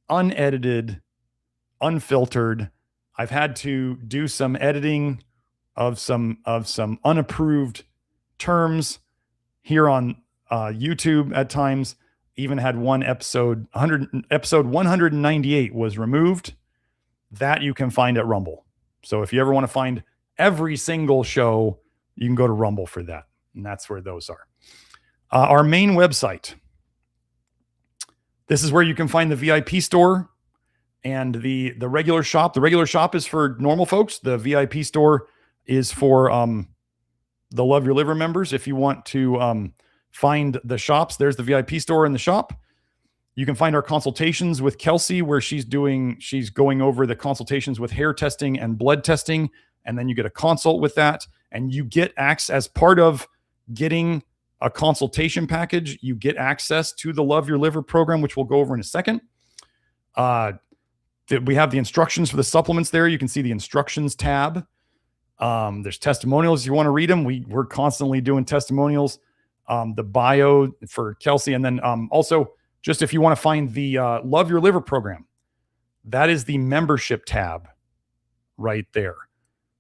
unedited, unfiltered. I've had to do some editing of some unapproved terms here on YouTube at times. Even had one episode 198 was removed. That you can find at Rumble. So if you ever want to find every single show, you can go to Rumble for that. And that's where those are. Our main website. This is where you can find the VIP store And the regular shop is for normal folks. The VIP store is for the Love Your Liver members. If you want to find the shops, there's the VIP store in the shop. You can find our consultations with Kelsey, where she's going over the consultations with hair testing and blood testing. And then you get a consult with that, and you get access as part of getting a consultation package. You get access to the Love Your Liver program, which we'll go over in a second. We have the instructions for the supplements there. You can see the instructions tab. There's testimonials if you want to read them. We're constantly doing testimonials. The bio for Kelsey. And then also, just if you want to find the Love Your Liver program, that is the membership tab right there.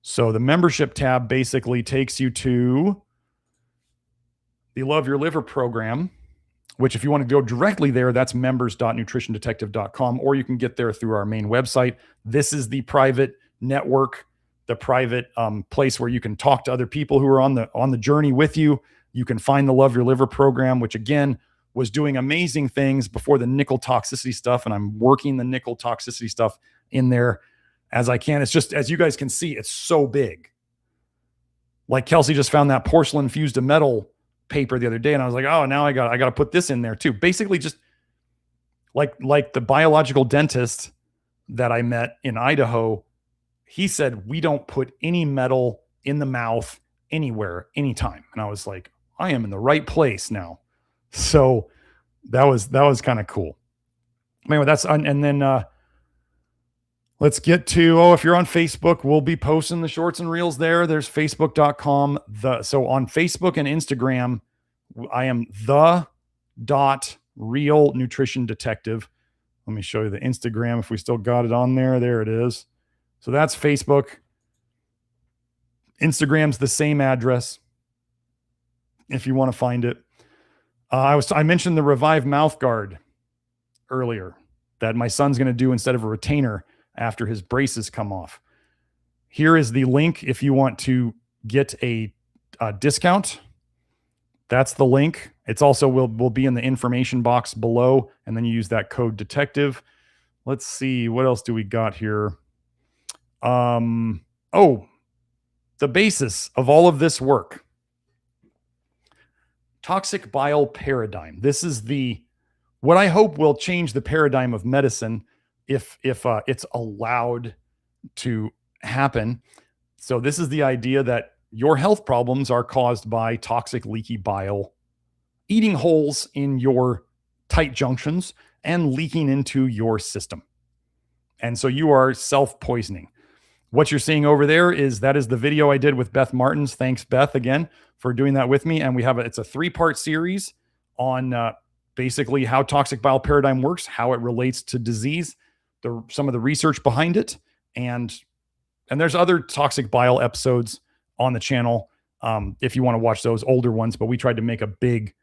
So the membership tab basically takes you to the Love Your Liver program, which if you want to go directly there, that's members.nutritiondetective.com, or you can get there through our main website. This is the private network, the private place where you can talk to other people who are on the journey with you. You can find the Love Your Liver program, which again was doing amazing things before the nickel toxicity stuff. And I'm working the nickel toxicity stuff in there as I can. It's just, as you guys can see, it's so big. Like Kelsey just found that porcelain fused to metal paper the other day, and I was like, oh, now I got to put this in there too. Basically, just like the biological dentist that I met in Idaho, he said we don't put any metal in the mouth anywhere, anytime. And I was like, I am in the right place now. So that was kind of cool. Anyway, and then let's get to, if you're on Facebook, we'll be posting the shorts and reels there. There's facebook.com. So on Facebook and Instagram, I am the.real nutrition detective. Let me show you the Instagram if we still got it on there. There it is. So that's Facebook. Instagram's the same address if you want to find it. I mentioned the Reviv Mouthguard earlier that my son's going to do instead of a retainer after his braces come off. Here is the link if you want to get a discount. That's the link. It's also will be in the information box below, and then you use that code detective. Let's see, what else do we got here? The basis of all of this work. Toxic bile paradigm. This is what I hope will change the paradigm of medicine if it's allowed to happen. So this is the idea that your health problems are caused by toxic, leaky bile, eating holes in your tight junctions and leaking into your system. And so you are self-poisoning. What you're seeing over there that is the video I did with Beth Martens. Thanks, Beth, again, for doing that with me. And it's a 3-part series on basically how toxic bile paradigm works, how it relates to disease, some of the research behind it. And there's other toxic bile episodes on the channel if you want to watch those older ones. But we tried to make a big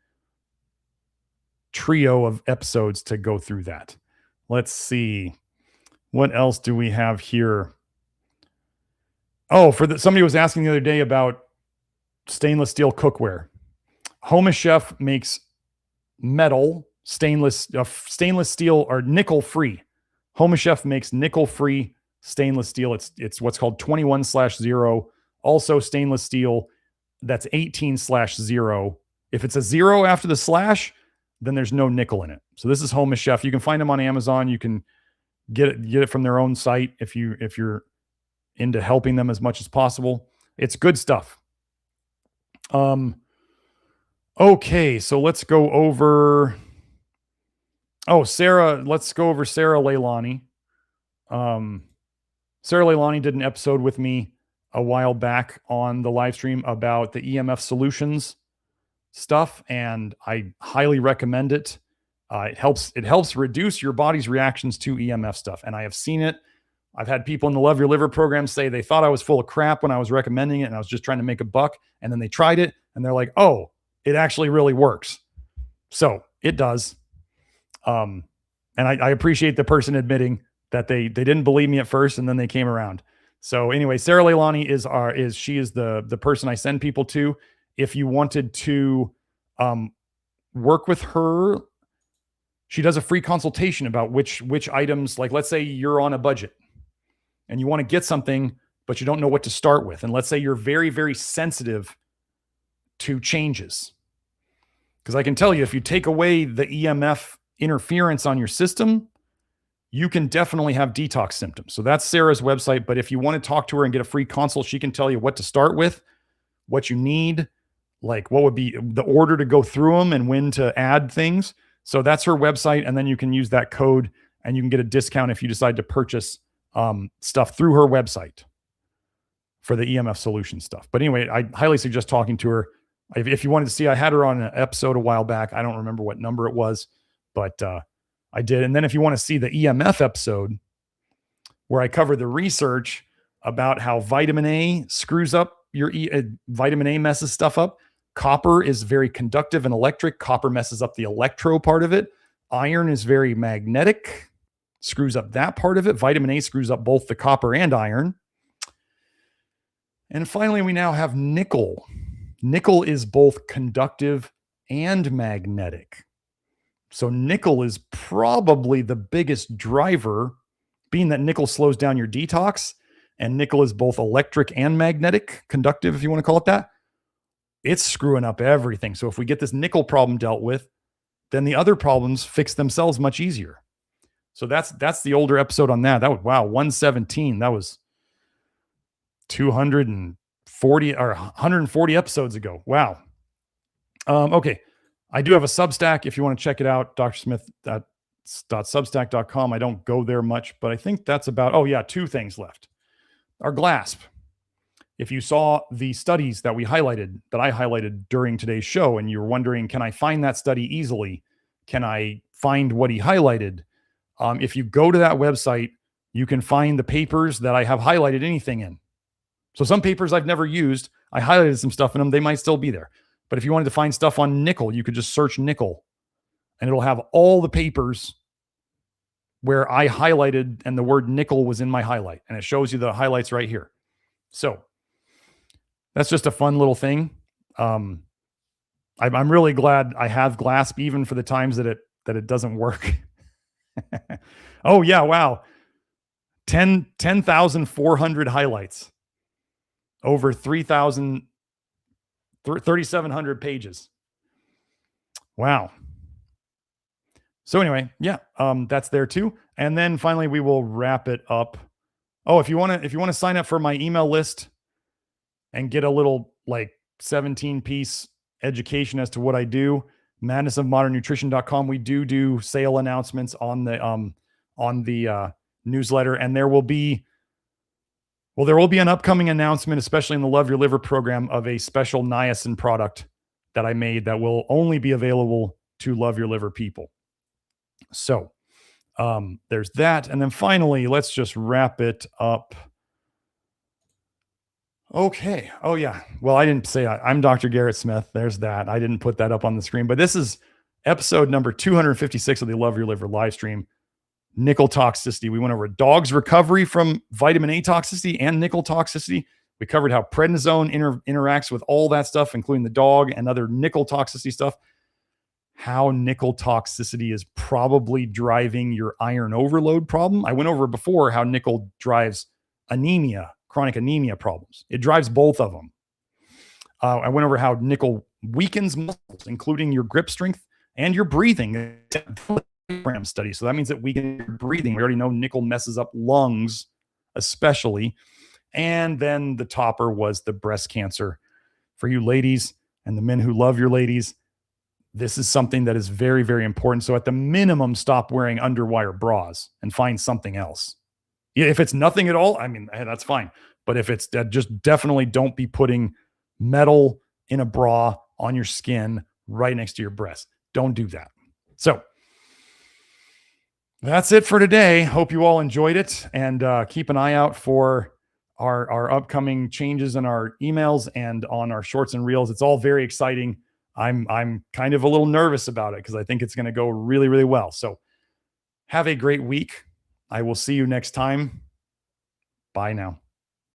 trio of episodes to go through that. Let's see. What else do we have here? Somebody was asking the other day about stainless steel cookware. Home Chef makes metal stainless steel or nickel free. Home Chef makes nickel free stainless steel. It's what's called 21/0. Also stainless steel that's 18/0. If it's a 0 after the slash, then there's no nickel in it. So this is Home Chef. You can find them on Amazon. You can get it from their own site if you're into helping them as much as possible. It's good stuff. Okay, so let's go over. Sarah. Let's go over Sarah Leilani. Sarah Leilani did an episode with me a while back on the live stream about the EMF solutions stuff, and I highly recommend it. It helps reduce your body's reactions to EMF stuff, and I have seen it. I've had people in the Love Your Liver program say they thought I was full of crap when I was recommending it and I was just trying to make a buck. And then they tried it and they're like, oh, it actually really works. So it does. And I appreciate the person admitting that they didn't believe me at first and then they came around. So anyway, Sarah Leilani is the person I send people to. If you wanted to work with her, she does a free consultation about which items, like let's say you're on a budget and you want to get something, but you don't know what to start with. And let's say you're very, very sensitive to changes. Because I can tell you, if you take away the EMF interference on your system, you can definitely have detox symptoms. So that's Sarah's website. But if you want to talk to her and get a free consult, she can tell you what to start with, what you need, like what would be the order to go through them and when to add things. So that's her website. And then you can use that code and you can get a discount if you decide to purchase stuff through her website for the EMF solution stuff. But anyway, I highly suggest talking to her. If you wanted to see, I had her on an episode a while back. I don't remember what number it was, but I did. And then if you want to see the EMF episode where I cover the research about how vitamin A screws up your vitamin A messes stuff up. Copper is very conductive and electric. Copper messes up the electro part of it. Iron is very magnetic, screws up that part of it. Vitamin A screws up both the copper and iron. And finally, we now have nickel. Nickel is both conductive and magnetic. So nickel is probably the biggest driver, being that nickel slows down your detox, and nickel is both electric and magnetic, conductive, if you want to call it that. It's screwing up everything. So if we get this nickel problem dealt with, then the other problems fix themselves much easier. So that's the older episode on that. That was, wow, 117. That was 240 or 140 episodes ago. Wow. Okay. I do have a Substack if you want to check it out, drsmith.substack.com. I don't go there much, but I think that's about, oh yeah, two things left. Our GLASP. If you saw the studies that I highlighted during today's show, and you're wondering, can I find that study easily? Can I find what he highlighted? If you go to that website, you can find the papers that I have highlighted anything in. So some papers I've never used, I highlighted some stuff in them. They might still be there. But if you wanted to find stuff on nickel, you could just search nickel and it'll have all the papers where I highlighted and the word nickel was in my highlight. And it shows you the highlights right here. So that's just a fun little thing. I'm really glad I have GLASP even for the times that it doesn't work. Oh yeah. Wow. 10,400 highlights over 3,700 pages. Wow. So anyway, yeah, that's there too. And then finally we will wrap it up. Oh, if you want to sign up for my email list and get a little like 17-piece education as to what I do, madnessofmodernnutrition.com. We do sale announcements on the newsletter, and there will be an upcoming announcement, especially in the Love Your Liver program, of a special niacin product that I made that will only be available to Love Your Liver people. So there's that. And then finally, let's just wrap it up. Okay. Oh yeah. Well, I didn't say I'm Dr. Garrett Smith. There's that. I didn't put that up on the screen, but this is episode number 256 of the Love Your Liver live stream. Nickel toxicity. We went over a dog's recovery from vitamin A toxicity and nickel toxicity. We covered how prednisone interacts with all that stuff, including the dog and other nickel toxicity stuff. How nickel toxicity is probably driving your iron overload problem. I went over before how nickel drives anemia, chronic anemia problems. It drives both of them. I went over how nickel weakens muscles, including your grip strength and your breathing. Study. So that means that weakens your breathing. We already know nickel messes up lungs, especially. And then the topper was the breast cancer. For you ladies and the men who love your ladies, this is something that is very, very important. So at the minimum, stop wearing underwire bras and find something else. Yeah, if it's nothing at all, I mean, hey, that's fine. But if it's just definitely don't be putting metal in a bra on your skin right next to your breast. Don't do that. So that's it for today. Hope you all enjoyed it, and keep an eye out for our upcoming changes in our emails and on our shorts and reels. It's all very exciting. I'm kind of a little nervous about it because I think it's going to go really, really well. So have a great week. I will see you next time. Bye now.